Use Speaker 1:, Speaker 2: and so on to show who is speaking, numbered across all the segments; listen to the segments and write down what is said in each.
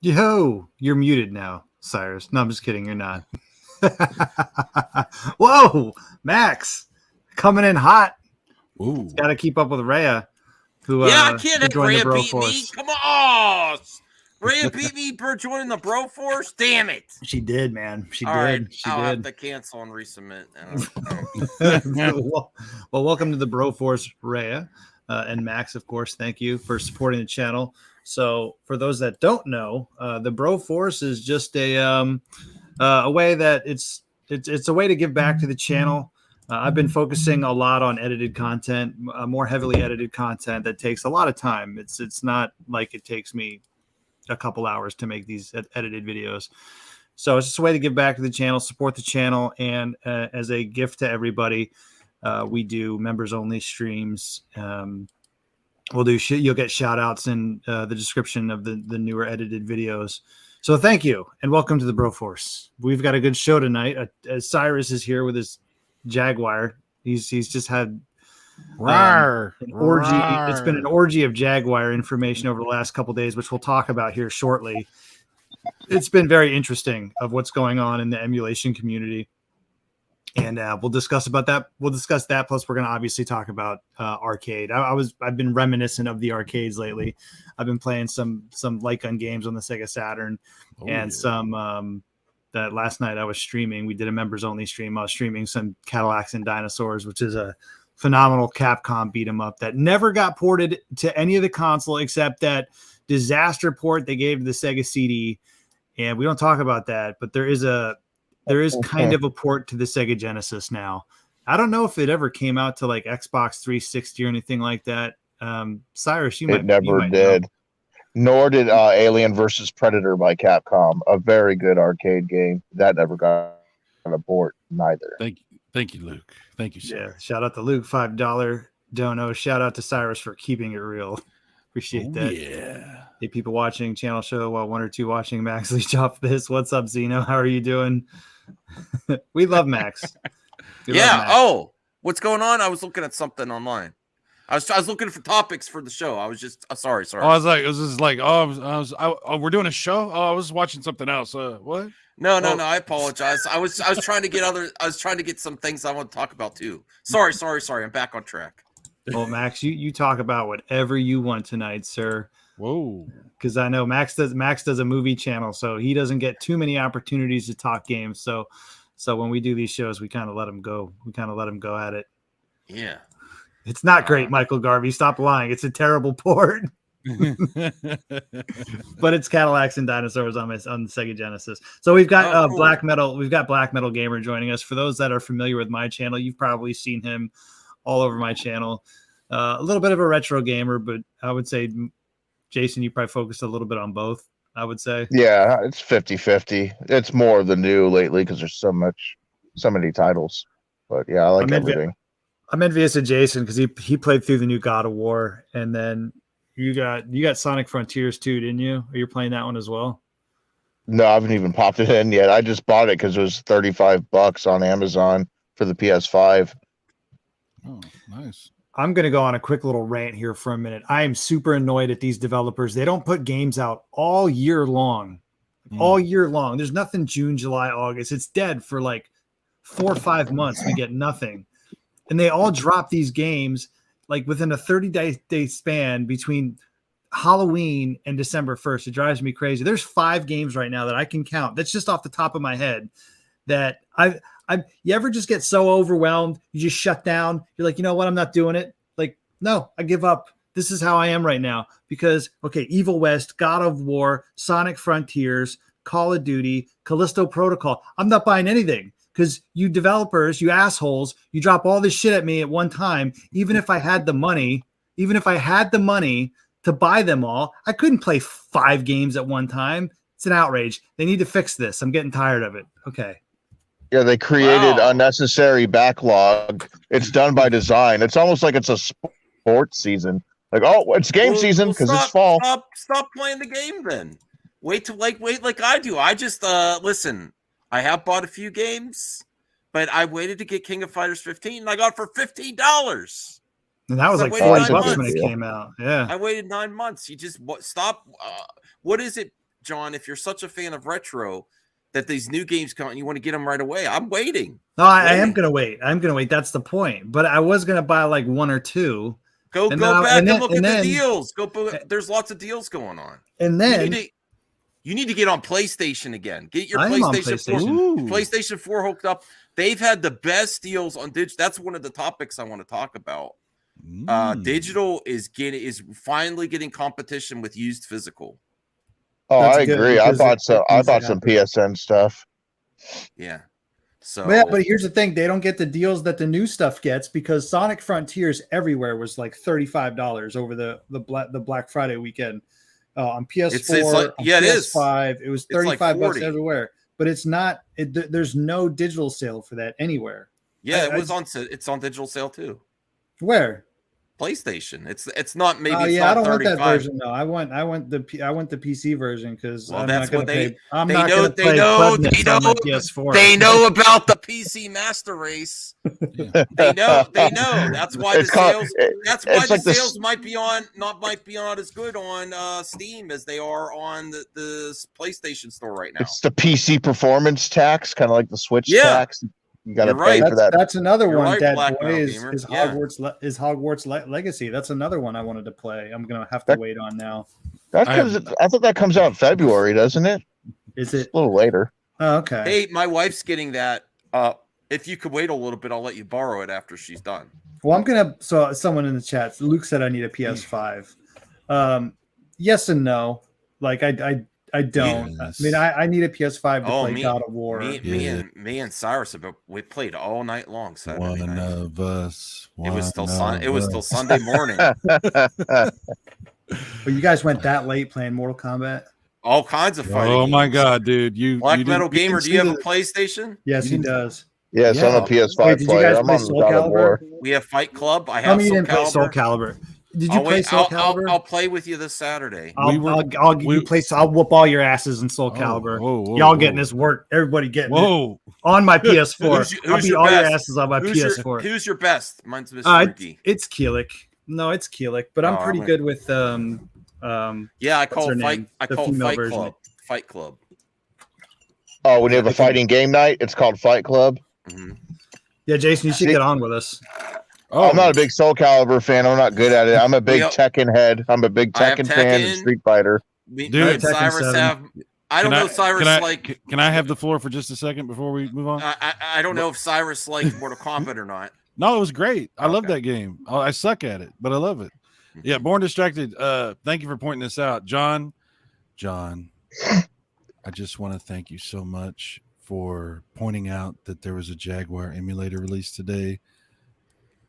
Speaker 1: Yo, you're muted now, Cyrus. No, I'm just kidding. You're not. Whoa, Max, coming in hot.
Speaker 2: Ooh.
Speaker 1: Got to keep up with Rhea, who
Speaker 3: I can't have
Speaker 1: joined the
Speaker 3: Rhea
Speaker 1: Bro
Speaker 3: beat
Speaker 1: Force.
Speaker 3: me. Come on. Rhea beat me for joining the Bro Force. Damn it.
Speaker 1: She did, man. She
Speaker 3: All
Speaker 1: did.
Speaker 3: Right,
Speaker 1: she
Speaker 3: I'll
Speaker 1: did.
Speaker 3: have to cancel and resubmit.
Speaker 1: well, welcome to the Bro Force, Rhea. And Max, of course, thank you for supporting the channel. So for those that don't know, the Bro Force is just a way that it's a way to give back to the channel. I've been focusing a lot on edited content, more heavily edited content that takes a lot of time. It's not like it takes me a couple hours to make these edited videos. So it's just a way to give back to the channel, support the channel, and as a gift to everybody, we do members only streams. We'll do you'll get shout outs in the description of the newer edited videos. So thank you and welcome to the Bro Force. We've got a good show tonight. Cyrus is here with his Jaguar. He's just had an orgy. It's been an orgy of Jaguar information over the last couple of days, which we'll talk about here shortly. It's been very interesting of what's going on in the emulation community. And we'll discuss about that. We'll discuss that. Plus, we're going to obviously talk about arcade. I've been reminiscent of the arcades lately. I've been playing some light gun games on the Sega Saturn, some that last night I was streaming. We did a members only stream. I was streaming some Cadillacs and Dinosaurs, which is a phenomenal Capcom beat 'em up that never got ported to any of the console except that disaster port they gave to the Sega CD. And we don't talk about that, but there is kind of a port to the Sega Genesis now. I don't know if it ever came out to like Xbox 360 or anything like that. Cyrus,
Speaker 4: it never did. Know. Nor did Alien vs. Predator by Capcom, a very good arcade game. That never got on a port, neither.
Speaker 2: Thank you, Luke. Thank you, sir.
Speaker 1: Yeah, shout out to Luke, $5 dono. Shout out to Cyrus for keeping it real. Appreciate that.
Speaker 2: Yeah.
Speaker 1: Hey, people watching channel show while one or two watching Max leech off this. What's up, Zeno? How are you doing? We love Max.
Speaker 3: Love Max. What's going on? I was looking at something online. I was looking for topics for the show. I was just sorry.
Speaker 2: Oh, it was just like, we're doing a show. Oh, I was watching something else. What?
Speaker 3: No. I apologize. I was trying to get some things I want to talk about too. Sorry. I'm back on track.
Speaker 1: Well, Max, you talk about whatever you want tonight, sir.
Speaker 2: Whoa.
Speaker 1: Because I know Max does a movie channel, so he doesn't get too many opportunities to talk games. So when we do these shows, we kind of let him go. We kind of let him go at it.
Speaker 3: Yeah.
Speaker 1: It's not great, Michael Garvey. Stop lying. It's a terrible port. But it's Cadillacs and Dinosaurs on the Sega Genesis. So we've got cool. Black Metal. We've got Black Metal Gamer joining us. For those that are familiar with my channel, you've probably seen him all over my channel. A little bit of a retro gamer, but I would say, Jason, you probably focused a little bit on both, I would say.
Speaker 4: Yeah, it's 50-50. It's more of the new lately because there's so many titles. But yeah, I like everything.
Speaker 1: I'm envious of Jason because he played through the new God of War, and then you got Sonic Frontiers too, didn't you? Are you playing that one as well?
Speaker 4: No, I haven't even popped it in yet. I just bought it because it was $35 on Amazon for the PS5.
Speaker 2: Oh, nice.
Speaker 1: I'm going to go on a quick little rant here for a minute. I am super annoyed at these developers. They don't put games out all year long. All year long. There's nothing June, July, August. It's dead for like 4 or 5 months. We get nothing. And they all drop these games like within a 30-day span between Halloween and December 1st. It drives me crazy. There's 5 games right now that I can count. That's just off the top of my head that you ever just get so overwhelmed, you just shut down. You're like, you know what? I'm not doing it. Like, no, I give up. This is how I am right now because, okay, Evil West, God of War, Sonic Frontiers, Call of Duty, Callisto Protocol. I'm not buying anything because you developers, you assholes, you drop all this shit at me at one time. Even if I had the money to buy them all, I couldn't play 5 games at one time. It's an outrage. They need to fix this. I'm getting tired of it. Okay.
Speaker 4: Yeah, they created unnecessary backlog. It's done by design. It's almost like it's a sports season. Like, oh, it's game season because it's fall.
Speaker 3: Stop playing the game then. Wait like I do. I just listen. I have bought a few games, but I waited to get King of Fighters 15, and I got it for $15.
Speaker 1: And that was like $40 when it came out. Yeah,
Speaker 3: I waited 9 months. You just stop. What is it? John, if you're such a fan of retro, that these new games come and you want to get them right away. I'm waiting.
Speaker 1: No, I am gonna wait. I'm gonna wait. That's the point. But I was gonna buy like 1 or 2.
Speaker 3: Go back and look at the deals. There's lots of deals going on.
Speaker 1: And then
Speaker 3: you need to get on PlayStation again. Get your
Speaker 1: PlayStation
Speaker 3: 4. PlayStation 4 hooked up. They've had the best deals on digital. That's one of the topics I want to talk about. Digital is finally getting competition with used physical.
Speaker 4: Oh, I agree. I bought some PSN stuff.
Speaker 3: Yeah. So
Speaker 1: but here's the thing: they don't get the deals that the new stuff gets because Sonic Frontiers everywhere was like $35 over the Black Friday weekend on PS4.
Speaker 3: It's like,
Speaker 1: PS5. It was $35
Speaker 3: like
Speaker 1: everywhere, but it's not. There's no digital sale for that anywhere.
Speaker 3: Yeah, it's on digital sale too.
Speaker 1: Where?
Speaker 3: PlayStation. It's not maybe.
Speaker 1: Oh yeah, I don't want that version though. I want the PC version because I'm not going to pay. I'm not going to play Clubnets on my PS4.
Speaker 3: They know about the PC Master Race. They know. That's why the sales. That's why the sales might be not as good on Steam as they are on the PlayStation Store right now.
Speaker 4: It's the PC performance tax, kind of like the Switch tax. You got to pay for that.
Speaker 1: That's another one that is Hogwarts Legacy. That's another one I wanted to play. I'm gonna have to wait on now.
Speaker 4: That's because I thought that comes out in February, doesn't it?
Speaker 1: Is it
Speaker 4: a little later?
Speaker 1: Oh, okay.
Speaker 3: Hey, my wife's getting that. If you could wait a little bit, I'll let you borrow it after she's done.
Speaker 1: Well, I'm gonna. So someone in the chat, Luke said I need a PS5. Yes and no. Like I don't.
Speaker 2: Yes.
Speaker 1: I mean, I need a PS5 to play God of War.
Speaker 3: Me and Cyrus, we played all night long Saturday night.
Speaker 2: Of us.
Speaker 3: It was still Sunday morning.
Speaker 1: But you guys went that late playing Mortal Kombat?
Speaker 3: All kinds of fighting.
Speaker 2: Oh my god, dude!
Speaker 3: Black Metal Gamer, do you have a PlayStation?
Speaker 1: Yes, he does.
Speaker 4: Yes, I'm a PS5 player. I'm on
Speaker 1: Soul
Speaker 4: God
Speaker 1: Calibur?
Speaker 4: of War.
Speaker 3: We have Fight Club. I have
Speaker 1: Soul Calibur. Did you play Soul Calibur?
Speaker 3: I'll play with you this Saturday.
Speaker 1: I'll whoop all your asses in Soul Calibur. Y'all getting this work. Everybody getting it on my PS4. I'll beat all your asses on my PS4.
Speaker 3: Who's your best? Mine's Mr. Ricky.
Speaker 1: It's Keelik. No, it's Keelik, but I'm pretty good with
Speaker 3: I call Fight Club.
Speaker 4: Oh, when you have a fighting game night, it's called Fight Club.
Speaker 3: Mm-hmm.
Speaker 1: Yeah, Jason, you should get on with us.
Speaker 4: I'm not a big Soul Calibur fan. I'm not good at it. I'm a big Tekken head. I'm a big Tekken fan and Street Fighter.
Speaker 3: Dude, Cyrus have. I don't know if Cyrus
Speaker 2: Can I have the floor for just a second before we move on?
Speaker 3: I don't know if Cyrus liked Mortal Kombat or not.
Speaker 2: No, it was great. I love that game. I suck at it, but I love it. Yeah, Born Distracted. Thank you for pointing this out, John. I just want to thank you so much for pointing out that there was a Jaguar emulator released today.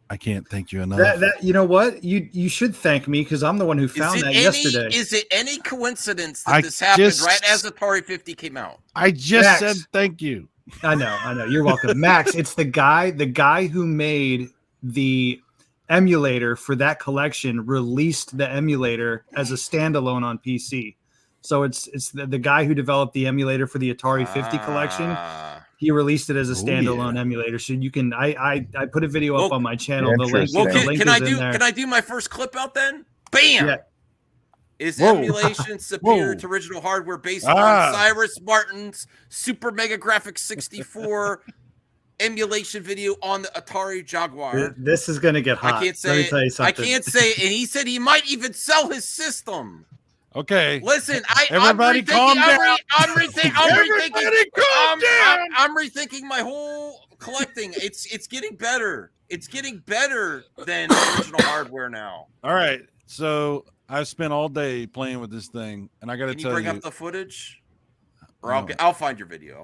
Speaker 2: I can't thank you enough.
Speaker 1: You know what? You should thank me because I'm the one who found that yesterday.
Speaker 3: Is it any coincidence that this happened right as Atari 50 came out?
Speaker 2: I just said thank you.
Speaker 1: I know. You're welcome. Max, it's the guy who made the emulator for that collection released the emulator as a standalone on PC. So it's the guy who developed the emulator for the Atari 50 collection. He released it as a standalone emulator, so you can. I put a video up on my channel. The link
Speaker 3: can I
Speaker 1: is in there.
Speaker 3: Can I do my first clip out then? Bam!
Speaker 1: Yeah.
Speaker 3: Is emulation superior to original hardware based on Cyrus Martin's Super Mega Graphics 64 emulation video on the Atari Jaguar?
Speaker 1: This is going to get hot.
Speaker 3: I can't say.
Speaker 1: Let me tell you something.
Speaker 3: I can't say. And he said he might even sell his system.
Speaker 2: Okay.
Speaker 3: Listen,
Speaker 2: everybody calm down.
Speaker 3: I'm rethinking my whole collecting. It's getting better. It's getting better than original hardware now.
Speaker 2: All right. So I spent all day playing with this thing, and I got to tell you.
Speaker 3: Can you bring up the footage? Or I'll find your video.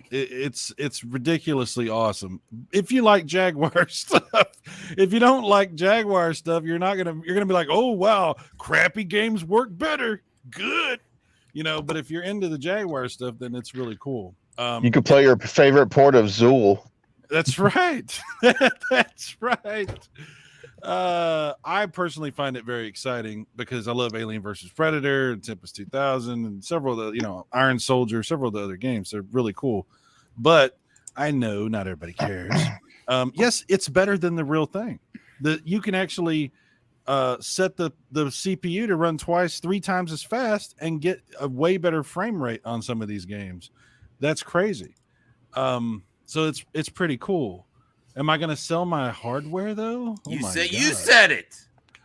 Speaker 2: It's ridiculously awesome. If you like Jaguar stuff, if you don't like Jaguar stuff, you're gonna be like, oh wow, crappy games work better. Good, But if you're into the Jaguar stuff, then it's really cool.
Speaker 4: You could play your favorite port of Zool.
Speaker 2: That's right. That's right. I personally find it very exciting because I love Alien versus Predator and Tempest 2000 and several of the, Iron Soldier, several of the other games. They're really cool. But I know not everybody cares. Yes, it's better than the real thing. You can actually set the CPU to run twice, 3 times as fast and get a way better frame rate on some of these games. That's crazy. So it's pretty cool. Am I going to sell my hardware though?
Speaker 3: You said it.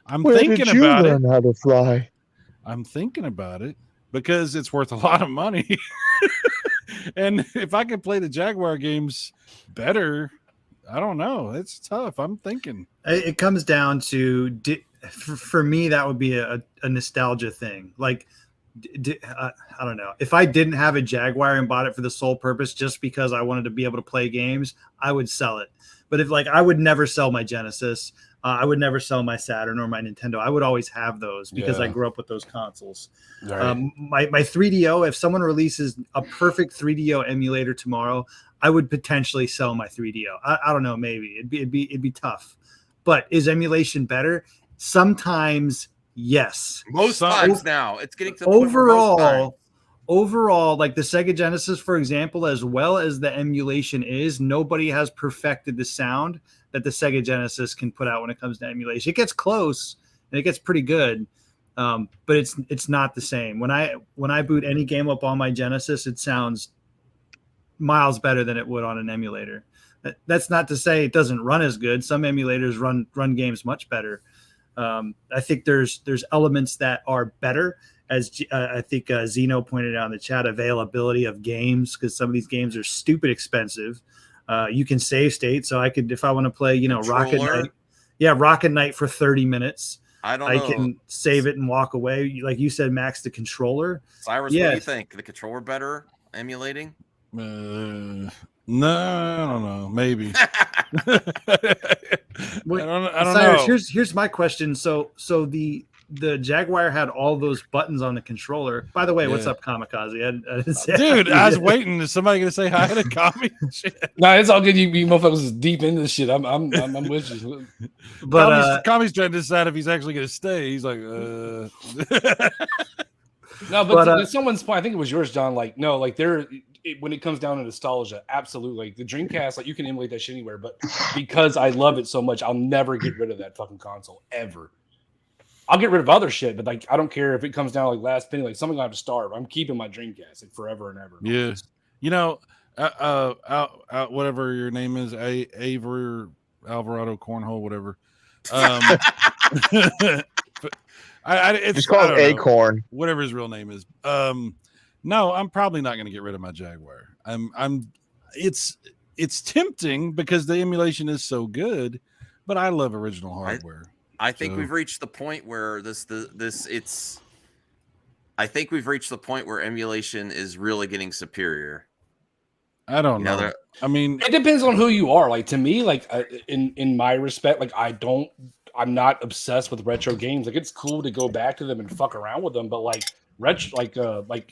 Speaker 2: I'm
Speaker 4: Where
Speaker 2: thinking
Speaker 4: did you
Speaker 2: about
Speaker 4: learn how to fly?
Speaker 2: I'm thinking about it because it's worth a lot of money. And if I could play the Jaguar games better, I don't know. It's tough. I'm thinking.
Speaker 1: It comes down to, for me, that would be a nostalgia thing. Like, I don't know. If I didn't have a Jaguar and bought it for the sole purpose just because I wanted to be able to play games, I would sell it. But if I would never sell my Genesis. I would never sell my Saturn or my Nintendo. I would always have those because I grew up with those consoles. Right. My 3DO, if someone releases a perfect 3DO emulator tomorrow, I would potentially sell my 3DO. I don't know, maybe it'd be tough. But is emulation better? Sometimes, yes.
Speaker 3: Most times now, it's getting to the point
Speaker 1: overall, like the Sega Genesis, for example, as well as the emulation is, nobody has perfected the sound that the Sega Genesis can put out when it comes to emulation. It gets close and it gets pretty good, but it's not the same. When I boot any game up on my Genesis, it sounds miles better than it would on an emulator. That's not to say it doesn't run as good. Some emulators run games much better. I think there's elements that are better, as I think Zeno pointed out in the chat, availability of games, because some of these games are stupid expensive. You can save state, so I could, if I want to play, Rocket Knight for 30 minutes. I can save it and walk away. Like you said, Max, the controller.
Speaker 3: Cyrus, what do you think? The controller better emulating?
Speaker 2: No, I don't know. Maybe. I don't
Speaker 1: Cyrus,
Speaker 2: know.
Speaker 1: Here's my question. So the Jaguar had all those buttons on the controller. By the way, what's up, Kamikaze?
Speaker 2: Dude, I was waiting. Is somebody gonna say hi to Kami?
Speaker 5: No, it's all good. You motherfuckers is deep into this shit. I'm with you.
Speaker 2: But Kami's trying to decide if he's actually gonna stay. He's like,
Speaker 5: No, but at someone's point, I think it was yours, John. Like, no, like when it comes down to nostalgia, absolutely. Like the Dreamcast, like you can emulate that shit anywhere. But because I love it so much, I'll never get rid of that fucking console ever. I'll get rid of other shit, but like I don't care if it comes down like last penny, like something I have to starve. I'm keeping my Dreamcast like forever and ever.
Speaker 2: Yeah, whatever your name is, Avery Alvarado Cornhole, whatever.
Speaker 4: It's called Acorn,
Speaker 2: whatever his real name is. No, I'm probably not going to get rid of my Jaguar. It's tempting because the emulation is so good, but I love original hardware.
Speaker 3: I think we've reached the point where I think we've reached the point where emulation is really getting superior.
Speaker 2: I don't know. I mean,
Speaker 5: it depends on who you are. Like to me, like in my respect, like I'm not obsessed with retro games. Like it's cool to go back to them and fuck around with them, but like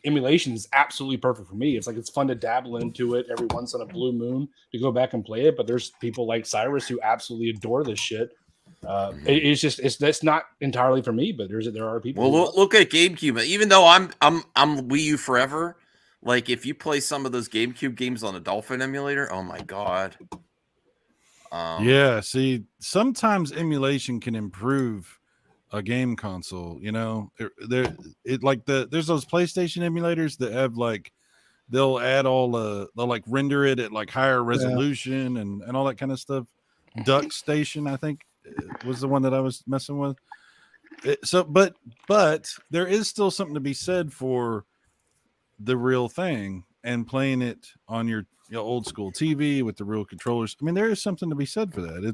Speaker 5: emulation is absolutely perfect for me. It's like it's fun to dabble into it every once in a blue moon to go back and play it. But there's people like Cyrus who absolutely adore this shit. That's not entirely for me, but there are people.
Speaker 3: Well, look at GameCube. Even though I'm Wii U forever, like if you play some of those GameCube games on a Dolphin emulator, oh my god.
Speaker 2: Yeah, see, sometimes emulation can improve a game console. You know, there's those PlayStation emulators that have like they'll add they'll like render it at like higher resolution and all that kind of stuff. Duck Station, I think, was the one that I was messing with. But there is still something to be said for the real thing and playing it on your old school TV with the real controllers. I mean, there is something to be said for that.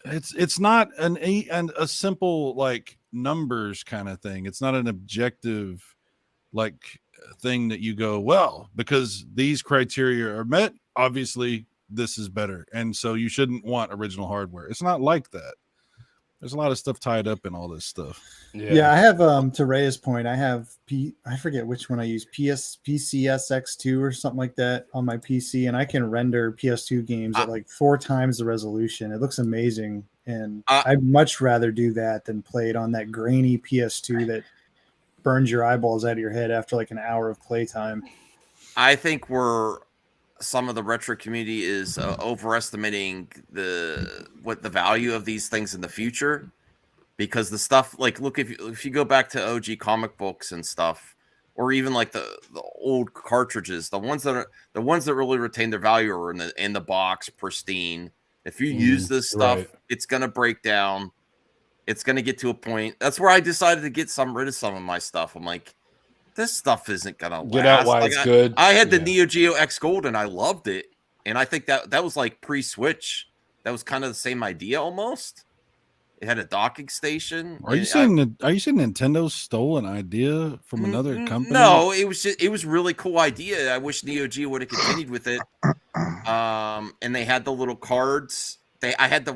Speaker 2: It's not a simple like numbers kind of thing. It's not an objective like thing that you go, well, because these criteria are met, obviously this is better, and so you shouldn't want original hardware. It's not like that. There's a lot of stuff tied up in all this stuff.
Speaker 6: Yeah, I have to Ray's point, I have I forget which one I use, PCSX2 or something like that on my PC, and I can render PS2 games at like 4 times the resolution. It looks amazing, and I'd much rather do that than play it on that grainy PS2 that burns your eyeballs out of your head after like an hour of playtime.
Speaker 3: I think we're some of the retro community is overestimating what the value of these things in the future, because the stuff like look if you go back to OG comic books and stuff, or even like the old cartridges, the ones that really retain their value are in the box, pristine. If you use this stuff, it's gonna break down. It's gonna get to a point. That's where I decided to get rid of some of my stuff. I'm like, this stuff isn't gonna last.
Speaker 5: Get out while it's good.
Speaker 3: I had the Neo Geo X Gold and I loved it, and I think that was like pre-Switch. That was kind of the same idea almost. It had a docking station.
Speaker 2: Are you saying Nintendo stole an idea from another company?
Speaker 3: No, it was really cool idea. I wish Neo Geo would have continued with it. And they had the little cards. I had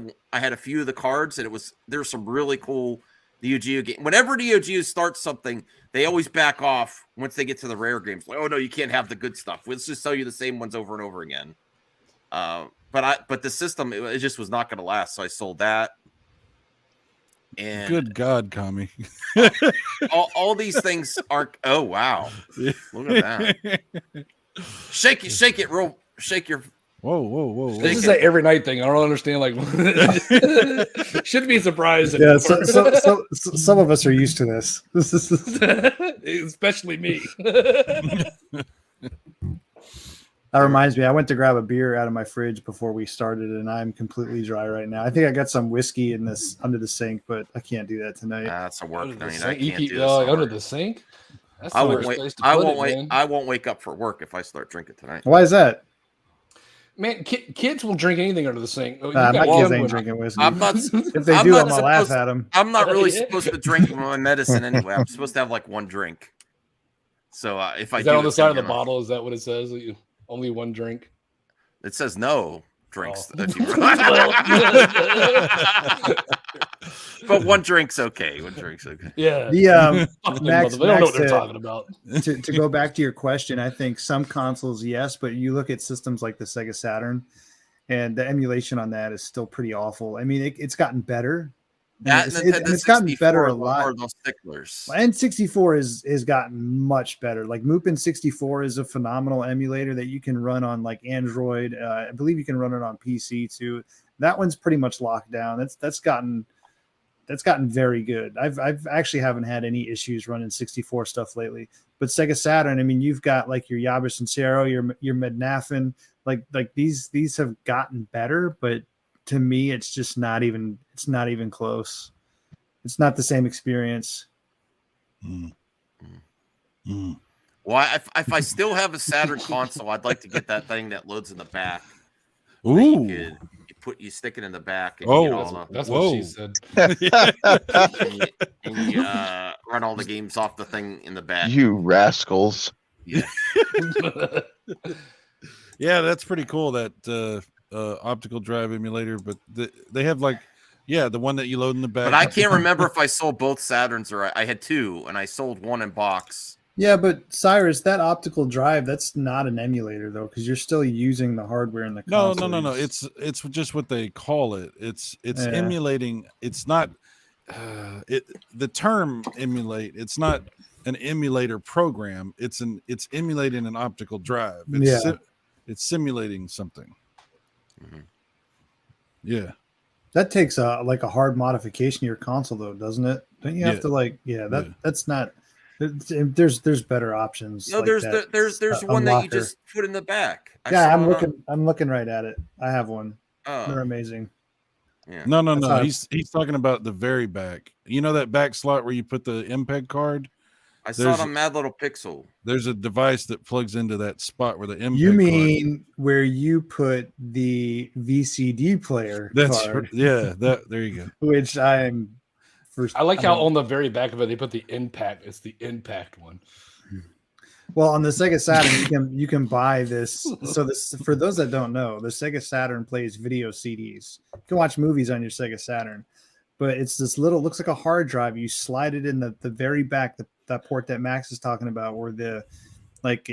Speaker 3: a few of the cards, and there's some really cool Neo Geo game. Whenever Neo Geo starts something, they always back off once they get to the rare games. Like, oh no, you can't have the good stuff. Let's just sell you the same ones over and over again. But the system it just was not going to last, so I sold that. And
Speaker 2: good God, Kami.
Speaker 3: all these things are. Oh wow! Look at that. Shake it, real. Shake your.
Speaker 2: Whoa!
Speaker 5: This is an every night thing. I don't understand. Like, shouldn't be surprised.
Speaker 6: Yeah, so some of us are used to this.
Speaker 5: Especially me.
Speaker 6: That reminds me, I went to grab a beer out of my fridge before we started, and I'm completely dry right now. I think I got some whiskey in this under the sink, but I can't do that tonight.
Speaker 3: That's a work night.
Speaker 5: I can't do this under the sink. That's
Speaker 3: I won't wake up for work if I start drinking tonight.
Speaker 6: Why is that?
Speaker 5: Man, kids will drink anything under the sink.
Speaker 6: My kids ain't drinking whiskey.
Speaker 3: I'm not.
Speaker 6: If they do, I'm gonna laugh at them.
Speaker 3: I'm not really supposed to drink my medicine anyway. I'm supposed to have like one drink. So if I
Speaker 5: is that on the side of the bottle? Is that what it says? Only one drink.
Speaker 3: It says no drinks.
Speaker 5: Oh.
Speaker 3: But one drink's okay. One drink's okay.
Speaker 5: Yeah.
Speaker 6: The Max,
Speaker 5: they don't know what they're talking about.
Speaker 6: to go back to your question, I think some consoles, yes, but you look at systems like the Sega Saturn, and the emulation on that is still pretty awful. I mean, it's gotten better. It's gotten better a lot.
Speaker 3: Those sticklers.
Speaker 6: N64 is gotten much better. Like Mupen 64 is a phenomenal emulator that you can run on like Android. I believe you can run it on PC too. That one's pretty much locked down. That's gotten very good. I've actually haven't had any issues running 64 stuff lately. But Sega Saturn, I mean, you've got like your Yaba Sincero, your Mednafin, like these have gotten better, but to me, it's just not even close. It's not the same experience.
Speaker 3: Well, if I still have a Saturn console, I'd like to get that thing that loads in the back.
Speaker 2: Ooh.
Speaker 3: You stick it in the back. And
Speaker 5: That's what she said.
Speaker 3: and you run all the games off the thing in the back.
Speaker 4: You rascals.
Speaker 3: Yeah.
Speaker 2: Yeah, that's pretty cool. That optical drive emulator, but they have like the one that you load in the back.
Speaker 3: But I can't remember if I sold both Saturns or I had two and I sold one in box.
Speaker 6: Yeah, but Cyrus, that optical drive, that's not an emulator though, because you're still using the hardware in the console.
Speaker 2: No. It's just what they call it. It's emulating. It's not the term emulate. It's not an emulator program. It's emulating an optical drive. It's simulating something.
Speaker 3: Mm-hmm.
Speaker 2: Yeah,
Speaker 6: that takes a hard modification of your console, though, doesn't it? Don't you have to that's not. There's better options.
Speaker 3: No,
Speaker 6: like
Speaker 3: there's
Speaker 6: that.
Speaker 3: there's one that you just put in the back.
Speaker 6: I'm looking right at it. I have one.
Speaker 3: Oh.
Speaker 6: They're amazing.
Speaker 2: Yeah. No. He's talking about the very back. You know that back slot where you put the MPEG card?
Speaker 3: I saw it on Mad Little Pixel.
Speaker 2: There's a device that plugs into that spot where the MPEG
Speaker 6: You mean where you put the VCD player?
Speaker 2: That's
Speaker 6: card,
Speaker 2: there you go.
Speaker 6: Which I
Speaker 5: like how on the very back of it they put the impact. It's the impact one.
Speaker 6: Well, on the Sega Saturn, you can buy this. So this, for those that don't know, the Sega Saturn plays video CDs. You can watch movies on your Sega Saturn, but it's this looks like a hard drive. You slide it in the very back, that port that Max is talking about, where the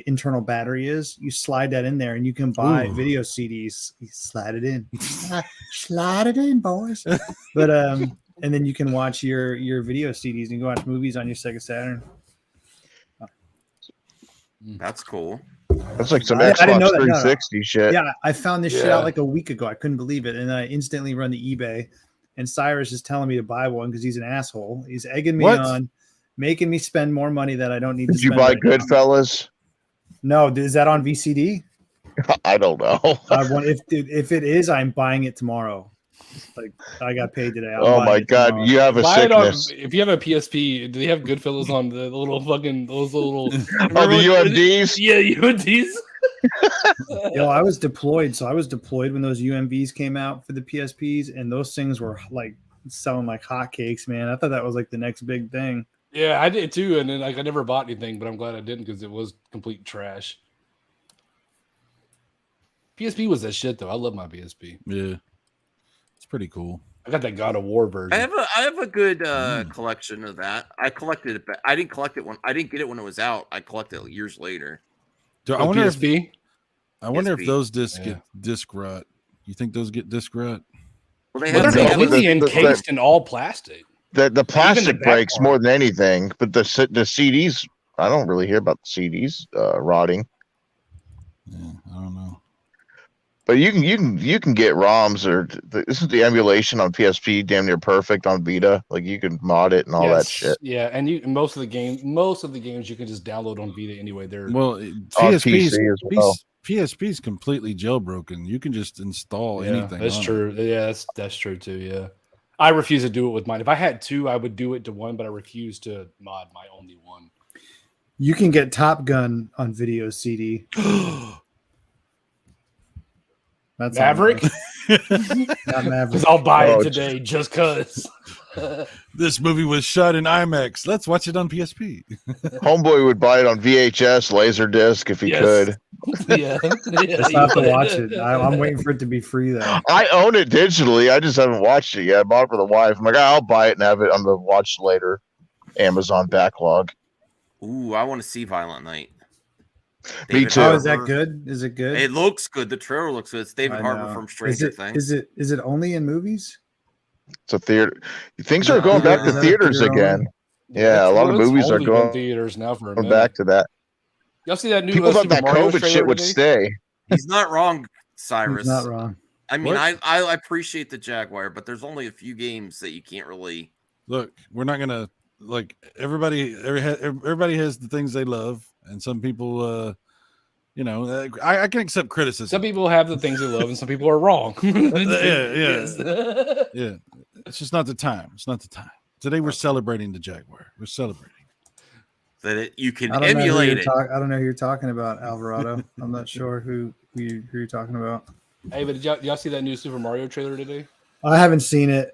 Speaker 6: internal battery is. You slide that in there, and you can buy video CDs. You slide it in, slide it in, boys. But and then you can watch your video CDs and you can watch movies on your Sega Saturn.
Speaker 3: That's cool.
Speaker 4: That's like some
Speaker 6: I didn't know
Speaker 4: Xbox
Speaker 6: that. No, no.
Speaker 4: 360 shit.
Speaker 6: Yeah, I found this shit
Speaker 5: Yeah.
Speaker 6: out like a week ago. I couldn't believe it, and then I instantly run to eBay, and Cyrus is telling me to buy one because he's an asshole. He's egging me
Speaker 2: What?
Speaker 6: on, making me spend more money that I don't need to
Speaker 4: Did you
Speaker 6: spend.
Speaker 4: buy
Speaker 6: right now.
Speaker 4: Goodfellas?
Speaker 6: No, is that on VCD?
Speaker 4: I don't know.
Speaker 6: If it is, I'm buying it tomorrow. Like I got paid today. I'm
Speaker 4: Oh
Speaker 6: buying
Speaker 4: my
Speaker 6: it
Speaker 4: god,
Speaker 6: tomorrow.
Speaker 4: you have a
Speaker 5: Buy it on,
Speaker 4: sickness.
Speaker 5: if you have a PSP, do they have Goodfellas on the little fucking those little?
Speaker 4: Oh, the UMDs?
Speaker 5: Yeah, UMDs.
Speaker 6: Yo, I was deployed, so I was deployed when those UMVs came out for the PSPs, and those things were like selling like hotcakes, man. I thought that was like the next big thing.
Speaker 5: Yeah, I did too, and then like I never bought anything, but I'm glad I didn't because it was complete trash. PSP was that shit though. I love my PSP.
Speaker 2: Yeah, it's pretty cool.
Speaker 5: I got that God of War version.
Speaker 3: I have a good collection of that. I collected it, but I didn't collect it when I didn't get it when it was out. I collected it years later.
Speaker 2: I wonder if
Speaker 5: PSP.
Speaker 2: if those discs
Speaker 5: Yeah.
Speaker 2: get disc rot. You think those get disc rot?
Speaker 3: Well, they
Speaker 5: Well,
Speaker 3: have,
Speaker 5: they're
Speaker 3: they have
Speaker 5: completely
Speaker 4: the-
Speaker 5: encased in all plastic.
Speaker 4: The plastic
Speaker 5: back
Speaker 4: breaks
Speaker 5: part.
Speaker 4: more than anything, but the CDs, I don't really hear about the CDs rotting.
Speaker 2: Yeah, I don't know.
Speaker 4: But you can get ROMs this is the emulation on PSP, damn near perfect on Vita. Like you can mod it and all that
Speaker 5: Yes,
Speaker 4: shit.
Speaker 5: Yeah, and most of the games you can just download on Vita anyway. They're
Speaker 2: Well,
Speaker 4: On PC as well.
Speaker 2: PSP's completely jailbroken. You can just install anything.
Speaker 5: That's
Speaker 2: on it.
Speaker 5: true. Yeah, that's true too. Yeah, I refuse to do it with mine. If I had two, I would do it to one, but I refuse to mod my only one.
Speaker 6: You can get Top Gun on video CD. That's
Speaker 5: Maverick,
Speaker 6: not Maverick.
Speaker 5: because I'll buy
Speaker 4: Oh,
Speaker 5: it today just cause.
Speaker 2: This movie was shot in IMAX. Let's watch it on PSP.
Speaker 4: Homeboy would buy it on VHS, Laserdisc if he
Speaker 5: Yes.
Speaker 4: could.
Speaker 5: yeah,
Speaker 6: I still have to watch it. I'm waiting for it to be free though.
Speaker 4: I own it digitally. I just haven't watched it yet. I bought it for the wife. I'm like, I'll buy it and have it on the watch later Amazon backlog.
Speaker 3: Ooh, I want to see Violent Night.
Speaker 4: Me
Speaker 3: David
Speaker 4: too.
Speaker 6: Oh, is that
Speaker 3: Harbour.
Speaker 6: good? Is it good?
Speaker 3: It looks good. The trailer looks good. It's David
Speaker 6: I
Speaker 3: Harbour
Speaker 6: know.
Speaker 3: from Stranger Things.
Speaker 6: Is it only in movies?
Speaker 4: It's a theater. Things are going back
Speaker 6: Is
Speaker 4: to
Speaker 6: that a
Speaker 4: theaters
Speaker 6: theater
Speaker 4: again.
Speaker 6: only?
Speaker 4: Yeah, a lot of
Speaker 5: it's
Speaker 4: movies are
Speaker 5: only in
Speaker 4: going
Speaker 5: theaters now for a
Speaker 4: Going
Speaker 5: minute.
Speaker 4: back to that.
Speaker 5: Y'all see that new
Speaker 4: People thought
Speaker 5: Super
Speaker 4: that
Speaker 5: Mario
Speaker 4: COVID
Speaker 5: trailer
Speaker 4: shit would
Speaker 5: today?
Speaker 4: stay.
Speaker 3: He's not wrong, Cyrus.
Speaker 6: He's not wrong.
Speaker 3: I mean,
Speaker 2: What?
Speaker 3: I appreciate the Jaguar, but there's only a few games that you can't really.
Speaker 2: Look, we're not gonna like everybody has the things they love, and some people I can accept criticism.
Speaker 5: Some people have the things they love, and some people are wrong.
Speaker 2: Yeah.
Speaker 5: Yes.
Speaker 2: Yeah, it's just not the time. It's not the time. Today we're celebrating the Jaguar. We're celebrating.
Speaker 3: You can
Speaker 6: I don't know who
Speaker 3: emulate it.
Speaker 6: I don't know who you're talking about, Alvarado. I'm not sure who you're talking about.
Speaker 5: Hey, but did y'all see that new Super Mario trailer today?
Speaker 6: I haven't seen it.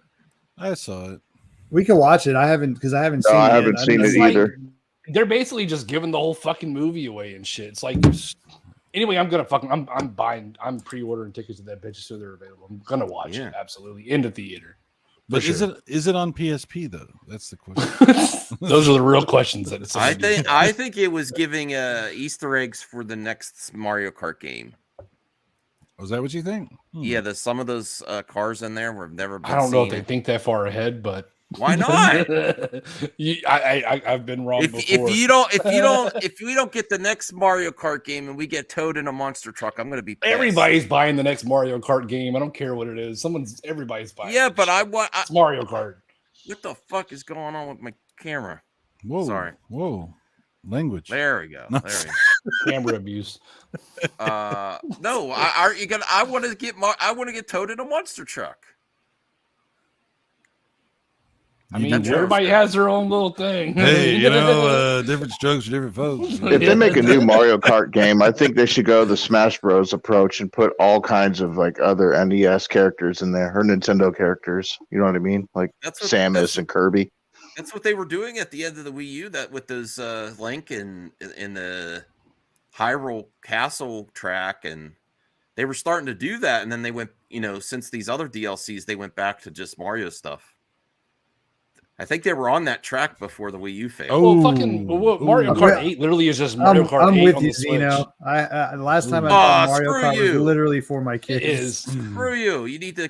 Speaker 2: I saw it.
Speaker 6: We can watch it. I haven't because I haven't
Speaker 4: No,
Speaker 6: seen it.
Speaker 4: I
Speaker 6: yet.
Speaker 4: haven't seen
Speaker 6: didn't
Speaker 4: it
Speaker 6: see
Speaker 4: either.
Speaker 5: They're basically just giving the whole fucking movie away and shit. It's like, anyway, I'm pre-ordering tickets to that bitch as soon as they're available. I'm gonna watch
Speaker 3: Yeah.
Speaker 5: it absolutely in the theater.
Speaker 2: But
Speaker 5: For
Speaker 2: is it on PSP though? That's the question.
Speaker 5: Those are the real questions that it's.
Speaker 3: I think it was giving Easter eggs for the next Mario Kart game.
Speaker 2: Was that what you think?
Speaker 3: Yeah, there's some of those cars in there were never been
Speaker 5: I don't know if
Speaker 3: seen.
Speaker 5: they think that far ahead, but
Speaker 3: Why not?
Speaker 5: I've been wrong before.
Speaker 3: If we don't get the next Mario Kart game and we get Toad in a monster truck, I'm gonna be pissed.
Speaker 5: Everybody's buying the next Mario Kart game. I don't care what it is. Everybody's buying.
Speaker 3: Yeah,
Speaker 5: it.
Speaker 3: but
Speaker 5: It's Mario Kart.
Speaker 3: what the fuck is going on with my camera?
Speaker 2: Whoa.
Speaker 3: Sorry.
Speaker 2: Whoa. Language.
Speaker 3: There we go.
Speaker 2: No.
Speaker 3: There we go.
Speaker 5: Camera abuse.
Speaker 3: No, I want to get Toad in a monster truck.
Speaker 5: I mean,
Speaker 3: That's
Speaker 5: everybody has their own little thing.
Speaker 2: Hey, different strokes for different folks.
Speaker 4: If they make a new Mario Kart game, I think they should go the Smash Bros approach and put all kinds of like other NES characters in there or Nintendo characters. You know what I mean? Like Samus and Kirby.
Speaker 3: That's what they were doing at the end of the Wii U. That with those Link and in the Hyrule Castle track, and they were starting to do that. And then they went, since these other DLCs, they went back to just Mario stuff. I think they were on that track before the Wii U failed.
Speaker 5: Mario Kart 8 literally is just Mario Kart 8
Speaker 6: I'm with
Speaker 5: on
Speaker 6: you,
Speaker 5: the Switch.
Speaker 6: Zeno. Last time I bought Mario
Speaker 3: screw
Speaker 6: Kart was
Speaker 3: you.
Speaker 6: literally for my kids.
Speaker 5: It is.
Speaker 3: Screw you! You need to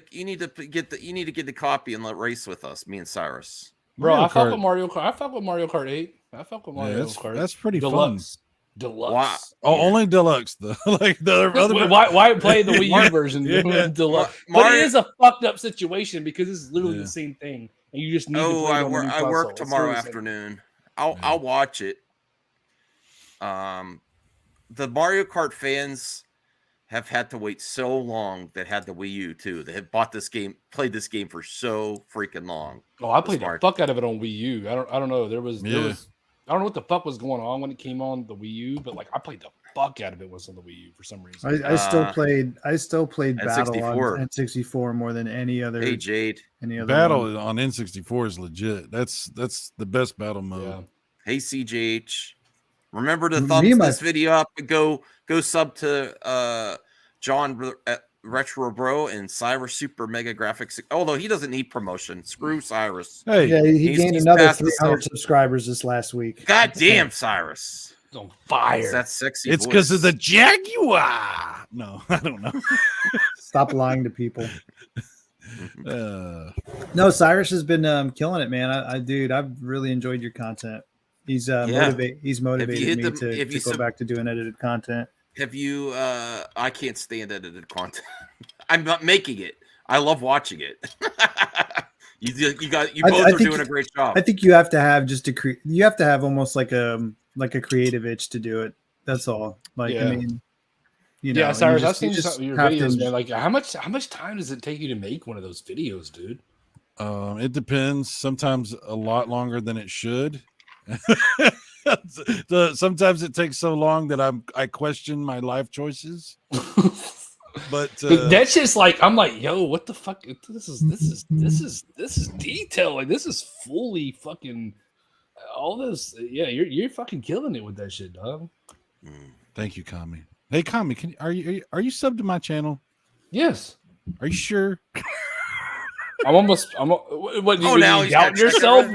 Speaker 3: get the copy and let race with us, me and Cyrus.
Speaker 5: Bro,
Speaker 2: Mario
Speaker 5: I fuck
Speaker 2: Kart.
Speaker 5: with Mario Kart. I fuck with Mario Kart 8. I fuck with Mario Kart.
Speaker 2: That's pretty
Speaker 5: Deluxe. Deluxe.
Speaker 2: Oh, only deluxe though. Like the other.
Speaker 5: Why play the Wii U version?
Speaker 2: Yeah.
Speaker 5: Deluxe.
Speaker 3: Mario-
Speaker 5: But it is a fucked up situation because it's literally
Speaker 2: Yeah.
Speaker 5: the same thing, and you just need to
Speaker 3: Oh,
Speaker 5: play it
Speaker 3: I
Speaker 5: on the new
Speaker 3: work
Speaker 5: console. It's
Speaker 3: tomorrow
Speaker 5: literally the same.
Speaker 3: afternoon. I'll watch it. The Mario Kart fans have had to wait so long that had the Wii U too. They have bought this game, played this game for so freaking long.
Speaker 5: Oh, I played
Speaker 3: Smart.
Speaker 5: the fuck out of it on Wii U. I don't know. There was I don't know what the fuck was going on when it came on the Wii U, but like I played the fuck out of it was on the Wii U for some reason.
Speaker 6: I still played Battle
Speaker 3: N64.
Speaker 6: on N64 more than any other.
Speaker 3: Hey Jade.
Speaker 6: Any other
Speaker 2: Battle
Speaker 6: one.
Speaker 2: on N64 is legit. That's the best battle mode.
Speaker 5: Yeah.
Speaker 3: Hey CJH. Remember to
Speaker 6: Me
Speaker 3: thumbs
Speaker 6: and my-
Speaker 3: this video up and go sub to John Retro Bro and Cyrus Super Mega Graphics. Although he doesn't need promotion. Screw Cyrus.
Speaker 2: Hey,
Speaker 6: Yeah, he gained
Speaker 3: he's
Speaker 6: another
Speaker 3: passed the
Speaker 6: 300
Speaker 3: stuff.
Speaker 6: subscribers this last week.
Speaker 3: God damn, Cyrus.
Speaker 5: It's on fire.
Speaker 3: That sexy
Speaker 2: it's
Speaker 3: voice.
Speaker 2: because of the Jaguar. No, I don't know.
Speaker 6: Stop lying to people.
Speaker 2: Uh,
Speaker 6: No, Cyrus has been killing it, man. I've really enjoyed your content. He's motivated me to go back to doing edited content.
Speaker 3: Have you I can't stand edited content. I'm not making it. I love watching it. you both are doing a great job.
Speaker 6: I think you have to have you have to have almost like a creative itch to do it. That's all. Like
Speaker 5: Yeah.
Speaker 6: I mean, you know,
Speaker 5: Yeah, Cyrus,
Speaker 6: you
Speaker 5: I've seen
Speaker 6: just
Speaker 5: some of your
Speaker 6: have
Speaker 5: videos,
Speaker 6: to-
Speaker 5: man. Like, how much time does it take you to make one of those videos, dude?
Speaker 2: it depends. Sometimes a lot longer than it should. Sometimes it takes so long that I question my life choices. But
Speaker 5: that's just like I'm like, yo, what the fuck? This is detail. Like this is fully fucking all this. Yeah, you're fucking killing it with that shit, dog.
Speaker 2: thank you, Kami. Hey, Kami, are you subbed to my channel?
Speaker 5: Yes,
Speaker 2: Are you sure?
Speaker 5: What?
Speaker 3: Oh,
Speaker 5: You
Speaker 3: now he's
Speaker 5: doubt
Speaker 3: got
Speaker 5: yourself,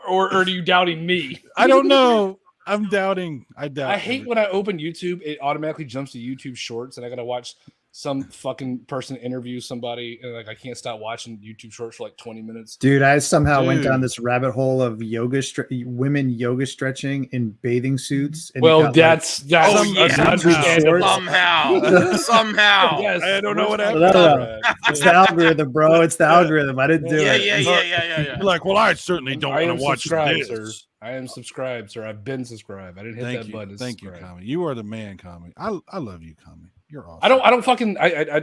Speaker 5: or are you doubting me?
Speaker 2: I don't know. I'm doubting. I doubt.
Speaker 5: I hate when I open YouTube, it automatically jumps to YouTube Shorts, and I gotta watch some fucking person interview somebody, and like I can't stop watching YouTube Shorts for like 20 minutes.
Speaker 6: Dude, I somehow went
Speaker 2: Dude.
Speaker 6: down this rabbit hole of women yoga stretching in bathing suits. And it
Speaker 5: Well,
Speaker 6: got,
Speaker 5: that's
Speaker 3: Oh, yeah.
Speaker 5: understandable.
Speaker 3: Somehow.
Speaker 5: Yes,
Speaker 2: I don't know what
Speaker 6: like,
Speaker 2: happened.
Speaker 6: it's the algorithm, bro. It's the algorithm. I didn't do it.
Speaker 3: Yeah.
Speaker 2: You're like, well, I certainly don't
Speaker 5: I
Speaker 2: want
Speaker 5: am
Speaker 2: to watch
Speaker 5: subscribed,
Speaker 2: this.
Speaker 5: sir. I am subscribed, sir. I've been subscribed. I didn't hit
Speaker 2: Thank
Speaker 5: that
Speaker 2: you,
Speaker 5: button. to
Speaker 2: thank you,
Speaker 5: subscribe.
Speaker 2: Kami. You are the man, Kami. I love you, Kami. You're awesome.
Speaker 5: I don't fucking. I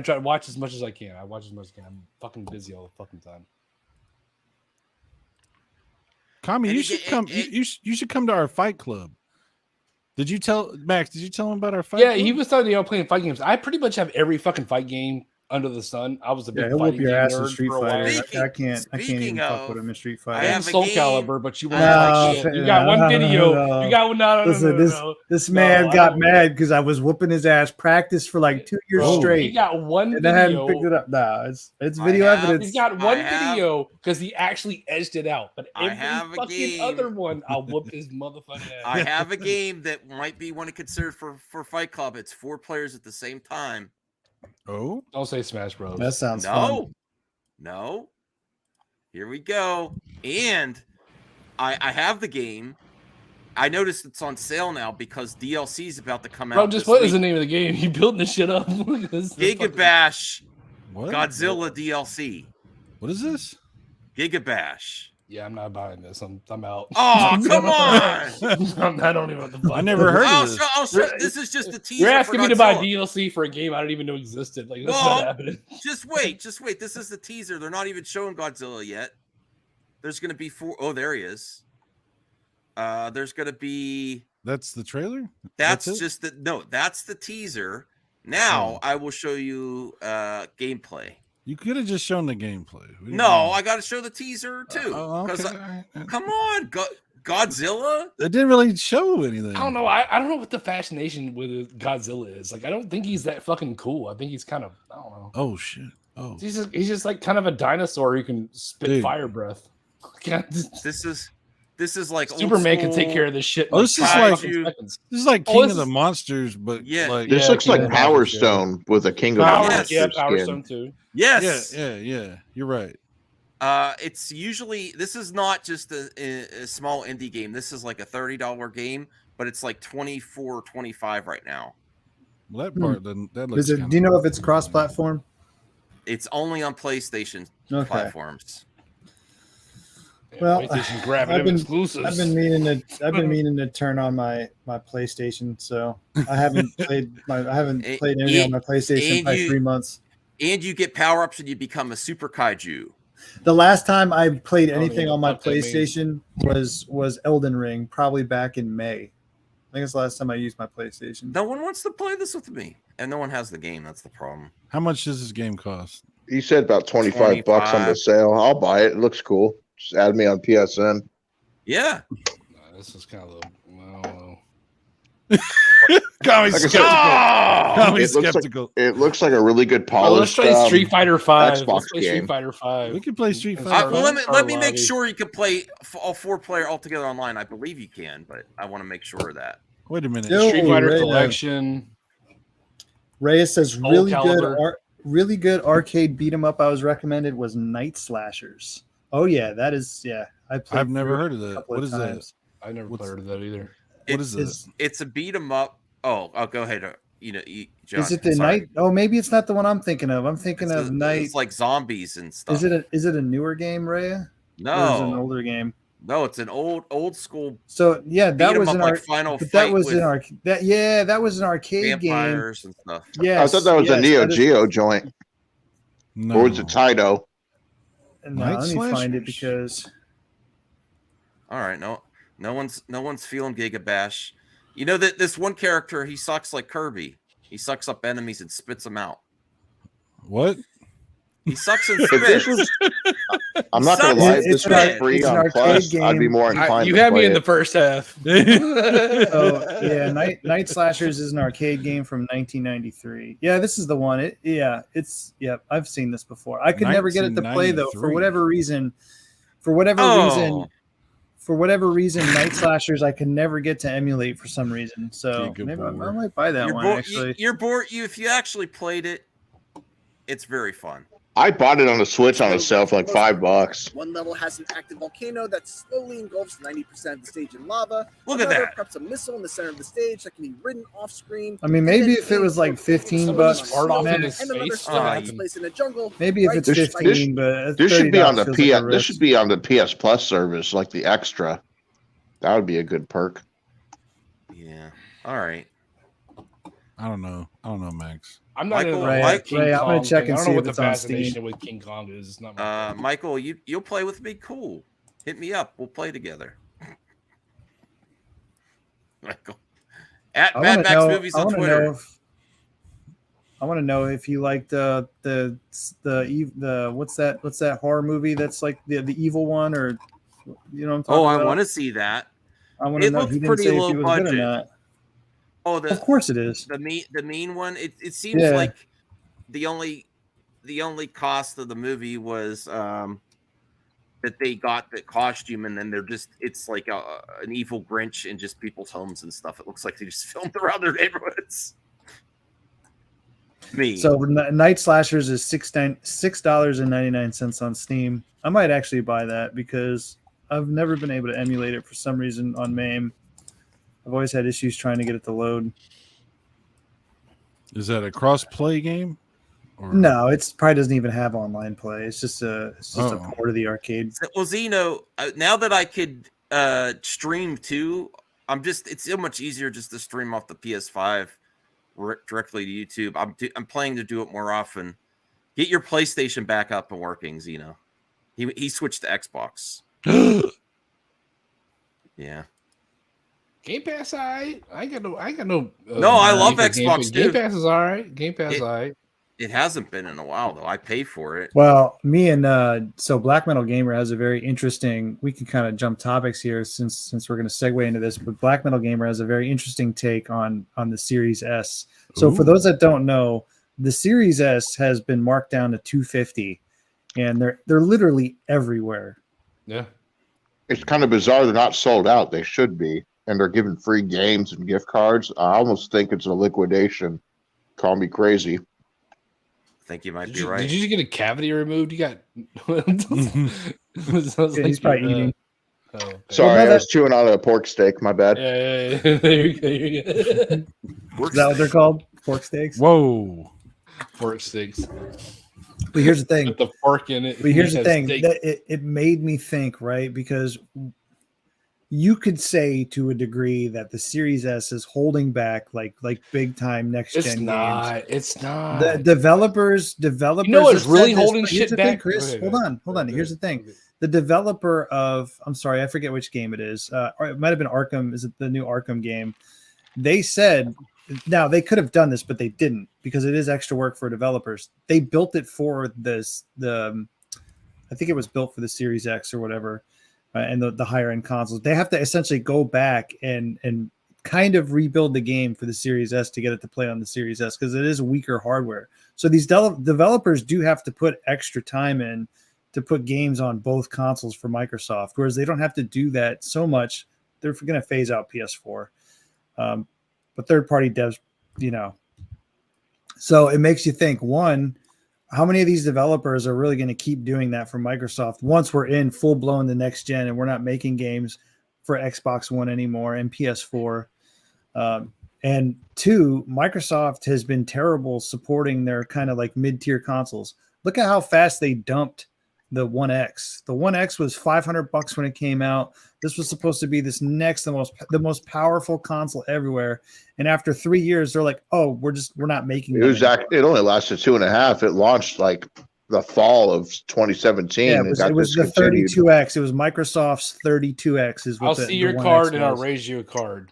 Speaker 5: try to watch as much as I can. I watch as much as I can. I'm fucking busy all the fucking time.
Speaker 2: Kami,
Speaker 3: And
Speaker 2: you
Speaker 3: it-
Speaker 2: should
Speaker 3: it-
Speaker 2: come.
Speaker 3: it-
Speaker 2: You should come to our fight club. Did you tell Max? Did you tell him about our fight?
Speaker 5: Yeah,
Speaker 2: club?
Speaker 5: he was talking about playing fight games. I pretty much have every fucking fight game under the sun. I was a
Speaker 6: Yeah,
Speaker 5: big
Speaker 6: he'll whoop
Speaker 5: fighting
Speaker 6: your
Speaker 5: game
Speaker 6: ass in
Speaker 5: nerd
Speaker 6: Street
Speaker 5: for a while.
Speaker 6: Fighter. I can't even
Speaker 3: Speaking
Speaker 6: fuck
Speaker 3: of-
Speaker 6: with him in Street
Speaker 3: I
Speaker 6: Fighter.
Speaker 3: have
Speaker 5: And
Speaker 3: a
Speaker 5: Soul
Speaker 3: game-
Speaker 5: Calibur, but you
Speaker 3: No,
Speaker 5: won't like shit. You got one video.
Speaker 6: no.
Speaker 5: You got no.
Speaker 6: Listen, this
Speaker 5: No,
Speaker 6: man
Speaker 5: I
Speaker 6: got
Speaker 5: don't-
Speaker 6: mad because I was whooping his ass. Practiced for like 2 years
Speaker 5: Bro,
Speaker 6: straight,
Speaker 5: He got one
Speaker 6: and I hadn't
Speaker 5: video.
Speaker 6: picked it up. Nah, it's
Speaker 3: I
Speaker 6: video
Speaker 3: have-
Speaker 6: evidence.
Speaker 5: He's got one
Speaker 3: I have-
Speaker 5: video because he actually edged it out. But
Speaker 3: I
Speaker 5: every
Speaker 3: have a
Speaker 5: fucking
Speaker 3: game.
Speaker 5: other one, I'll whoop his motherfucking ass.
Speaker 3: I have a game that might be one to consider for Fight Club. It's 4 players at the same time.
Speaker 2: Oh,
Speaker 5: Don't say Smash Bros.
Speaker 6: That sounds fun.
Speaker 3: No. Here we go. And I have the game. I noticed it's on sale now because DLC is about to come out.
Speaker 5: Bro, just
Speaker 3: this
Speaker 5: what is the
Speaker 3: week.
Speaker 5: name of the game? You building this shit up?
Speaker 3: Giga Bash
Speaker 2: what?
Speaker 3: Godzilla DLC.
Speaker 2: What is this?
Speaker 3: Giga Bash.
Speaker 5: Yeah, I'm not buying this. I'm out.
Speaker 3: Oh, come on.
Speaker 5: I don't even know what the fuck.
Speaker 2: I never heard of this.
Speaker 3: This is just the teaser.
Speaker 5: You're
Speaker 3: for
Speaker 5: asking me to buy
Speaker 3: Godzilla.
Speaker 5: DLC for a game I don't even know existed. Like that's
Speaker 3: Well,
Speaker 5: not happening.
Speaker 3: Just wait. This is the teaser. They're not even showing Godzilla yet. There's going to be 4. Oh, there he is. There's going to be.
Speaker 2: That's the trailer.
Speaker 3: That's
Speaker 2: it?
Speaker 3: just the no. That's the teaser. Now I will show you gameplay.
Speaker 2: You could have just shown the gameplay. What do you
Speaker 3: No,
Speaker 2: mean?
Speaker 3: I got to show the teaser too.
Speaker 2: Oh, okay.
Speaker 3: 'Cause
Speaker 2: All right.
Speaker 3: come on, Godzilla.
Speaker 2: It didn't really show anything.
Speaker 5: I don't know. I don't know what the fascination with Godzilla is. Like I don't think he's that fucking cool. I think he's kind of I don't know.
Speaker 2: Oh shit. Oh,
Speaker 5: He's just like kind of a dinosaur who can spit
Speaker 2: Dude.
Speaker 5: fire breath.
Speaker 3: This is like old
Speaker 5: Superman can take
Speaker 3: school-
Speaker 5: care of this shit. in
Speaker 2: Oh, this is
Speaker 5: 5
Speaker 2: like-
Speaker 5: fucking seconds.
Speaker 2: this is like
Speaker 5: Oh,
Speaker 2: King
Speaker 5: this
Speaker 2: of the
Speaker 5: is-
Speaker 2: Monsters, but
Speaker 3: Yeah.
Speaker 2: like
Speaker 4: This
Speaker 5: Yeah,
Speaker 4: looks like
Speaker 5: King of the
Speaker 4: Power
Speaker 5: Monsters, yeah.
Speaker 4: Stone with a King of
Speaker 5: Power,
Speaker 3: Yes.
Speaker 5: yeah,
Speaker 4: Monsters
Speaker 5: Power
Speaker 4: skin.
Speaker 5: Stone too.
Speaker 3: Yes.
Speaker 2: yeah. You're right.
Speaker 3: It's usually, this is not just a small indie game. This is like a $30 game, but it's like $24, $25 right now.
Speaker 2: Well, that part that looks.
Speaker 6: Do you know if it's cross-platform?
Speaker 3: It's only on PlayStation platforms.
Speaker 6: Well,
Speaker 5: PlayStation grabbing them exclusives.
Speaker 6: I've been meaning to turn on my PlayStation, so I haven't played anything on my PlayStation in like 3 months.
Speaker 3: And you get power-ups and you become a super kaiju.
Speaker 6: The last time I played anything on my PlayStation was Elden Ring, probably back in May. I think it's the last time I used my PlayStation.
Speaker 3: No one wants to play this with me, and no one has the game. That's the problem.
Speaker 2: How much does this game cost?
Speaker 4: You said about 25 bucks on the sale. I'll buy it. It looks cool. Just add me on PSN.
Speaker 3: Yeah.
Speaker 5: This is kind of I don't know.
Speaker 2: Skeptical.
Speaker 4: It looks like a really good polished.
Speaker 5: Let's play Street Fighter 5.
Speaker 4: Xbox game.
Speaker 5: Street Fighter 5.
Speaker 2: We can play Street Fighter.
Speaker 3: Let me make sure you can play all 4-player all together online. I believe you can, but I want to make sure of that.
Speaker 2: Wait a minute.
Speaker 5: Street Fighter Collection.
Speaker 6: Reyes says really good arcade beat 'em up I was recommended was Night Slashers. Oh yeah, that is
Speaker 2: I've never heard of that. What is that?
Speaker 5: I never heard of that either.
Speaker 2: What is this?
Speaker 3: It's a beat 'em up. Oh, I'll go ahead. John,
Speaker 6: is it the Night? Oh, maybe it's not the one I'm thinking of. I'm thinking of Night.
Speaker 3: It's like zombies and stuff.
Speaker 6: Is it a newer game, Rhea?
Speaker 3: No,
Speaker 6: or is it an older game.
Speaker 3: No, it's an old school.
Speaker 6: So yeah, that was an
Speaker 3: Final Fight.
Speaker 6: That was that was an arcade
Speaker 3: vampires
Speaker 6: game.
Speaker 3: And stuff.
Speaker 6: Yeah,
Speaker 4: I thought that was a Neo Geo joint.
Speaker 2: No.
Speaker 4: Or was it Taito?
Speaker 6: No, let me find it because.
Speaker 3: All right, no one's feeling Giga Bash. You know that this one character, he sucks like Kirby. He sucks up enemies and spits them out.
Speaker 2: What?
Speaker 3: He sucks and spits.
Speaker 4: I'm not gonna lie, if this was free on Plus,
Speaker 6: game.
Speaker 4: I'd be more inclined.
Speaker 5: You had me in the first half.
Speaker 6: Oh yeah, Night Slashers is an arcade game from 1993. Yeah, this is the one. I've seen this before. I could never get it to play though for whatever reason. For whatever reason, Night Slashers I can never get to emulate for some reason. So maybe I might buy that one. Actually,
Speaker 3: you're bored. If you actually played it, it's very fun.
Speaker 4: I bought it on the Switch on a sale for like $5.
Speaker 7: One level has an active volcano that slowly engulfs 90% of the stage in lava.
Speaker 3: Look at that.
Speaker 7: Preps a missile in the center of the stage that can be ridden off screen.
Speaker 6: I mean, maybe if it was like $15,
Speaker 7: in a jungle.
Speaker 6: Maybe if it's 15, but
Speaker 4: this should be on the PS. This should be on the PS Plus service, like the extra. That would be a good perk.
Speaker 3: Yeah. All right.
Speaker 2: I don't know, Max.
Speaker 5: I'm not
Speaker 6: Ray, I'm gonna check and see if it's on Steam.
Speaker 5: With King Kong is. It's not
Speaker 3: Michael, you'll play with me. Cool. Hit me up. We'll play together. Michael. At Mad Max Movies on Twitter.
Speaker 6: I want to know if you like the what's that horror movie that's like the evil one, or you know what I'm talking about?
Speaker 3: I want to see that.
Speaker 6: I want to know if he didn't say if it was good or not.
Speaker 3: Oh,
Speaker 6: of course it is.
Speaker 3: The mean one. It seems like the only cost of the movie was that they got the costume, and then it's like an evil Grinch in just people's homes and stuff. It looks like they just filmed around their neighborhoods. So Night Slashers is $6.99 on Steam. I might actually buy that because I've never been able to emulate it for some reason on MAME. I've always had issues trying to get it to load.
Speaker 2: Is that a cross-play game? Or?
Speaker 6: No, it probably doesn't even have online play. It's just a port of the arcade.
Speaker 3: Well, Zeno, now that I could stream too, it's so much easier just to stream off the PS5 directly to YouTube. I'm planning to do it more often. Get your PlayStation back up and working, Zeno. He switched to Xbox. Yeah.
Speaker 5: Game Pass, I got no.
Speaker 3: No, I love Xbox too.
Speaker 5: Game Pass is all right. Game Pass, all right.
Speaker 3: It hasn't been in a while though. I pay for it.
Speaker 6: Well, me and so Black Metal Gamer has a very interesting. We can kind of jump topics here since we're going to segue into this. But Black Metal Gamer has a very interesting take on the Series S. So for those that don't know, the Series S has been marked down to $250, and they're literally everywhere.
Speaker 5: Yeah,
Speaker 4: it's kind of bizarre they're not sold out. They should be. And they're giving free games and gift cards. I almost think it's a liquidation. Call me crazy.
Speaker 3: think you might
Speaker 5: Did
Speaker 3: be
Speaker 5: you,
Speaker 3: right.
Speaker 5: did you get a cavity removed? You got.
Speaker 6: Yeah, he's probably eating.
Speaker 5: Oh, okay.
Speaker 4: Sorry,
Speaker 6: no,
Speaker 4: I was chewing on a pork steak. My bad.
Speaker 5: Yeah. There you go.
Speaker 6: Is that what they're called? Pork steaks?
Speaker 2: Whoa.
Speaker 5: Pork steaks.
Speaker 6: But here's the thing.
Speaker 5: With the fork in it.
Speaker 6: But here's the
Speaker 5: Yeah,
Speaker 6: thing.
Speaker 5: steak.
Speaker 6: That it made me think, right? Because you could say to a degree that the Series S is holding back like big time next gen
Speaker 5: It's
Speaker 6: games.
Speaker 5: not. It's not.
Speaker 6: The developers.
Speaker 5: You know what's
Speaker 6: have
Speaker 5: really
Speaker 6: said this,
Speaker 5: holding
Speaker 6: but here's
Speaker 5: shit
Speaker 6: the thing,
Speaker 5: back?
Speaker 6: Chris.
Speaker 5: Okay,
Speaker 6: hold on.
Speaker 5: okay,
Speaker 6: Here's the thing.
Speaker 5: okay.
Speaker 6: The developer of, I'm sorry, I forget which game it is. Or it might have been Arkham. Is it the new Arkham game? They said, now they could have done this, but they didn't because it is extra work for developers. They built it for I think it was built for the Series X or whatever, and the higher end consoles. They have to essentially go back and kind of rebuild the game for the Series S to get it to play on the Series S because it is weaker hardware. So these developers do have to put extra time in to put games on both consoles for Microsoft, whereas they don't have to do that so much. They're going to phase out PS4. But third-party devs, so it makes you think, one, how many of these developers are really going to keep doing that for Microsoft once we're in full-blown the next gen and we're not making games for Xbox One anymore and PS4? And two, Microsoft has been terrible supporting their kind of like mid-tier consoles. Look at how fast they dumped the One X. The One X was $500 when it came out. This was supposed to be the most powerful console everywhere. And after 3 years, they're like, "Oh, we're not making."
Speaker 4: It only lasted 2.5. It launched like the fall of 2017.
Speaker 6: Yeah, it was the 32X. It was Microsoft's 32X. Is what
Speaker 5: I'll see your card and I'll
Speaker 6: was.
Speaker 5: raise you a card.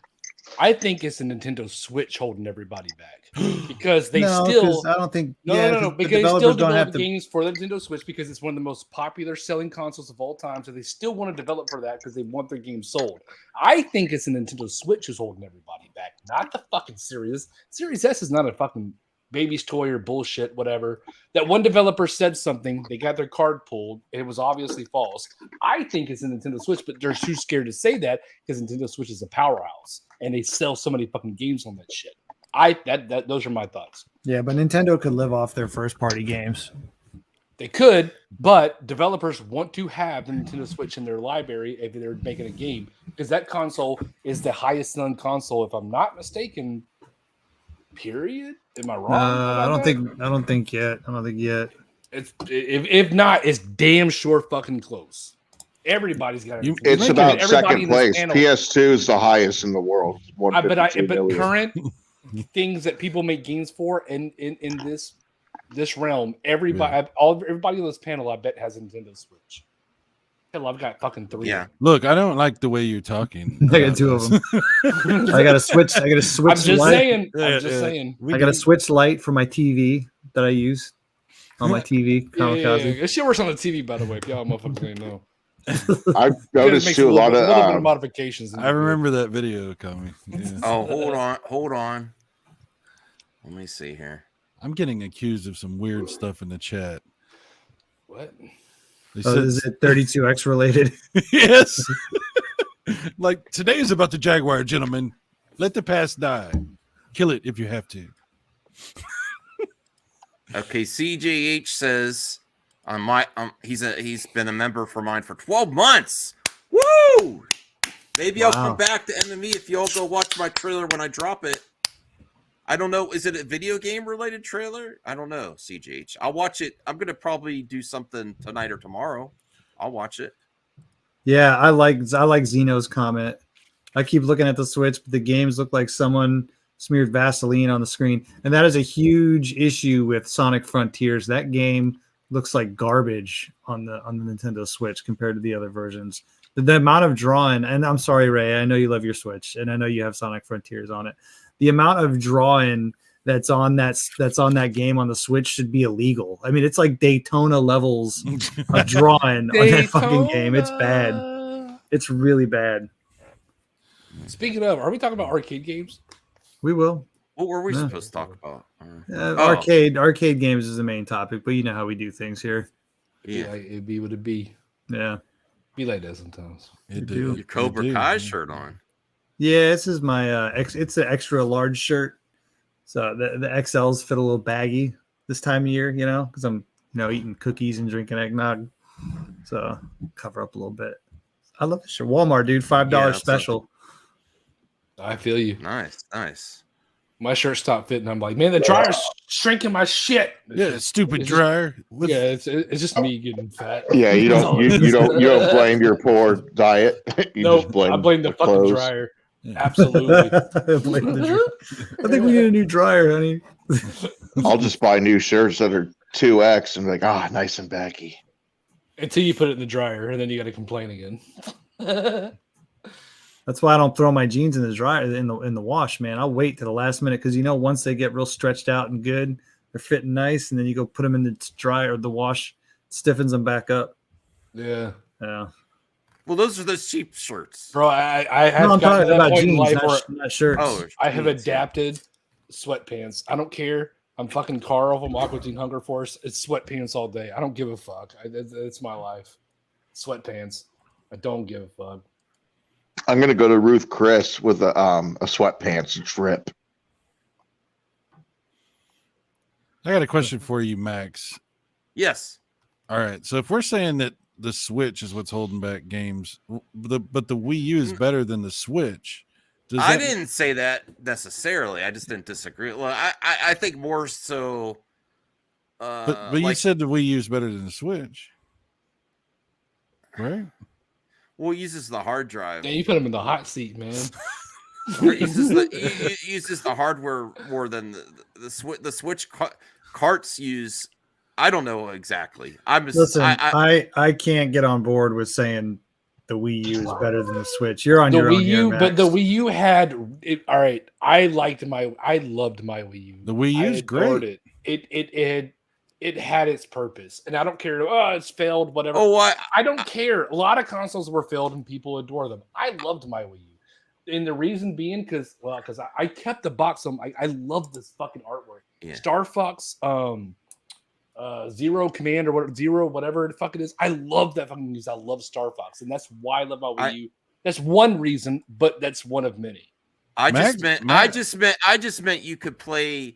Speaker 5: I think it's a Nintendo Switch holding everybody back because they still.
Speaker 6: I don't think.
Speaker 5: No. Because they still develop games for the Nintendo Switch because it's one of the most popular selling consoles of all time. So they still want to develop for that because they want their games sold. I think it's a Nintendo Switch who's holding everybody back, not the fucking Series. Series S is not a fucking baby's toy or bullshit, whatever. That one developer said something, they got their card pulled, it was obviously false. I think it's a Nintendo Switch, but they're too scared to say that because Nintendo Switch is a powerhouse and they sell so many fucking games on that shit. Those are my thoughts.
Speaker 6: Yeah, but Nintendo could live off their first party games.
Speaker 5: They could, but developers want to have the Nintendo Switch in their library if they're making a game because that console is the highest selling console, if I'm not mistaken. Period. Am I wrong?
Speaker 6: I don't think yet.
Speaker 5: It's if not, it's damn sure fucking close. Everybody's got it.
Speaker 4: It's about second place. PS2 is the highest in the world.
Speaker 5: But current things that people make games for in this realm, everybody on this panel, I bet has a Nintendo Switch. Hell, I've got fucking 3.
Speaker 3: Yeah.
Speaker 2: Look, I don't like the way you're talking.
Speaker 6: I got 2 of them. I got a Switch.
Speaker 5: I'm just saying.
Speaker 6: I got a Switch Lite for my TV that I use on my TV.
Speaker 5: Yeah. It shit works on the TV, by the way. If y'all motherfuckers didn't know.
Speaker 4: I've noticed too a lot
Speaker 5: bit of modifications.
Speaker 2: I remember that video coming. Yeah.
Speaker 3: Oh, hold on. Let me see here.
Speaker 2: I'm getting accused of some weird stuff in the chat.
Speaker 5: What?
Speaker 6: Is it 32X related?
Speaker 2: Yes. Like today is about the Jaguar, gentlemen. Let the past die. Kill it if you have to.
Speaker 3: Okay, CJH says he's been a member for mine for 12 months. Woo! Maybe I'll come back to enemy if y'all go watch my trailer when I drop it. I don't know. Is it a video game related trailer? I don't know, CJH. I'll watch it. I'm going to probably do something tonight or tomorrow. I'll watch it.
Speaker 6: Yeah, I like Zeno's comment. I keep looking at the Switch, but the games look like someone smeared Vaseline on the screen. And that is a huge issue with Sonic Frontiers. That game looks like garbage on the Nintendo Switch compared to the other versions. The amount of drawing, and I'm sorry, Ray, I know you love your Switch, and I know you have Sonic Frontiers on it. The amount of drawing that's on that game on the Switch should be illegal. I mean, it's like Daytona levels of drawing on that fucking game. It's bad. It's really bad.
Speaker 5: Speaking of, are we talking about arcade games?
Speaker 6: We will.
Speaker 3: What were we supposed to talk about?
Speaker 6: Arcade games is the main topic, but you know how we do things here.
Speaker 3: Yeah,
Speaker 5: it'd be what it be.
Speaker 6: Yeah,
Speaker 5: be like that sometimes.
Speaker 3: You do. Your Cobra Kai shirt on.
Speaker 6: Yeah, this is my it's an extra large shirt. So the XLs fit a little baggy,
Speaker 1: this time of year, you know, because I'm, eating cookies and drinking eggnog. So cover up a little bit. I love this shirt. Walmart, dude, $5 special.
Speaker 5: I feel you.
Speaker 3: Nice.
Speaker 5: My shirt stopped fitting. I'm like, man, the dryer's shrinking my shit.
Speaker 2: Stupid dryer.
Speaker 5: It's just me getting fat.
Speaker 4: Yeah, you don't blame your poor diet.
Speaker 5: I blame the fucking
Speaker 4: clothes.
Speaker 5: dryer. Yeah. Absolutely.
Speaker 1: I think we need a new dryer, honey.
Speaker 4: I'll just buy new shirts that are 2X and be like, nice and baggy.
Speaker 5: Until you put it in the dryer, and then you got to complain again.
Speaker 1: That's why I don't throw my jeans in the dryer in the wash, man. I'll wait to the last minute because once they get real stretched out and good, they're fitting nice, and then you go put them in the dryer or the wash, stiffens them back up.
Speaker 5: Yeah.
Speaker 3: Well, those are those cheap shirts,
Speaker 5: bro. I have gotten to that point in life where
Speaker 1: not shirts.
Speaker 5: I have adapted sweatpants. I don't care. I'm fucking Carl from Aqua Teen Hunger Force. It's sweatpants all day. I don't give a fuck. It's my life. Sweatpants. I don't give a fuck.
Speaker 4: I'm gonna go to Ruth Chris with a sweatpants drip.
Speaker 2: I got a question for you, Max.
Speaker 3: Yes.
Speaker 2: All right. So if we're saying that the Switch is what's holding back games, but the Wii U is better than the Switch.
Speaker 3: I didn't say that necessarily. I just didn't disagree. Well, I think more so.
Speaker 2: But you said the Wii U is better than the Switch, right?
Speaker 3: Well, it uses the hard drive.
Speaker 5: Yeah, you put him in the hot seat, man.
Speaker 3: It uses the hardware more than the Switch carts use. I don't know exactly.
Speaker 1: I can't get on board with saying the Wii U is better than the Switch. You're on your own here, Max.
Speaker 5: But the Wii U had it. All right, I loved my Wii U.
Speaker 2: The Wii U is great.
Speaker 5: It had its purpose, and I don't care. It's failed, whatever. I don't care. A lot of consoles were failed, and people adore them. I loved my Wii U, and the reason being because I kept the box. I love this fucking artwork. Yeah. Star Fox, Zero Command or whatever the fuck it is. I love that fucking news. I love Star Fox, and that's why I love my Wii U. That's one reason, but that's one of many.
Speaker 3: I just meant you could play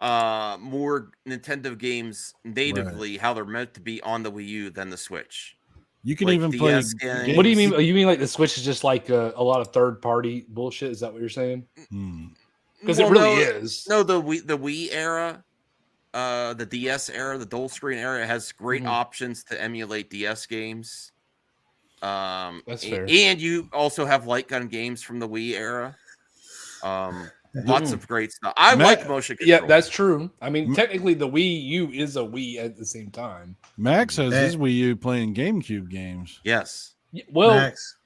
Speaker 3: more Nintendo games natively, how they're meant to be on the Wii U than the Switch.
Speaker 2: You can even play games.
Speaker 5: What do you mean? You mean like the Switch is just like a lot of third-party bullshit? Is that what you're saying? Because it really is.
Speaker 3: No, the Wii era, the DS era, the dual screen era has great options to emulate DS games.
Speaker 5: That's fair.
Speaker 3: And you also have light gun games from the Wii era. Lots of great stuff. I like motion control.
Speaker 5: Yeah, that's true. I mean, technically, the Wii U is a Wii at the same time.
Speaker 2: Max has his Wii U playing GameCube games.
Speaker 3: Yes.
Speaker 5: Well,
Speaker 1: Max,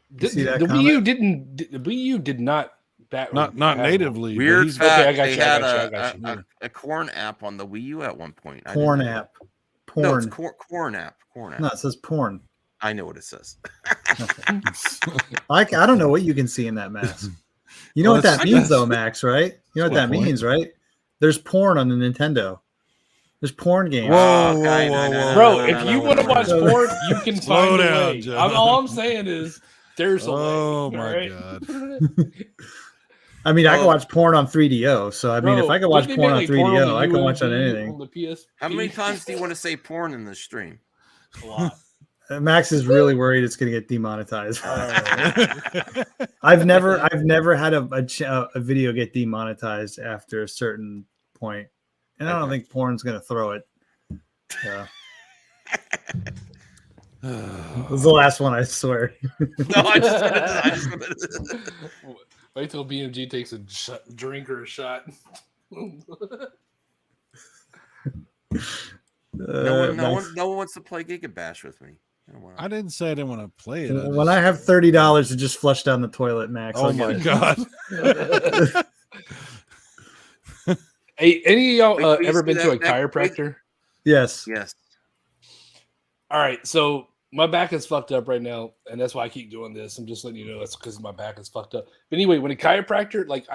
Speaker 5: the Wii U didn't. The Wii U did not.
Speaker 2: Not natively.
Speaker 3: Weird fact.
Speaker 5: Okay, I got
Speaker 3: they
Speaker 5: you.
Speaker 3: had a corn app on the Wii U at one point.
Speaker 1: Porn app. Porn.
Speaker 3: No, it's corn app. Corn app.
Speaker 1: No, it says porn.
Speaker 3: I know what it says.
Speaker 1: I don't know what you can see in that mask. You know what that means, though, Max, right? You know what that means, right? There's porn on the Nintendo. There's porn games.
Speaker 5: Whoa, bro! If you want to watch porn, you can find a way. All I'm saying is there's a way.
Speaker 2: Oh my god!
Speaker 1: I mean, I can watch porn on 3DO. So I mean, if I can watch porn on 3DO, I can watch on anything.
Speaker 5: On the PSP.
Speaker 3: How many times do you want to say porn in this stream?
Speaker 5: A lot.
Speaker 1: Max is really worried it's going to get demonetized. I've never had a video get demonetized after a certain point, and I don't think porn's going to throw it. Yeah. This is the last one, I swear.
Speaker 3: No, I just
Speaker 5: wait till BMG takes a drink or a shot.
Speaker 3: No one wants to play Giga Bash with me.
Speaker 2: I didn't say I didn't want to play it.
Speaker 1: When I have $30 to just flush down the toilet, Max.
Speaker 2: Oh my god!
Speaker 5: Hey, any of y'all ever been to a chiropractor?
Speaker 1: Yes.
Speaker 3: Yes.
Speaker 5: All right, so my back is fucked up right now, and that's why I keep doing this. I'm just letting you know that's because my back is fucked up. But anyway, when a chiropractor, like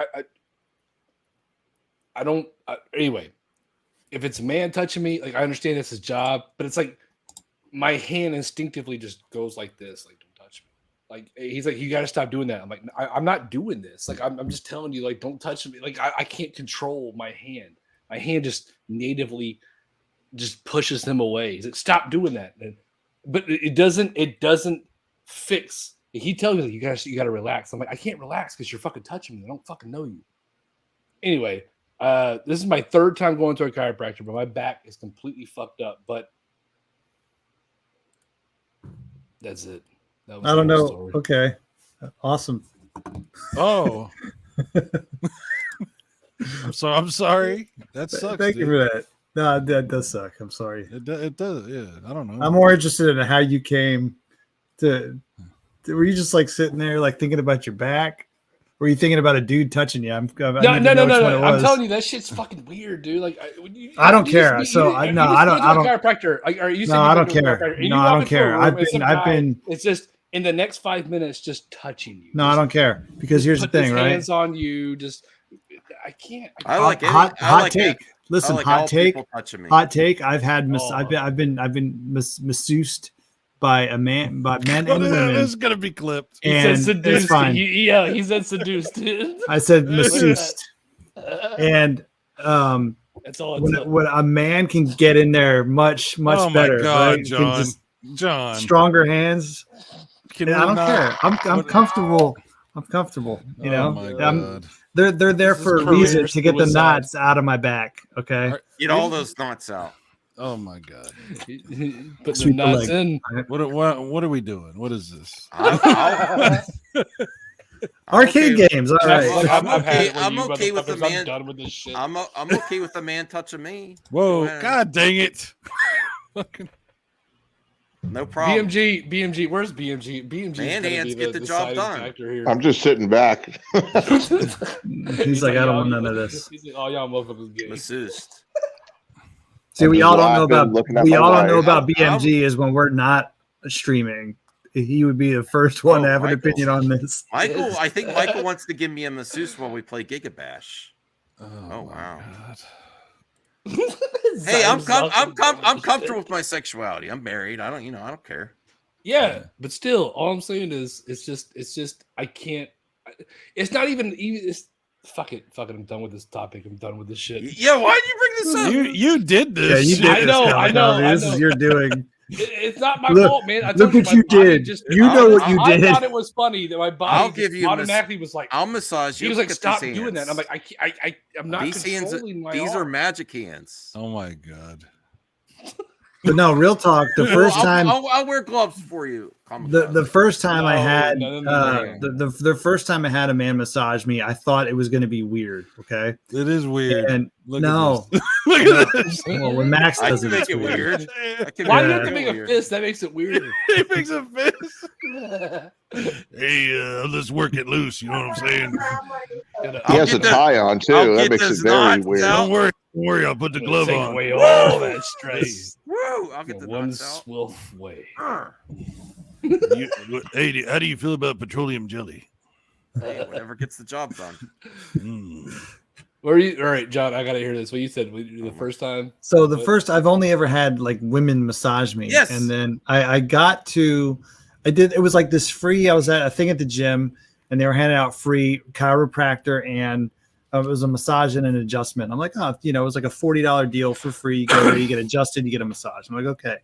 Speaker 5: I don't. Anyway, if it's a man touching me, like I understand it's his job, but it's like my hand instinctively just goes like this, like don't touch me. Like he's like, you got to stop doing that. I'm like, I'm not doing this. Like I'm just telling you, like don't touch me. Like I can't control my hand. my hand just natively just pushes him away. He's like, stop doing that. But it doesn't fix. He tells me, you got to relax. I'm like, I can't relax because you're fucking touching me. I don't fucking know you. Anyway, this is my third time going to a chiropractor, but my back is completely fucked up. But that's it. That was
Speaker 6: I don't know.
Speaker 5: story.
Speaker 6: Okay. Awesome.
Speaker 2: Oh. I'm sorry. That sucks.
Speaker 6: Thank you
Speaker 2: dude.
Speaker 6: for that. No, that does suck. I'm sorry.
Speaker 2: It does. Yeah. I don't know.
Speaker 6: I'm more interested in how you came to. Were you just like sitting there, like thinking about your back? Were you thinking about a dude touching you?
Speaker 5: No. I'm telling you, that shit's fucking weird, dude. Like,
Speaker 6: I don't care. I don't.
Speaker 5: Chiropractor. Are you?
Speaker 6: No, I don't care. No, I don't care. I've been.
Speaker 5: It's just in the next 5 minutes, just touching you.
Speaker 6: No, I don't care because here's the thing, right?
Speaker 5: Hands on you, just. I can't.
Speaker 3: I like it.
Speaker 6: Hot take. Listen,
Speaker 3: like
Speaker 6: hot take.
Speaker 3: Me.
Speaker 6: Hot take. I've been masseused by men and women.
Speaker 2: It's gonna be clipped.
Speaker 5: He said seduced. He said seduced.
Speaker 6: I said masseused. And
Speaker 5: that's all.
Speaker 6: When a man can get in there much
Speaker 2: oh
Speaker 6: better,
Speaker 2: my God,
Speaker 6: right?
Speaker 2: John,
Speaker 6: stronger hands. I don't care. I'm comfortable. I'm comfortable. You know,
Speaker 2: my God.
Speaker 6: They're there for a reason to get the knots out of my back. Okay,
Speaker 3: get all those knots out.
Speaker 2: Oh my God!
Speaker 5: Put the knots in.
Speaker 2: What are we doing? What is this?
Speaker 6: Arcade games. All right.
Speaker 3: I'm okay with the man.
Speaker 5: I'm done with this shit.
Speaker 3: I'm okay with the man touching me.
Speaker 2: Whoa! God dang it!
Speaker 3: No problem.
Speaker 5: BMG. Where's BMG? BMG.
Speaker 3: Man hands get the job done.
Speaker 4: I'm just sitting back.
Speaker 6: He's like, I don't want none of this.
Speaker 5: He's like, oh, y'all motherfuckers gay.
Speaker 3: Masseused.
Speaker 6: See, we all don't know about BMG is when we're not streaming. He would be the first one to have an opinion on this.
Speaker 3: I think Michael wants to give me a masseuse while we play Gigabash. Oh wow. Hey, I'm comfortable with my sexuality. I'm married. I don't care.
Speaker 5: Yeah, but still, all I'm saying is, it's just, I can't. It's not even. It's, fuck it. I'm done with this topic. I'm done with this shit.
Speaker 3: Yeah, why did you bring this up?
Speaker 2: You did this.
Speaker 6: Yeah, you did.
Speaker 5: I know.
Speaker 6: This is your doing.
Speaker 5: It's not my fault, man.
Speaker 6: Look what you did. You know what you did.
Speaker 5: I thought it was funny that my body automatically was like,
Speaker 3: I'll massage you.
Speaker 5: He was like, stop doing that. I'm like, I'm not controlling my
Speaker 3: These
Speaker 5: arm.
Speaker 3: are magic hands.
Speaker 2: Oh my God.
Speaker 6: But no, real talk. The first time
Speaker 3: I'll wear gloves for you.
Speaker 6: The first time I had the first time I had a man massage me, I thought it was going to be weird. Okay,
Speaker 2: it is weird.
Speaker 6: And
Speaker 2: look
Speaker 6: at this. Well, when Max does it,
Speaker 3: make it weird.
Speaker 5: Why do you have to make a fist? That makes it weird.
Speaker 2: He makes a fist. Hey, let's work it loose. You know what I'm saying?
Speaker 4: He has a tie on too. That makes it very weird.
Speaker 2: Don't worry. I'll put the glove on.
Speaker 5: Away all that stress.
Speaker 3: Woo! I'll get the
Speaker 5: one
Speaker 3: knots out.
Speaker 5: swilf way.
Speaker 2: Hey, how do you feel about petroleum jelly?
Speaker 3: Hey, whatever gets the job done.
Speaker 5: Where are you? All right, John, I gotta hear this. What you said the first time.
Speaker 6: So I've only ever had like women massage me.
Speaker 3: Yes.
Speaker 6: And then it was like this free. I was at a thing at the gym and they were handing out free chiropractor and it was a massage and an adjustment. I'm like, it was like a $40 deal for free. You go there, you get adjusted, you get a massage. I'm like, okay.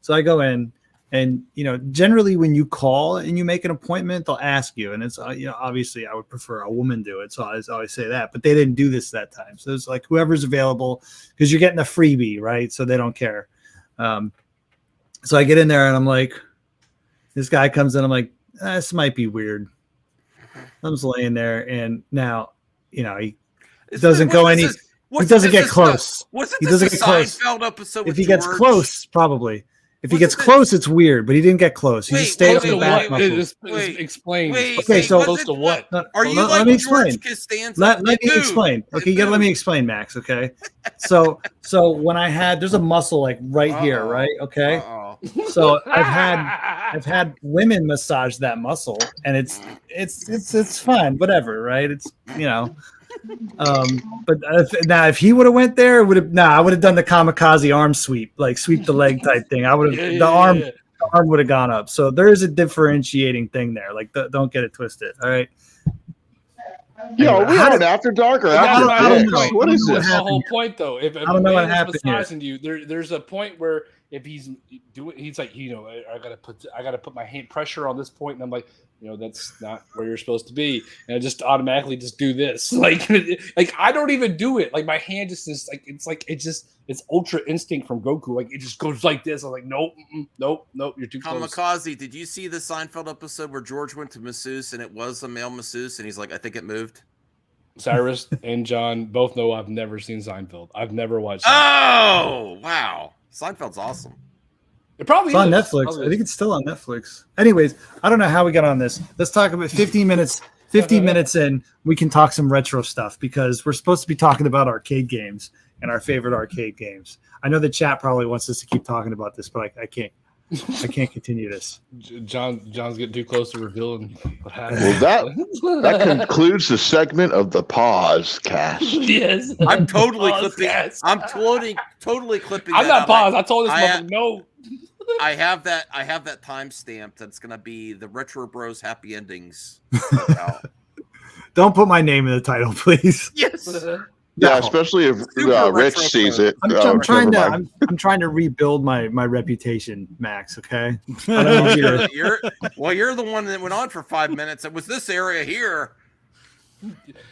Speaker 6: So I go in. And, generally when you call and you make an appointment, they'll ask you. And it's, obviously I would prefer a woman do it. So I always say that. But they didn't do this that time. So it's like whoever's available because you're getting a freebie, right? So they don't care. So I get in there and I'm like, this guy comes in. I'm like, this might be weird. I'm just laying there. And now, he doesn't go any. He doesn't get close. He doesn't get close. If he gets close, probably. If he gets close, it's weird, but he didn't get close. He just stayed on the back muscle.
Speaker 5: Explain.
Speaker 6: Okay, so
Speaker 5: close to what?
Speaker 3: Are you
Speaker 6: let me explain.
Speaker 3: Let
Speaker 6: me explain. Okay, you gotta let me explain, Max. Okay, so when there's a muscle like right here, right? Okay, so I've had women massage that muscle, and it's fine, whatever, right? It's but if he would have went there, I would have done the kamikaze arm sweep, like sweep the leg type thing. I would have the arm would have gone up. So there is a differentiating thing there. Like don't get it twisted. All right.
Speaker 4: Yo,
Speaker 1: Anyway,
Speaker 4: we
Speaker 1: how
Speaker 4: on
Speaker 1: did-
Speaker 4: After Dark or
Speaker 5: That's
Speaker 4: After
Speaker 5: what
Speaker 1: I don't
Speaker 4: Six?
Speaker 1: know.
Speaker 4: What is
Speaker 1: I don't know
Speaker 4: this?
Speaker 5: That's the whole
Speaker 1: happened
Speaker 5: point, though. If
Speaker 1: I don't know
Speaker 5: a
Speaker 1: what
Speaker 5: man is
Speaker 1: happened here.
Speaker 5: massaging you, there's a point where if he's doing, he's like, I gotta put my hand pressure on this point, and I'm like, that's not where you're supposed to be, and I just automatically just do this, like I don't even do it. Like my hand just is it's ultra instinct from Goku. Like it just goes like this. I'm like, nope, nope, you're too close.
Speaker 3: Kamikaze, did you see the Seinfeld episode where George went to masseuse and it was a male masseuse and he's like, I think it moved?
Speaker 5: Cyrus and John both know I've never seen Seinfeld. I've never watched Seinfeld.
Speaker 3: Oh, wow. Seinfeld's awesome.
Speaker 5: It probably
Speaker 1: It's on
Speaker 5: is.
Speaker 1: Netflix.
Speaker 5: Probably
Speaker 1: I think it's still on Netflix. Anyways, I don't know how we got on this. Let's talk about 15 minutes. 15 minutes in, we can talk some retro stuff because we're supposed to be talking about arcade games and our favorite arcade games. I know the chat probably wants us to keep talking about this, but I can't. I can't continue this.
Speaker 5: John's getting too close to revealing what happened.
Speaker 4: Well, that concludes the segment of the pause cast.
Speaker 5: Yes,
Speaker 3: I'm totally
Speaker 5: Pause,
Speaker 3: clipping.
Speaker 5: guys.
Speaker 3: I'm totally clipping.
Speaker 5: I'm
Speaker 3: that
Speaker 5: not
Speaker 3: out.
Speaker 5: paused. I told this
Speaker 3: I-
Speaker 5: motherfucker no.
Speaker 3: I have that time stamped. That's gonna be the Retro Bros Happy Endings.
Speaker 1: Don't put my name in the title, please.
Speaker 3: Yes.
Speaker 4: Yeah,
Speaker 1: No.
Speaker 4: especially if
Speaker 3: Super
Speaker 4: Rich
Speaker 3: retro
Speaker 4: sees
Speaker 3: pro.
Speaker 4: it.
Speaker 1: I'm trying
Speaker 4: never
Speaker 1: to.
Speaker 4: mind.
Speaker 1: I'm trying to rebuild my reputation, Max. Okay. I don't know if you're-
Speaker 3: You're the one that went on for 5 minutes. It was this area here.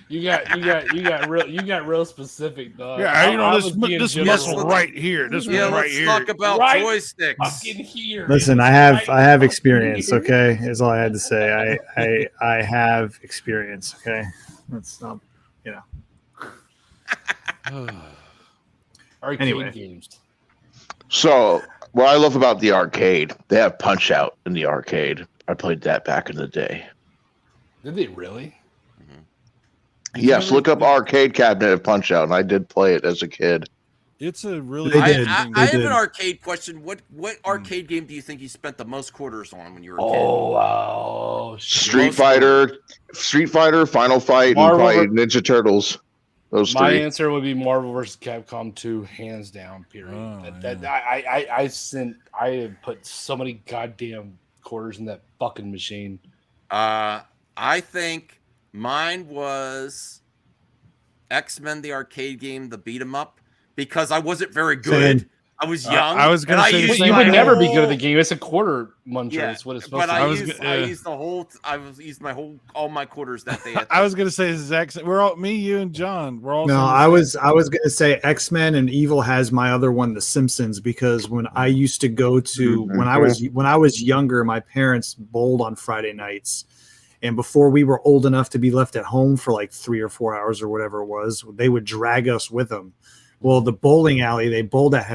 Speaker 5: You got real specific, dog.
Speaker 2: Yeah,
Speaker 5: I was
Speaker 2: this
Speaker 5: being
Speaker 2: this
Speaker 5: generous.
Speaker 2: muscle right here. This
Speaker 3: Yeah,
Speaker 2: one right
Speaker 3: let's
Speaker 2: here.
Speaker 3: talk about
Speaker 5: Right.
Speaker 3: joysticks.
Speaker 5: Fucking here.
Speaker 1: Listen, I have experience. Okay, is all I had to say. I have experience. Okay, that's not.
Speaker 5: Arcade
Speaker 1: Anyway.
Speaker 5: games.
Speaker 4: So, what I love about the arcade, they have Punch Out in the arcade. I played that back in the day.
Speaker 5: Did they really?
Speaker 4: Yes, look up arcade cabinet of Punch Out, and I did play it as a kid.
Speaker 2: It's a really.
Speaker 1: They
Speaker 3: I,
Speaker 1: did.
Speaker 3: I,
Speaker 1: They
Speaker 3: I have
Speaker 1: did.
Speaker 3: an arcade question. What arcade game do you think you spent the most quarters on when you were a kid?
Speaker 5: Oh wow!
Speaker 4: Street
Speaker 3: Most
Speaker 4: Fighter, Final Fight,
Speaker 5: Marvel
Speaker 4: and probably Ninja Turtles. Those
Speaker 5: My
Speaker 4: three.
Speaker 5: answer would be Marvel vs. Capcom 2, hands down. Period.
Speaker 2: Oh,
Speaker 5: I have put so many goddamn quarters in that fucking machine.
Speaker 3: I think mine was X-Men, the arcade game, the beat 'em up, because I wasn't very good.
Speaker 1: Same.
Speaker 3: I was young.
Speaker 2: I was gonna
Speaker 3: and
Speaker 2: say the
Speaker 3: used
Speaker 2: same
Speaker 5: You
Speaker 3: my
Speaker 5: would never be
Speaker 3: whole-
Speaker 5: good at the game. It's a quarter muncher.
Speaker 3: Yeah,
Speaker 5: That's what it's supposed
Speaker 3: but
Speaker 5: to
Speaker 3: I
Speaker 5: be.
Speaker 3: used all my quarters that day.
Speaker 2: I was gonna say the exact same. We're all me, you, and John. We're all.
Speaker 1: No,
Speaker 2: saying the
Speaker 1: I
Speaker 2: same.
Speaker 1: was gonna say X-Men, and Evil has my other one, The Simpsons, because when I used to go to when I was younger, my parents bowled on Friday nights, and before we were old enough to be left at home for like 3 or 4 hours or whatever it was, they would drag us with them. Well, the bowling alley they bowled at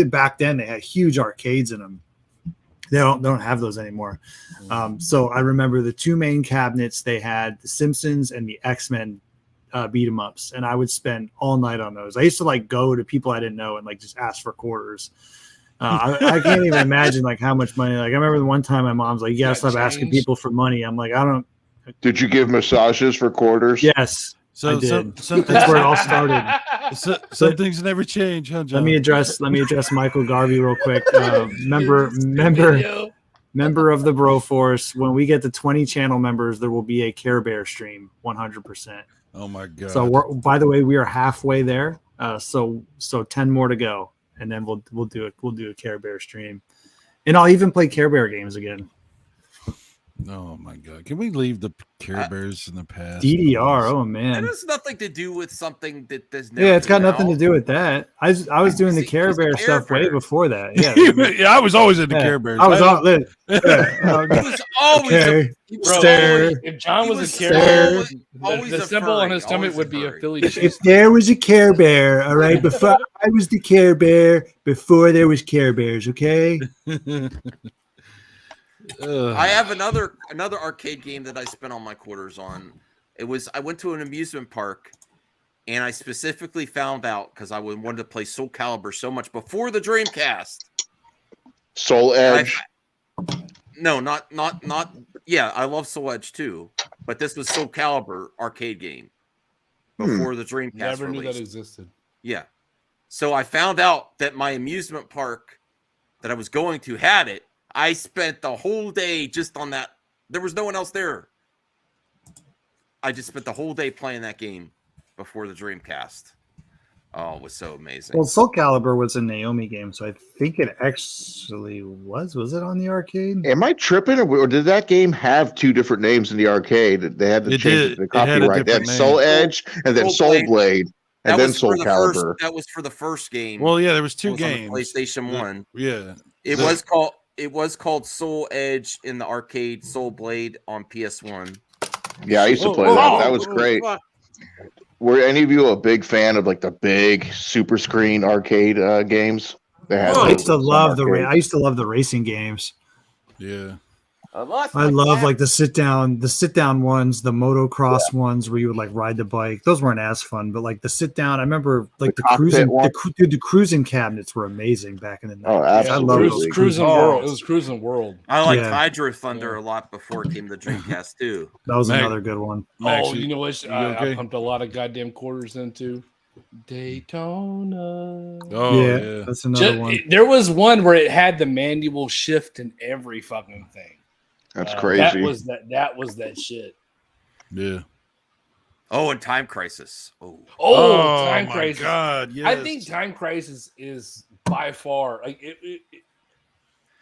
Speaker 1: back then they had huge arcades in them. They don't have those anymore. So I remember the two main cabinets. They had The Simpsons and the X-Men beat 'em ups, and I would spend all night on those. I used to like go to people I didn't know and like just ask for quarters. I can't even imagine like how much money. Like I remember the one time my mom's like, "You gotta stop asking people for money." I'm like, I don't.
Speaker 4: Did you give massages for quarters?
Speaker 1: Yes, I
Speaker 2: So
Speaker 1: did.
Speaker 2: some
Speaker 1: That's where it all started.
Speaker 2: some things never change, huh, John?
Speaker 1: Let me address Michael Garvey real quick. Member of the Bro Force. When we get to 20 channel members, there will be a Care Bear stream, 100%.
Speaker 2: Oh my god!
Speaker 1: So by the way, we are halfway there. So 10 more to go, and then we'll do a Care Bear stream, and I'll even play Care Bear games again.
Speaker 2: Oh my god! Can we leave the Care Bears in the past?
Speaker 1: DDR. Oh
Speaker 3: It
Speaker 1: man.
Speaker 3: has nothing to do with something that there's.
Speaker 1: Yeah, it's got nothing to do with that. I was doing the
Speaker 3: See,
Speaker 1: Care
Speaker 3: it's
Speaker 1: Bear
Speaker 3: Care
Speaker 1: stuff way
Speaker 3: Bear.
Speaker 1: before that. Yeah.
Speaker 2: Yeah, I was always into
Speaker 1: Yeah.
Speaker 2: Care Bears.
Speaker 1: I was all
Speaker 3: He was always
Speaker 1: okay.
Speaker 3: he was
Speaker 5: Bro,
Speaker 1: Stare.
Speaker 5: if John
Speaker 3: He
Speaker 5: was
Speaker 3: was
Speaker 5: a carrier,
Speaker 3: always
Speaker 5: the
Speaker 3: a
Speaker 5: symbol on
Speaker 3: furry,
Speaker 5: his stomach
Speaker 3: always
Speaker 5: would
Speaker 3: a
Speaker 5: be a
Speaker 3: furry.
Speaker 5: Philly
Speaker 1: If
Speaker 5: cheese.
Speaker 1: there was a Care Bear, all right, before I was the Care Bear, before there was Care Bears, okay?
Speaker 3: I have another arcade game that I spent all my quarters on. I went to an amusement park, and I specifically found out because I wanted to play Soul Calibur so much before the Dreamcast.
Speaker 4: Soul Edge.
Speaker 3: No, not. Yeah, I love Soul Edge too, but this was Soul Calibur arcade game before the Dreamcast
Speaker 5: Never knew
Speaker 3: released.
Speaker 5: that existed.
Speaker 3: Yeah. So I found out that my amusement park that I was going to had it. I spent the whole day just on that. There was no one else there. I just spent the whole day playing that game before the Dreamcast. Oh, it was so amazing.
Speaker 1: Well, Soul Calibur was a Naomi game, so I think it actually was. Was it on the arcade?
Speaker 4: Am I tripping, or did that game have 2 different names in the arcade? They had to
Speaker 2: It
Speaker 4: change
Speaker 2: did.
Speaker 4: the
Speaker 2: It had a
Speaker 4: copyright. They had
Speaker 2: different
Speaker 4: Soul
Speaker 2: name.
Speaker 4: Edge and then
Speaker 3: Soul
Speaker 4: Soul
Speaker 3: Blade.
Speaker 4: Blade and then Soul Calibur.
Speaker 3: That was for the first game.
Speaker 2: Well, yeah, there was 2
Speaker 3: It was on the
Speaker 2: games.
Speaker 3: PlayStation 1.
Speaker 2: Yeah.
Speaker 3: It was called Soul Edge in the arcade, Soul Blade on PS1.
Speaker 4: Yeah, I used to play that. That was great.
Speaker 3: Fuck.
Speaker 4: Were any of you a big fan of like the big super screen arcade games? They had
Speaker 1: I
Speaker 4: those
Speaker 1: used to
Speaker 4: in some
Speaker 1: love
Speaker 4: arcades.
Speaker 1: I used to love the racing games.
Speaker 2: Yeah.
Speaker 1: I love like the sit down ones, the motocross ones where you would like ride the bike. Those weren't as fun, but like the sit down. I remember like the cruising, the cruising cabinets were amazing back in the 90s.
Speaker 4: Oh, absolutely.
Speaker 1: I love
Speaker 5: It was Cruising World. It was Cruising World.
Speaker 3: I liked
Speaker 1: Yeah.
Speaker 3: Hydro Thunder a lot before it came to Dreamcast too.
Speaker 1: That was
Speaker 2: Mac-
Speaker 1: another good one.
Speaker 2: Max,
Speaker 5: Oh, you know what?
Speaker 2: you
Speaker 5: I
Speaker 2: okay?
Speaker 5: pumped a lot of goddamn quarters into Daytona.
Speaker 2: Oh,
Speaker 1: yeah,
Speaker 2: yeah.
Speaker 1: that's another
Speaker 5: Ju-
Speaker 1: one.
Speaker 5: There was one where it had the manual shift in every fucking thing.
Speaker 4: That's
Speaker 5: That
Speaker 4: crazy.
Speaker 5: was that shit.
Speaker 2: Yeah.
Speaker 3: Oh, and Time Crisis. Oh,
Speaker 5: Oh, Time
Speaker 2: my
Speaker 5: Crisis.
Speaker 2: God, yes.
Speaker 5: I think Time Crisis is by far like it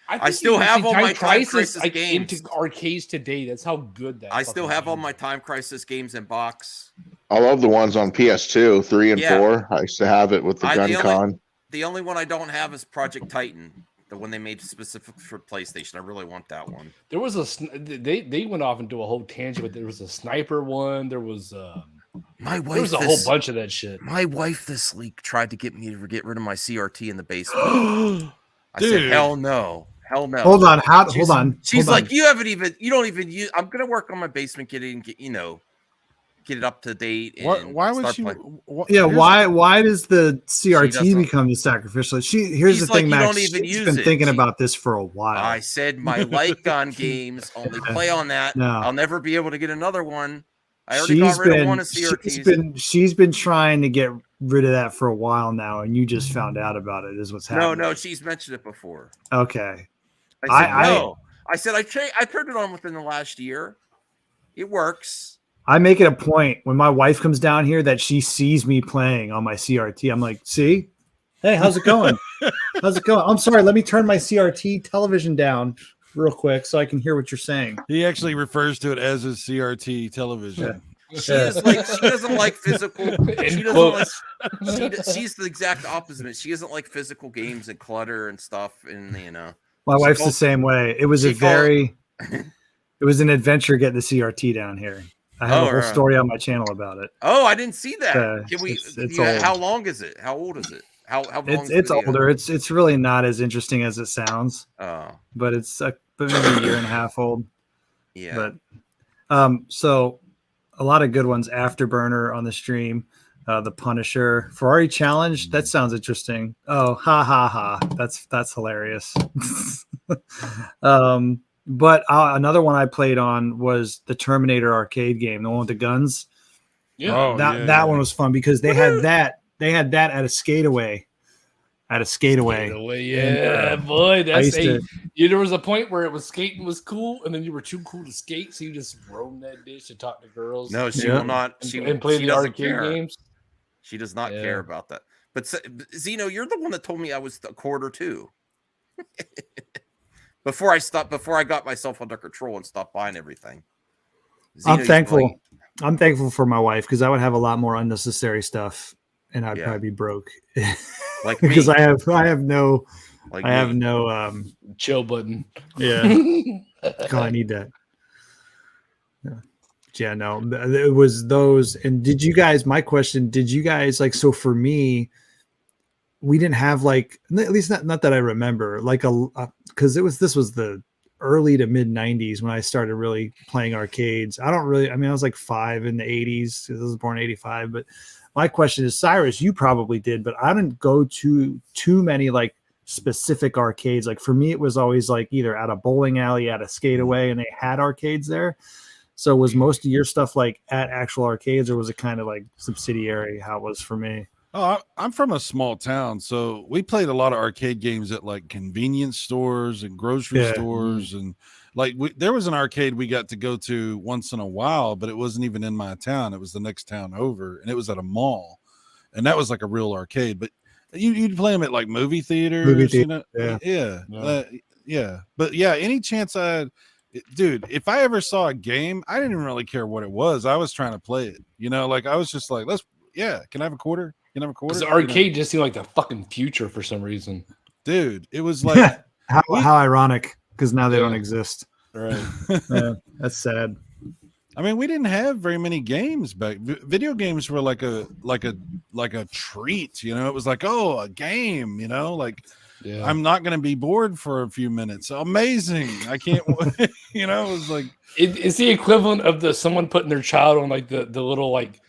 Speaker 3: I still have all my Time Crisis
Speaker 5: like
Speaker 3: games.
Speaker 5: into arcades today. That's how good that.
Speaker 3: I still
Speaker 5: fucking
Speaker 3: have all
Speaker 5: game
Speaker 3: my
Speaker 5: is.
Speaker 3: Time Crisis games in box.
Speaker 4: I love the ones on PS2, 3 and
Speaker 3: Yeah.
Speaker 4: 4. I used to have it with the
Speaker 3: I-
Speaker 4: Gun
Speaker 3: the only-
Speaker 4: Con.
Speaker 3: The only one I don't have is Project Titan, the one they made specific for PlayStation. I really want that one.
Speaker 5: There was they went off into a whole tangent, but there was a sniper one. There was
Speaker 3: My
Speaker 5: there was
Speaker 3: wife,
Speaker 5: a whole bunch of that shit.
Speaker 3: my wife this week tried to get me to get rid of my CRT in the basement. I said,
Speaker 2: Dude.
Speaker 3: hell no. Hell no.
Speaker 1: Hold on,
Speaker 3: She's
Speaker 1: hold on.
Speaker 3: She's
Speaker 1: hold
Speaker 3: like,
Speaker 1: on.
Speaker 3: you don't even use. I'm gonna work on my basement, get it up to date. And
Speaker 2: Why would
Speaker 3: start
Speaker 2: she?
Speaker 3: playing.
Speaker 1: Yeah,
Speaker 2: here's-
Speaker 1: why does the CRT
Speaker 3: doesn't-
Speaker 1: become the sacrificial? Here's
Speaker 3: She's
Speaker 1: the thing,
Speaker 3: like, you
Speaker 1: Max.
Speaker 3: don't even
Speaker 1: She's
Speaker 3: use
Speaker 1: been
Speaker 3: it.
Speaker 1: thinking about this for a while.
Speaker 3: I said my light gun games only play on that.
Speaker 1: No.
Speaker 3: I'll never be able to get another one. I already got rid of one of CRTs.
Speaker 1: She's been trying to get rid of that for a while now, and you just found out about it. Is what's happening?
Speaker 3: No, she's mentioned it before.
Speaker 1: Okay.
Speaker 3: I said no. I said I turned it on within the last year. It works.
Speaker 1: I make it a point when my wife comes down here that she sees me playing on my CRT. I'm like, see? Hey, how's it going? How's it going? I'm sorry. Let me turn my CRT television down real quick so I can hear what you're saying.
Speaker 2: He actually refers to it as a CRT television.
Speaker 3: She doesn't like physical. She doesn't like, she's the exact opposite. She doesn't like physical games and clutter and stuff. And
Speaker 1: My wife's the
Speaker 3: called-
Speaker 1: same way. It was
Speaker 3: she
Speaker 1: a very, it was an adventure getting the CRT down here. I have a whole story on my channel about it.
Speaker 3: Oh, I didn't see that. Can we?
Speaker 1: It's old.
Speaker 3: How long is it? How old is it? How long?
Speaker 1: It's older. It's really not as interesting as it sounds.
Speaker 3: Oh,
Speaker 1: But it's maybe a year and a half old.
Speaker 3: yeah.
Speaker 1: But so a lot of good ones. Afterburner on the stream. The Punisher, Ferrari Challenge. That sounds interesting. Oh, ha ha ha! That's hilarious. But another one I played on was the Terminator arcade game, the one with the guns.
Speaker 5: Yeah,
Speaker 2: Oh,
Speaker 1: that one was fun because they had that at a skateaway.
Speaker 5: Yeah, boy, that's
Speaker 1: used to-
Speaker 5: there was a point where it was skating was cool, and then you were too cool to skate, so you just roam that bitch to talk to girls.
Speaker 3: No, she
Speaker 1: Yeah.
Speaker 3: will not.
Speaker 5: and play
Speaker 3: she
Speaker 5: the
Speaker 3: doesn't
Speaker 5: arcade
Speaker 3: care.
Speaker 5: games.
Speaker 3: She does not
Speaker 5: Yeah.
Speaker 3: care about that. But Zeno, you're the one that told me I was a quarter too. Before I got myself under control and stopped buying everything. Zeno
Speaker 1: I'm
Speaker 3: used to
Speaker 1: thankful.
Speaker 3: like-
Speaker 1: I'm thankful for my wife because I would have a lot more unnecessary stuff, and I'd
Speaker 3: Yeah.
Speaker 1: probably be broke
Speaker 3: like me.
Speaker 1: because I have no
Speaker 3: like
Speaker 1: I have
Speaker 3: me.
Speaker 1: no
Speaker 5: Chill button.
Speaker 1: yeah. God, I need that. Yeah, no, it was those. And did you guys? My question: did you guys like? So for me, we didn't have like at least not that I remember like because this was the early to mid 90s when I started really playing arcades. I was like 5 in the 80s because I was born in 85. But my question is, Cyrus, you probably did, but I didn't go to too many like specific arcades. Like for me, it was always like either at a bowling alley, at a skateaway, and they had arcades there. So was most of your stuff like at actual arcades, or was it kind of like subsidiary? How it was for me?
Speaker 2: Oh, I'm from a small town, so we played a lot of arcade games at like convenience stores and grocery
Speaker 1: Yeah.
Speaker 2: stores, and like there was an arcade we got to go to once in a while, but it wasn't even in my town. It was the next town over, and it was at a mall, and that was like a real arcade. But you'd play them at like movie theaters, you know? Yeah. But yeah, any chance dude, if I ever saw a game, I didn't really care what it was. I was trying to play it, you know, like I was just like, can I have a quarter? Can I have a quarter?
Speaker 5: The arcade just seemed like the fucking future for some reason.
Speaker 2: Dude, it was like
Speaker 1: how ironic, because now they don't exist.
Speaker 5: Right.
Speaker 1: That's sad.
Speaker 2: I mean, we didn't have very many games back. Video games were like a treat, you know. It was like, oh, a game, you know, like I'm not going to be bored for a few minutes. Amazing. I can't, you know, it was like.
Speaker 5: It's the equivalent of someone putting their child on like the little like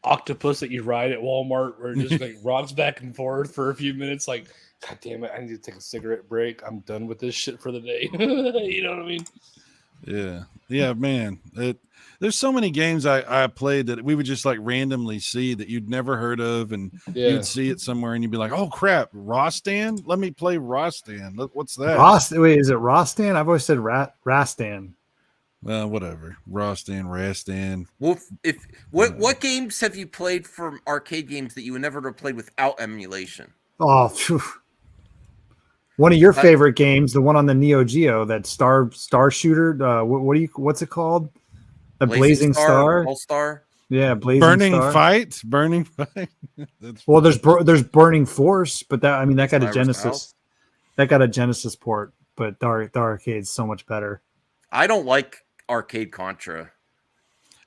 Speaker 5: octopus that you ride at Walmart where it just like rocks back and forth for a few minutes. Like, God damn it, I need to take a cigarette break. I'm done with this shit for the day. You know what I mean?
Speaker 2: Yeah, man. There's so many games I played that we would just like randomly see that you'd never heard of, and you'd see it somewhere and you'd be like, oh crap, Rostan? Let me play Rostan. What's that?
Speaker 1: Wait, is it Rostan? I've always said Rastan.
Speaker 2: Well, whatever. Rastan.
Speaker 3: Well, what games have you played from arcade games that you would never have played without emulation?
Speaker 1: Oh, phew. One of your favorite games, the one on the Neo Geo, that star shooter. What's it called? A Blazing Star.
Speaker 3: All Star.
Speaker 1: Yeah, Blazing
Speaker 2: Burning
Speaker 1: Star.
Speaker 2: Burning Fight.
Speaker 1: Well, there's Burning Force, but that got a Genesis. That got a Genesis port, but the arcade's so much better.
Speaker 3: I don't like arcade Contra.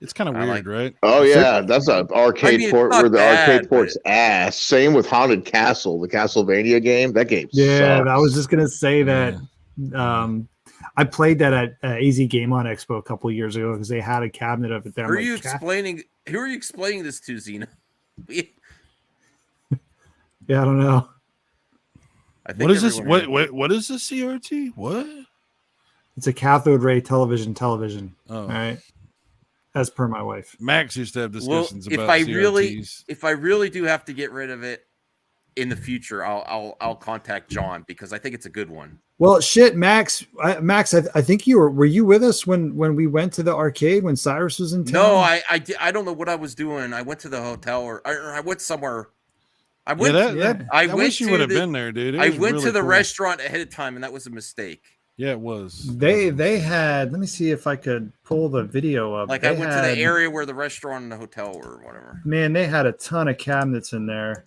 Speaker 2: It's kind of weird, right?
Speaker 4: Oh yeah, that's an arcade port where the arcade port's ass. Same with Haunted Castle, the Castlevania game. That game sucks.
Speaker 1: I was just gonna say that. I played that at AZ Game On Expo a couple of years ago because they had a cabinet of it there.
Speaker 3: Who are you explaining this to, Xena?
Speaker 1: Yeah, I don't know.
Speaker 2: What is this? What is this CRT? What?
Speaker 1: It's a cathode ray television. Oh. All right. As per my wife.
Speaker 2: Max used to have discussions about
Speaker 3: CRTs. If I really do have to get rid of it in the future, I'll contact John because I think it's a good one.
Speaker 1: Well, shit, Max. I think were you with us when we went to the arcade when Cyrus was in town?
Speaker 3: No, I don't know what I was doing. I went to the hotel or I went somewhere. I wish you would have been there, dude. I went to the restaurant ahead of time, and that was a mistake.
Speaker 2: Yeah, it was.
Speaker 1: They had. Let me see if I could pull the video up.
Speaker 3: Like I went to the area where the restaurant and the hotel were, or whatever.
Speaker 1: Man, they had a ton of cabinets in there.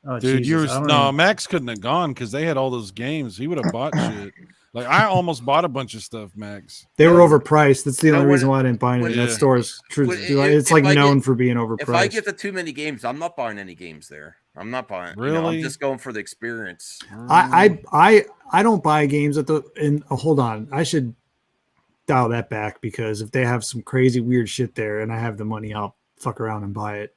Speaker 1: Oh,
Speaker 2: dude, Max couldn't have gone because they had all those games. He would have bought shit. Like I almost bought a bunch of stuff, Max.
Speaker 1: They were overpriced. That's the only reason why I didn't buy any. That store is true. It's like known for being overpriced.
Speaker 3: If I get the too many games, I'm not buying any games there. I'm not buying.
Speaker 2: Really?
Speaker 3: You know, I'm just going for the experience.
Speaker 1: I don't buy games hold on. I should dial that back because if they have some crazy weird shit there and I have the money, I'll fuck around and buy it.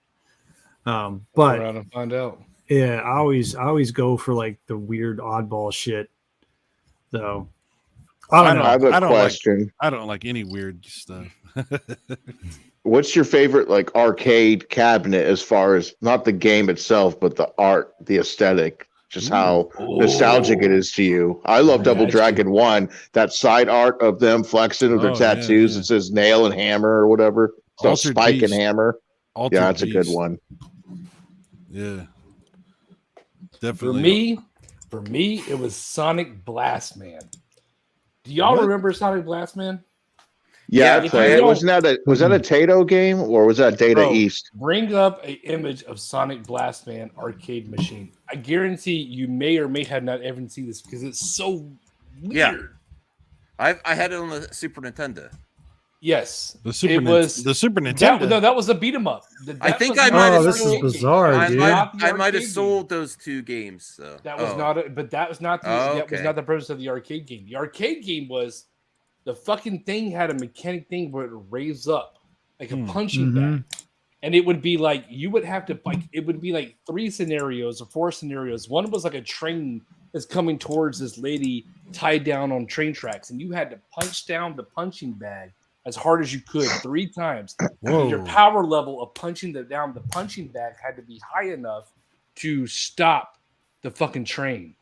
Speaker 1: But
Speaker 5: around and find out.
Speaker 1: Yeah, I always go for like the weird oddball shit. So I don't know.
Speaker 4: I have a question.
Speaker 2: I don't like any weird stuff.
Speaker 4: What's your favorite like arcade cabinet as far as not the game itself, but the art, the aesthetic, just how nostalgic it is to you? I love Double Dragon 1. That side art of them flexing with their tattoos. It says nail and hammer or whatever. So spike and hammer. That's a good one.
Speaker 2: Yeah. Definitely.
Speaker 5: For me, it was Sonic Blast Man. Do y'all remember Sonic Blast Man?
Speaker 4: Yeah, I played it. Was that a Tato game or was that Data East?
Speaker 5: Bring up an image of Sonic Blast Man arcade machine. I guarantee you may or may have not ever seen this because it's so weird.
Speaker 3: Yeah. I had it on the Super Nintendo.
Speaker 5: Yes,
Speaker 2: the Super Nintendo.
Speaker 5: That was a beat 'em up.
Speaker 3: I think I might have.
Speaker 1: This is bizarre, dude.
Speaker 3: I might have sold those two games. So.
Speaker 5: That was not. But that was not. That was not the purpose of the arcade game. The arcade game was the fucking thing had a mechanic thing where it would raise up like a punching bag, and it would be like you would have to like it would be like 3 scenarios or 4 scenarios. One was like a train is coming towards this lady tied down on train tracks, and you had to punch down the punching bag as hard as you could 3 times. Your power level of punching down the punching bag had to be high enough to stop the fucking train.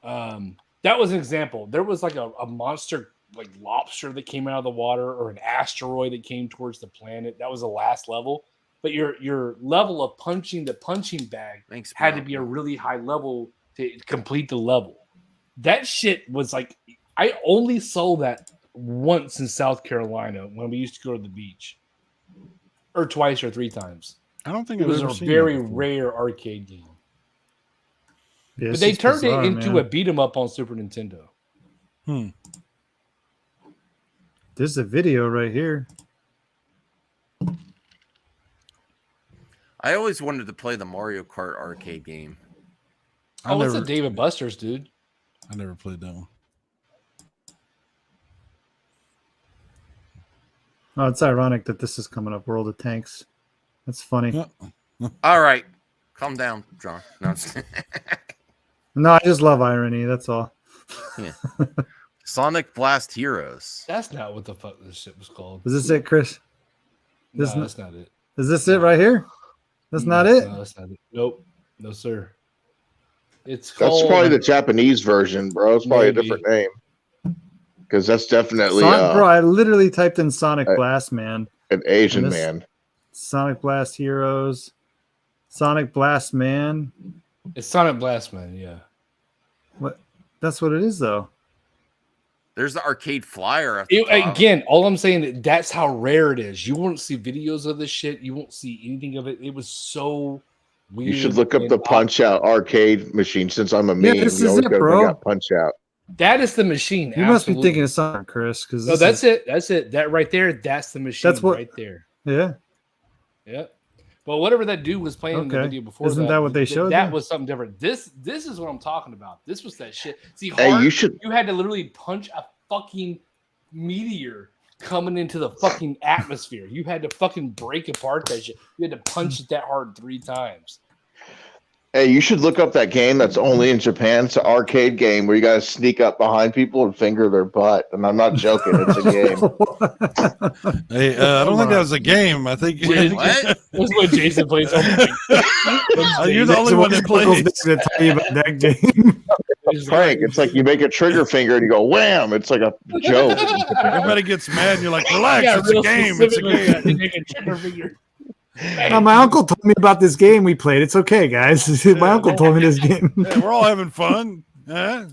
Speaker 5: That was an example. There was like a monster like lobster that came out of the water or an asteroid that came towards the planet. That was the last level. But your level of punching the punching bag had to be a really high level to complete the level. That shit was like, I only saw that once in South Carolina when we used to go to the beach, or twice or three times.
Speaker 2: I don't think
Speaker 5: it was
Speaker 2: ever
Speaker 5: a
Speaker 2: seen
Speaker 5: very
Speaker 2: that before.
Speaker 5: rare arcade game.
Speaker 1: Yeah,
Speaker 5: but they turned it into a beat 'em up on Super Nintendo.
Speaker 1: There's a video right here.
Speaker 3: I always wanted to play the Mario Kart arcade game.
Speaker 5: Oh, it's a Dave & Buster's, dude.
Speaker 2: I never played that one.
Speaker 1: Oh, it's ironic that this is coming up. World of Tanks. That's funny.
Speaker 2: Yeah.
Speaker 3: All right. Calm down, John. No,
Speaker 1: No, I just love irony. That's all.
Speaker 3: yeah. Sonic Blast Heroes.
Speaker 5: That's not what the fuck this shit was called.
Speaker 1: Is this it, Chris?
Speaker 5: No, that's not it.
Speaker 1: Is this it right here? That's not it?
Speaker 5: No, that's not it. Nope. No, sir. It's
Speaker 4: That's
Speaker 5: called,
Speaker 4: probably the Japanese version, bro. It's probably a different name. Because that's definitely
Speaker 1: bro, I literally typed in Sonic Blast Man.
Speaker 4: An Asian man.
Speaker 1: Sonic Blast Heroes. Sonic Blast Man.
Speaker 5: It's Sonic Blast Man, yeah.
Speaker 1: What? That's what it is, though.
Speaker 3: There's the arcade flyer. At the
Speaker 5: again, all I'm saying, that's how rare it is. You won't see videos of this shit. You won't see anything of it. It was so weird.
Speaker 4: You should look up the Punch Out arcade machine. Since I'm a meme,
Speaker 1: this
Speaker 4: you
Speaker 1: is
Speaker 4: always
Speaker 1: it,
Speaker 4: go
Speaker 1: bro.
Speaker 4: Punch Out.
Speaker 5: That is the machine.
Speaker 1: You must be thinking of something, Chris. Because
Speaker 5: no, that's it. That's it. That right there. That's the machine.
Speaker 1: That's what,
Speaker 5: right there.
Speaker 1: Yeah.
Speaker 5: Yeah. But whatever that dude was playing in the video before,
Speaker 1: isn't that what they showed?
Speaker 5: That was something different. This is what I'm talking about. This was that shit. See,
Speaker 4: hey,
Speaker 5: you had to literally punch a fucking meteor coming into the fucking atmosphere. You had to fucking break apart that shit. You had to punch it that hard 3 times.
Speaker 4: Hey, you should look up that game that's only in Japan. It's an arcade game where you gotta sneak up behind people and finger their butt. And I'm not joking, it's a game.
Speaker 2: Hey, I don't think that was a game. I think
Speaker 3: what?
Speaker 5: That's what Jason plays.
Speaker 2: You're the only one that plays.
Speaker 1: To tell you about that game.
Speaker 4: Frank, it's like you make a trigger finger and you go wham. It's like a joke.
Speaker 2: Everybody gets mad and you're like, relax, it's a game. It's a game.
Speaker 1: My uncle told me about this game we played. It's okay, guys. My uncle told me this game.
Speaker 2: Yeah, we're all having fun.
Speaker 1: Hold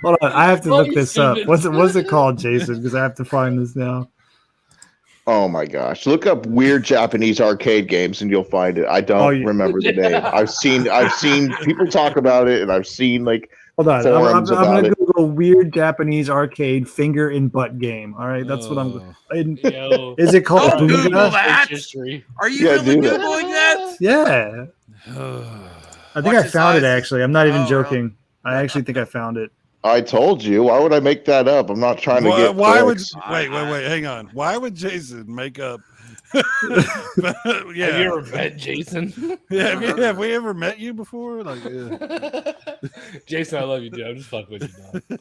Speaker 1: on, I have to look this up. What's it called, Jason? Because I have to find this now.
Speaker 4: Oh my gosh. Look up weird Japanese arcade games and you'll find it. I don't remember the name. I've seen people talk about it and I've seen like
Speaker 1: hold on. I'm gonna Google weird Japanese arcade finger and butt game. All right, that's what I'm. Is it called
Speaker 3: Google that? Are you really
Speaker 4: that.
Speaker 3: Googling that?
Speaker 1: Yeah. I think I found it actually. I'm not even joking. I actually think I found it.
Speaker 4: I told you. Why would I make that up? I'm not trying to get.
Speaker 2: Why would wait? Hang on. Why would Jason make up?
Speaker 5: Yeah. Have you ever met Jason?
Speaker 2: Yeah, have we ever met you before? Like, yeah.
Speaker 5: Jason, I love you, dude. I'm just fucking with you, dog.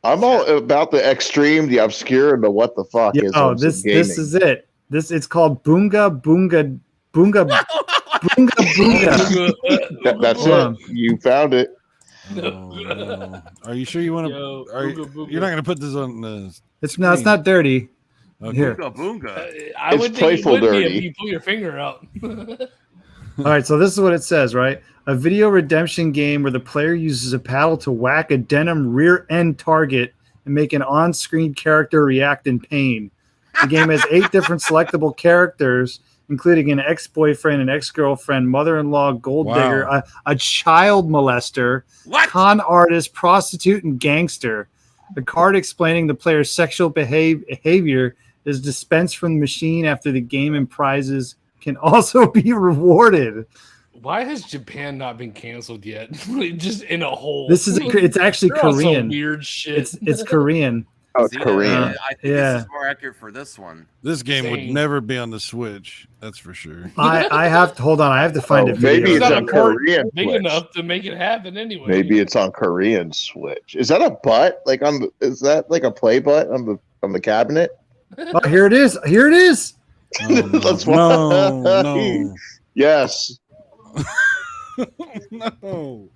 Speaker 4: I'm all about the extreme, the obscure, and the what the fuck.
Speaker 1: Oh, this is it. It's called Boonga Boonga Boonga Boonga Boonga.
Speaker 4: That's it. You found it.
Speaker 2: No. Are you sure you want to? You're not going to put this on the.
Speaker 1: It's not dirty.
Speaker 2: Okay.
Speaker 1: Here.
Speaker 3: Boonga.
Speaker 5: I would think it would be if you pull your finger out.
Speaker 1: All right, so this is what it says, right? A video redemption game where the player uses a paddle to whack a denim rear end target and make an on-screen character react in pain. The game has 8 different selectable characters, including an ex-boyfriend, an ex-girlfriend, mother-in-law, gold digger, a child molester, con artist, prostitute, and gangster. The card explaining the player's sexual behavior is dispensed from the machine after the game, and prizes can also be rewarded.
Speaker 5: Why has Japan not been canceled yet? Just in a hole.
Speaker 1: It's actually Korean.
Speaker 5: Weird shit.
Speaker 1: It's Korean.
Speaker 4: Oh, it's Korean.
Speaker 3: I think this is more accurate for this one.
Speaker 2: This game would never be on the Switch. That's for sure.
Speaker 1: I have to hold on. I have to find a video.
Speaker 4: Maybe it's on Korean
Speaker 5: big
Speaker 4: Switch.
Speaker 5: enough to make it happen anyway.
Speaker 4: Maybe it's on Korean Switch. Is that a butt? Like is that like a play butt on the cabinet?
Speaker 1: Oh, here it is. Here it is.
Speaker 4: That's
Speaker 2: No.
Speaker 4: Yes.
Speaker 2: No.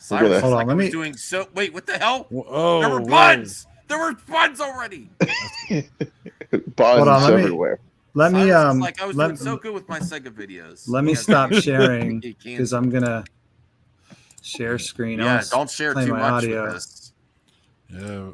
Speaker 3: Cyrus
Speaker 4: Hold
Speaker 3: is
Speaker 6: on,
Speaker 3: like,
Speaker 6: let
Speaker 3: I was
Speaker 6: me-
Speaker 3: doing so. Wait, what the hell?
Speaker 2: Oh,
Speaker 3: There were
Speaker 2: whoa.
Speaker 3: buds. There were buds already.
Speaker 4: Buns
Speaker 6: on, let me-
Speaker 4: everywhere.
Speaker 6: Let me
Speaker 3: Cyrus is like, I was
Speaker 6: let,
Speaker 3: doing so good with my Sega videos.
Speaker 6: let me
Speaker 3: He has
Speaker 6: stop
Speaker 3: to-
Speaker 6: sharing
Speaker 3: he can't-
Speaker 6: because I'm gonna share screen. I
Speaker 3: Yeah,
Speaker 6: wanna
Speaker 3: don't share
Speaker 6: play
Speaker 3: too
Speaker 6: my
Speaker 3: much
Speaker 6: audio.
Speaker 3: with this.
Speaker 2: Yeah.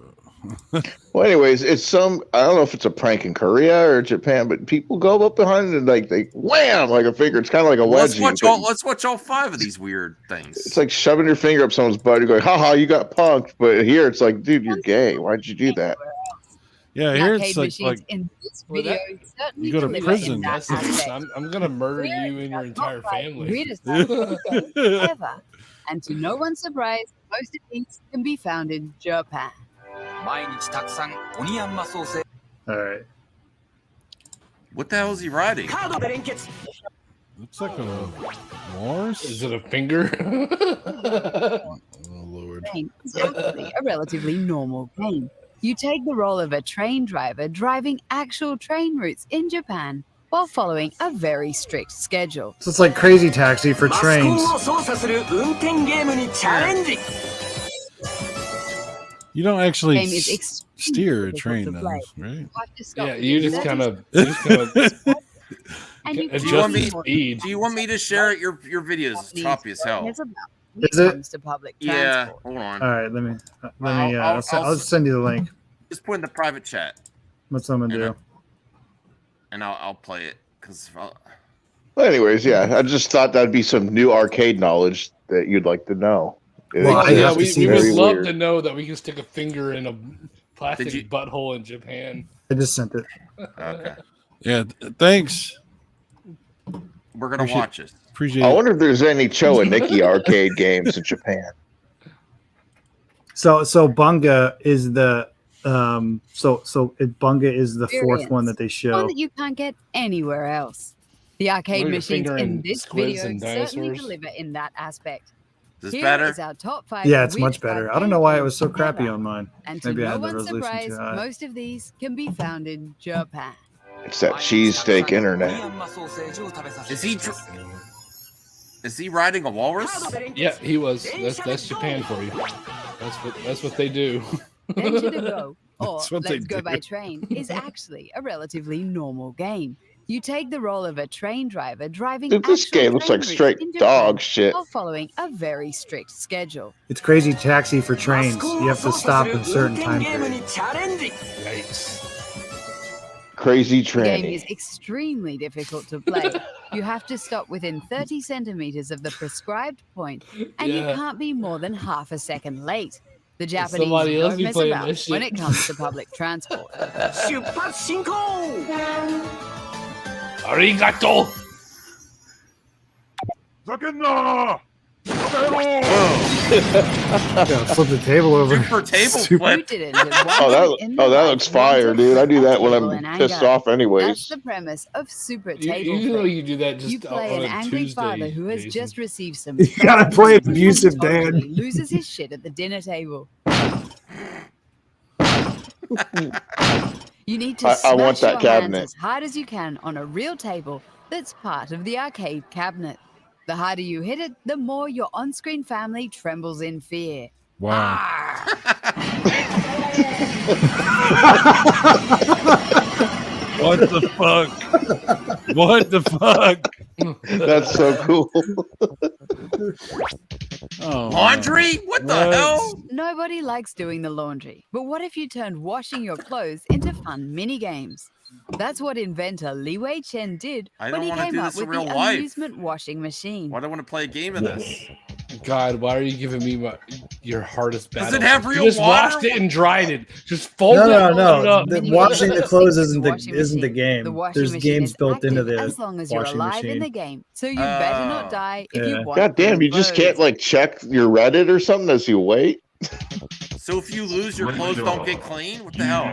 Speaker 4: Well, anyways, it's some. I don't know if it's a prank in Korea or Japan, but people go up behind and like they wham like a finger. It's kind of like a
Speaker 3: Let's
Speaker 4: wedgie.
Speaker 3: watch
Speaker 4: but
Speaker 3: all. Let's watch all 5 of these weird things.
Speaker 4: It's like shoving your finger up someone's butt. You're going, haha, you got punked. But here it's like, dude, you're gay. Why'd you do that?
Speaker 2: Yeah,
Speaker 8: The
Speaker 2: here
Speaker 8: arcade
Speaker 2: it's like
Speaker 8: machines in this
Speaker 5: Well,
Speaker 8: video
Speaker 5: that-
Speaker 8: certainly
Speaker 2: you go to
Speaker 8: deliver
Speaker 2: prison.
Speaker 8: in that
Speaker 5: That's
Speaker 8: aspect.
Speaker 5: I'm gonna murder you and your entire family.
Speaker 8: Ever. And to no one's surprise, most of these can be found in Japan.
Speaker 9: 毎日たくさんオニヤンマソーセ
Speaker 6: All right.
Speaker 3: What the hell is he riding?
Speaker 9: カードで連結
Speaker 2: Looks like a Morse.
Speaker 5: Is it a finger?
Speaker 2: Oh Lord.
Speaker 8: Train is actually a relatively normal game. You take the role of a train driver driving actual train routes in Japan while following a very strict schedule.
Speaker 6: So it's like Crazy Taxi for
Speaker 9: マスコ
Speaker 6: trains.
Speaker 9: ンを操作する運転ゲームにチャレンジ
Speaker 2: You don't actually
Speaker 8: Game is extremely
Speaker 2: steer a
Speaker 8: difficult
Speaker 2: train,
Speaker 8: to
Speaker 2: though,
Speaker 8: play.
Speaker 2: right?
Speaker 8: You have to stop
Speaker 5: Yeah, you just
Speaker 8: within
Speaker 5: kind
Speaker 8: 30
Speaker 5: of
Speaker 8: and you
Speaker 5: adjust
Speaker 3: Do you want
Speaker 5: the
Speaker 3: me-
Speaker 5: speed.
Speaker 3: Do you want me to share your videos? It's choppy as hell.
Speaker 8: It's about when
Speaker 6: Is
Speaker 8: it
Speaker 6: it?
Speaker 8: comes to public
Speaker 3: Yeah,
Speaker 8: transport.
Speaker 3: hold on.
Speaker 6: All right. Let me.
Speaker 3: I'll-
Speaker 6: I'll send you the link.
Speaker 3: Just put in the private chat,
Speaker 6: What's I'm gonna do?
Speaker 3: and I'll play it because
Speaker 4: Well, anyways, yeah, I just thought that'd be some new arcade knowledge that you'd like to know.
Speaker 6: Well,
Speaker 5: Oh,
Speaker 6: I
Speaker 5: yeah,
Speaker 6: have to
Speaker 5: we
Speaker 6: see
Speaker 5: would
Speaker 6: this.
Speaker 5: love
Speaker 4: Weird.
Speaker 5: to know that we can stick a finger in a plastic
Speaker 3: you-
Speaker 5: butthole in Japan.
Speaker 6: I just sent it.
Speaker 3: okay,
Speaker 2: Yeah, thanks.
Speaker 3: we're gonna
Speaker 2: Appreciate-
Speaker 3: watch it.
Speaker 2: Appreciate
Speaker 4: I
Speaker 2: it.
Speaker 4: wonder if there's any Cho and Nikki arcade games in Japan.
Speaker 6: So Bunga is the Bunga is the fourth one that they
Speaker 8: One
Speaker 6: show.
Speaker 8: that you can't get anywhere else. The arcade
Speaker 5: Look at
Speaker 8: machines
Speaker 5: finger
Speaker 8: in
Speaker 5: and
Speaker 8: this
Speaker 5: squids
Speaker 8: video
Speaker 5: and
Speaker 8: certainly
Speaker 5: dinosaurs.
Speaker 8: deliver in that aspect.
Speaker 3: Is this
Speaker 8: Here
Speaker 3: better?
Speaker 8: is our top 5
Speaker 6: Yeah, it's
Speaker 8: weird
Speaker 6: much better. I don't
Speaker 8: arcade
Speaker 6: know why it
Speaker 8: games
Speaker 6: was so crappy
Speaker 8: ever.
Speaker 6: on mine.
Speaker 8: And to
Speaker 6: Maybe I
Speaker 8: no
Speaker 6: had the
Speaker 8: one's
Speaker 6: resolution too
Speaker 8: surprise,
Speaker 6: high.
Speaker 8: most of these can be found in Japan.
Speaker 4: It's that cheesesteak
Speaker 9: オニ
Speaker 4: internet.
Speaker 9: ヤンマソーセージを食べさせて
Speaker 3: Is he
Speaker 9: いただきます
Speaker 3: Is he riding a
Speaker 9: カー
Speaker 3: walrus?
Speaker 9: ドで連結
Speaker 5: Yeah, he was. That's Japan for you. That's what they do.
Speaker 8: Venture to Go, or
Speaker 2: That's what they
Speaker 8: Let's Go
Speaker 2: do.
Speaker 8: by Train, is actually a relatively normal game. You take the role of a train driver driving
Speaker 4: Dude, this
Speaker 8: actual
Speaker 4: game looks
Speaker 8: train
Speaker 4: like
Speaker 8: routes
Speaker 4: straight
Speaker 8: in Japan
Speaker 4: dog shit.
Speaker 8: while following a very strict schedule.
Speaker 6: It's Crazy Taxi for
Speaker 9: マ
Speaker 6: trains.
Speaker 9: スコン
Speaker 6: You
Speaker 9: を
Speaker 6: have to
Speaker 9: 操作
Speaker 6: stop
Speaker 9: す
Speaker 6: in
Speaker 9: る
Speaker 6: a certain
Speaker 9: 運転
Speaker 6: time
Speaker 9: ゲーム
Speaker 6: period.
Speaker 9: にチャレンジ
Speaker 5: Yikes.
Speaker 4: Crazy
Speaker 8: The game
Speaker 4: tranny.
Speaker 8: is extremely difficult to play. You have to stop within 30 centimeters of the prescribed point, and you
Speaker 5: Yeah.
Speaker 8: can't be more than half a second late. The Japanese
Speaker 5: somebody else
Speaker 8: don't
Speaker 5: be
Speaker 8: mess
Speaker 5: playing
Speaker 8: about
Speaker 5: this
Speaker 8: when
Speaker 5: shit.
Speaker 8: it comes to public transport.
Speaker 9: 出発進行
Speaker 5: Arigato.
Speaker 6: Yeah, flip the table over.
Speaker 3: Super table
Speaker 6: Super-
Speaker 3: flip.
Speaker 8: Rooted into one
Speaker 4: Oh,
Speaker 8: in
Speaker 4: that
Speaker 8: the life
Speaker 4: looks fire,
Speaker 8: leads
Speaker 4: dude. I do that when
Speaker 8: evil
Speaker 4: I'm
Speaker 8: and
Speaker 4: pissed
Speaker 8: anger.
Speaker 4: off
Speaker 8: That's
Speaker 4: anyways.
Speaker 8: the premise of Super
Speaker 5: You
Speaker 8: Table
Speaker 5: know
Speaker 8: Flip.
Speaker 5: you do that just
Speaker 8: You play
Speaker 5: on
Speaker 8: an
Speaker 5: a
Speaker 8: angry
Speaker 5: Tuesday,
Speaker 8: father who has
Speaker 5: Jason.
Speaker 8: just received some.
Speaker 6: You gotta play
Speaker 8: and
Speaker 6: abusive dad.
Speaker 8: totally loses his shit at the dinner table. You need to
Speaker 4: I want
Speaker 8: smash
Speaker 4: that
Speaker 8: your
Speaker 4: cabinet.
Speaker 8: hands as hard as you can on a real table that's part of the arcade cabinet. The harder you hit it, the more your on-screen family trembles in fear.
Speaker 2: Wow. What the fuck? What the fuck?
Speaker 4: That's so cool.
Speaker 2: Oh,
Speaker 3: Laundry? What the
Speaker 2: What?
Speaker 3: hell?
Speaker 8: Nobody likes doing the laundry, but what if you turned washing your clothes into fun mini games? That's what inventor Li Wei Chen did
Speaker 3: I
Speaker 8: when
Speaker 3: don't
Speaker 8: he
Speaker 3: wanna
Speaker 8: came
Speaker 3: do
Speaker 8: up
Speaker 3: this in
Speaker 8: with the
Speaker 3: real life.
Speaker 8: amusement washing machine.
Speaker 3: Why do I want to play a game of this?
Speaker 5: God, why are you giving me your hardest
Speaker 3: Does
Speaker 5: battle?
Speaker 3: it have
Speaker 5: You
Speaker 3: real
Speaker 5: just
Speaker 3: water?
Speaker 5: washed it and dried it. Just fold
Speaker 6: No,
Speaker 5: it.
Speaker 6: no,
Speaker 5: fold it
Speaker 6: no.
Speaker 5: up.
Speaker 6: The
Speaker 8: When you
Speaker 6: washing
Speaker 8: go
Speaker 6: the
Speaker 8: to
Speaker 6: clothes
Speaker 8: fix
Speaker 6: isn't
Speaker 8: the
Speaker 6: the
Speaker 8: washing
Speaker 6: isn't the
Speaker 8: machine,
Speaker 6: game.
Speaker 8: The washing
Speaker 6: There's
Speaker 8: machine
Speaker 6: games
Speaker 8: is
Speaker 6: built into
Speaker 8: active
Speaker 6: the
Speaker 8: as long as you're
Speaker 6: washing
Speaker 8: alive in
Speaker 6: machine.
Speaker 8: the game, so you better not
Speaker 3: Oh.
Speaker 8: die if
Speaker 6: Yeah.
Speaker 8: you want.
Speaker 4: God damn,
Speaker 8: the
Speaker 4: you just
Speaker 8: clothes.
Speaker 4: can't like check your Reddit or something as you wait.
Speaker 3: So if you lose, your clothes don't get clean? What the hell?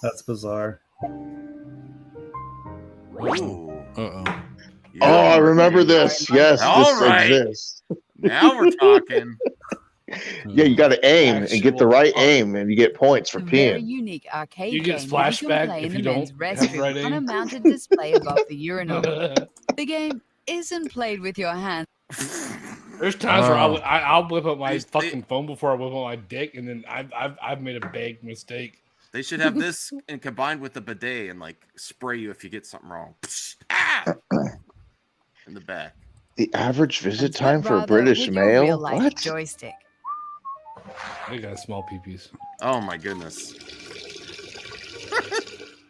Speaker 6: That's bizarre.
Speaker 3: Ooh.
Speaker 2: Uh-oh.
Speaker 3: Yeah.
Speaker 4: Oh, I remember this. Yes,
Speaker 3: All
Speaker 4: this
Speaker 3: right.
Speaker 4: exists.
Speaker 3: Now we're talking.
Speaker 4: Yeah, you got to aim and get the right aim, and you get points for
Speaker 8: A very
Speaker 4: peeing.
Speaker 8: unique arcade
Speaker 5: You get
Speaker 8: game that you
Speaker 5: flashback
Speaker 8: can play
Speaker 5: if
Speaker 8: in
Speaker 5: you
Speaker 8: the men's
Speaker 5: don't have
Speaker 8: restroom
Speaker 5: right
Speaker 8: on a
Speaker 5: aim.
Speaker 8: mounted display above the urinal. The game isn't played with your hands.
Speaker 5: There's times where I'll whip up my
Speaker 3: They-
Speaker 5: fucking phone before I whip up my dick, and then I've made a big mistake.
Speaker 3: They should have this and combined with the bidet and like spray you if you get something wrong. Ah! In the back.
Speaker 4: The average visit
Speaker 8: And
Speaker 4: time
Speaker 8: sweat
Speaker 4: for a
Speaker 8: rather
Speaker 4: British
Speaker 8: with your
Speaker 4: male?
Speaker 8: real-life
Speaker 4: What?
Speaker 8: joystick.
Speaker 5: They got small peepees.
Speaker 3: Oh my goodness.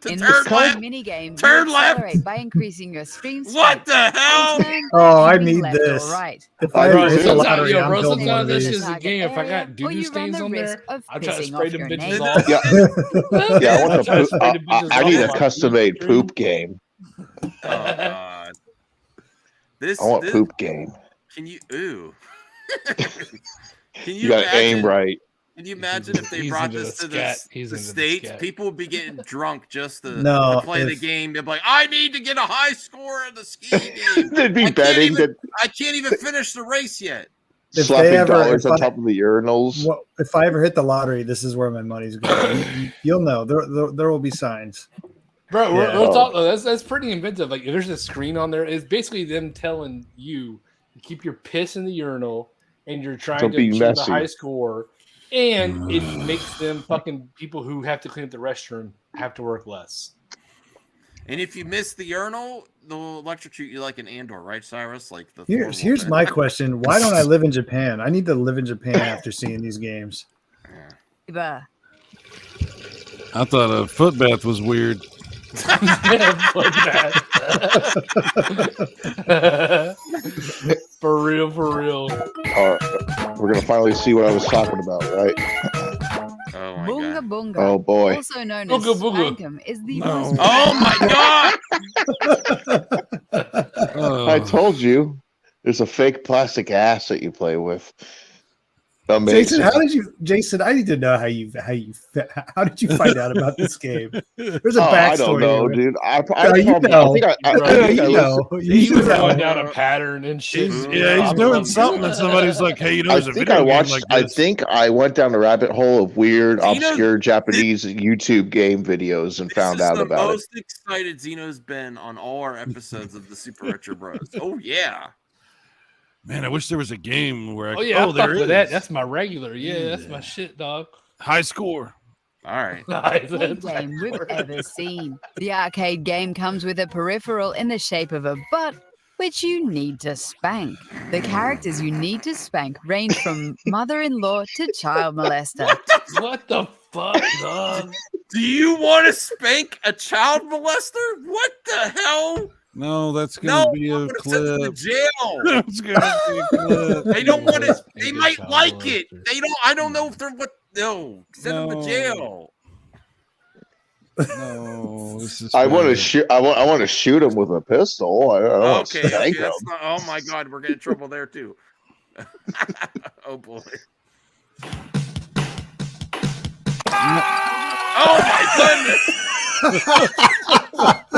Speaker 8: In
Speaker 3: Turn
Speaker 8: this
Speaker 3: left.
Speaker 8: mini game,
Speaker 3: Turn
Speaker 8: you
Speaker 3: left.
Speaker 8: accelerate by increasing your stream speed.
Speaker 3: What the hell?
Speaker 8: and turn
Speaker 6: Oh,
Speaker 8: by
Speaker 6: I
Speaker 8: moving
Speaker 6: need
Speaker 8: left or
Speaker 6: this.
Speaker 8: Right.
Speaker 6: If I
Speaker 4: Bro,
Speaker 6: ever hit the
Speaker 4: sometimes-
Speaker 6: lottery,
Speaker 5: yo,
Speaker 6: I'm
Speaker 5: bro,
Speaker 6: building one of
Speaker 5: sometimes this
Speaker 6: these.
Speaker 5: is a game. If I got
Speaker 8: Or
Speaker 5: doo-doo
Speaker 8: you run
Speaker 5: stains
Speaker 8: the
Speaker 5: on
Speaker 8: risk
Speaker 5: there,
Speaker 8: of
Speaker 5: I'll try to
Speaker 8: pissing
Speaker 5: spray
Speaker 8: off
Speaker 5: them
Speaker 8: your
Speaker 5: bitches
Speaker 8: neighbor.
Speaker 5: off.
Speaker 4: Yeah, yeah. I want
Speaker 5: I'll
Speaker 4: the
Speaker 5: try to
Speaker 4: poop.
Speaker 5: spray the bitches
Speaker 4: I need
Speaker 5: off
Speaker 4: a
Speaker 5: my
Speaker 4: custom-made
Speaker 5: stream.
Speaker 4: poop game.
Speaker 3: Oh god. This
Speaker 4: I want
Speaker 3: this-
Speaker 4: poop game.
Speaker 3: Can you ooh. Can
Speaker 4: You got to aim right.
Speaker 3: Can you imagine if they
Speaker 5: He's
Speaker 3: brought
Speaker 5: into
Speaker 3: this
Speaker 5: the
Speaker 3: to
Speaker 5: scat.
Speaker 3: the
Speaker 5: He's into the
Speaker 3: States?
Speaker 5: scat.
Speaker 3: People would be getting drunk just to,
Speaker 6: No,
Speaker 3: to play the
Speaker 6: if-
Speaker 3: game. They'd be like, I need to get a high score in the ski game.
Speaker 4: They'd be
Speaker 3: I can't
Speaker 4: betting
Speaker 3: even-
Speaker 4: that
Speaker 3: I can't even finish the race yet.
Speaker 6: If
Speaker 4: slapping
Speaker 6: they ever-
Speaker 4: dollars
Speaker 6: if
Speaker 4: on
Speaker 6: I-
Speaker 4: top of the urinals.
Speaker 6: Well, if I ever hit the lottery, this is where my money's going. You'll know. There will be signs.
Speaker 5: Bro,
Speaker 6: Yeah.
Speaker 5: real talk though, that's pretty inventive. Like, if there's a screen on there, it's basically them telling you to keep your piss in the urinal, and you're trying
Speaker 4: Don't
Speaker 5: to
Speaker 4: be
Speaker 5: achieve
Speaker 4: messy.
Speaker 5: a high score, and it makes them fucking people who have to clean up the restroom have to work less.
Speaker 3: And if you miss the urinal, they'll electrocute you like an Andor, right, Cyrus? Like the
Speaker 6: Here's
Speaker 3: Thor
Speaker 6: my
Speaker 3: will.
Speaker 6: question: why don't I live in Japan? I need to live in Japan after seeing these games.
Speaker 3: Yeah.
Speaker 2: I thought a foot bath was weird.
Speaker 5: For real, for real.
Speaker 4: We're gonna finally see what I was talking about, right?
Speaker 3: Oh my
Speaker 8: Boonga
Speaker 3: god.
Speaker 8: Boonga,
Speaker 4: Oh boy.
Speaker 8: also known as
Speaker 5: Booga Booga.
Speaker 8: Spankum, is the
Speaker 2: No.
Speaker 8: most
Speaker 3: Oh my god!
Speaker 4: I told you, there's a fake plastic ass that you play with. Amazing.
Speaker 6: Jason, I need to know how did you find out about this game? There's a
Speaker 4: Oh,
Speaker 6: backstory.
Speaker 4: I don't know,
Speaker 6: to it.
Speaker 4: dude. I
Speaker 6: you know.
Speaker 4: think I
Speaker 5: Bro,
Speaker 4: think
Speaker 6: you
Speaker 4: I
Speaker 6: know.
Speaker 4: listened-
Speaker 6: You
Speaker 5: He was
Speaker 6: should know.
Speaker 5: going down a pattern and shit.
Speaker 2: He's doing something, and somebody's like, "Hey, you know,
Speaker 4: I
Speaker 2: there's a
Speaker 4: think
Speaker 2: video
Speaker 4: I
Speaker 2: game
Speaker 4: watched.
Speaker 2: like
Speaker 4: I
Speaker 2: this."
Speaker 4: think I went down the rabbit hole of weird,
Speaker 3: Zeno-
Speaker 4: obscure Japanese YouTube game videos and found out about
Speaker 3: the
Speaker 4: it.
Speaker 3: most excited Zeno's been on all our episodes of the Super Retro Bros. Oh yeah.
Speaker 2: Man, I wish there was a game where I.
Speaker 5: Oh yeah, I
Speaker 2: there
Speaker 5: fuck with that.
Speaker 2: is.
Speaker 5: That's my regular. Yeah, that's my shit, dog.
Speaker 2: High score.
Speaker 3: All right.
Speaker 5: Nice.
Speaker 8: arcade game we've ever seen. The arcade game comes with a peripheral in the shape of a butt, which you need to spank. The characters you need to spank range from mother-in-law to child molester.
Speaker 5: What the fuck, dog?
Speaker 3: Do you want to spank a child molester? What the hell?
Speaker 2: No, that's gonna
Speaker 3: No,
Speaker 2: be
Speaker 3: I'm
Speaker 2: a
Speaker 3: gonna send them to
Speaker 2: clip.
Speaker 3: jail.
Speaker 2: It's gonna be a clip.
Speaker 3: They don't want to. They
Speaker 5: Good
Speaker 3: might
Speaker 5: child
Speaker 3: like it.
Speaker 5: molester.
Speaker 3: They don't. I don't know if they're what. No, send them
Speaker 2: No.
Speaker 3: to jail.
Speaker 2: No, this is.
Speaker 4: I want to
Speaker 2: bad.
Speaker 4: shoot. I want to shoot him with a pistol. I don't want to
Speaker 3: Okay.
Speaker 4: spank him.
Speaker 3: That's not, oh my God, we're getting in trouble there too. Oh boy. Oh my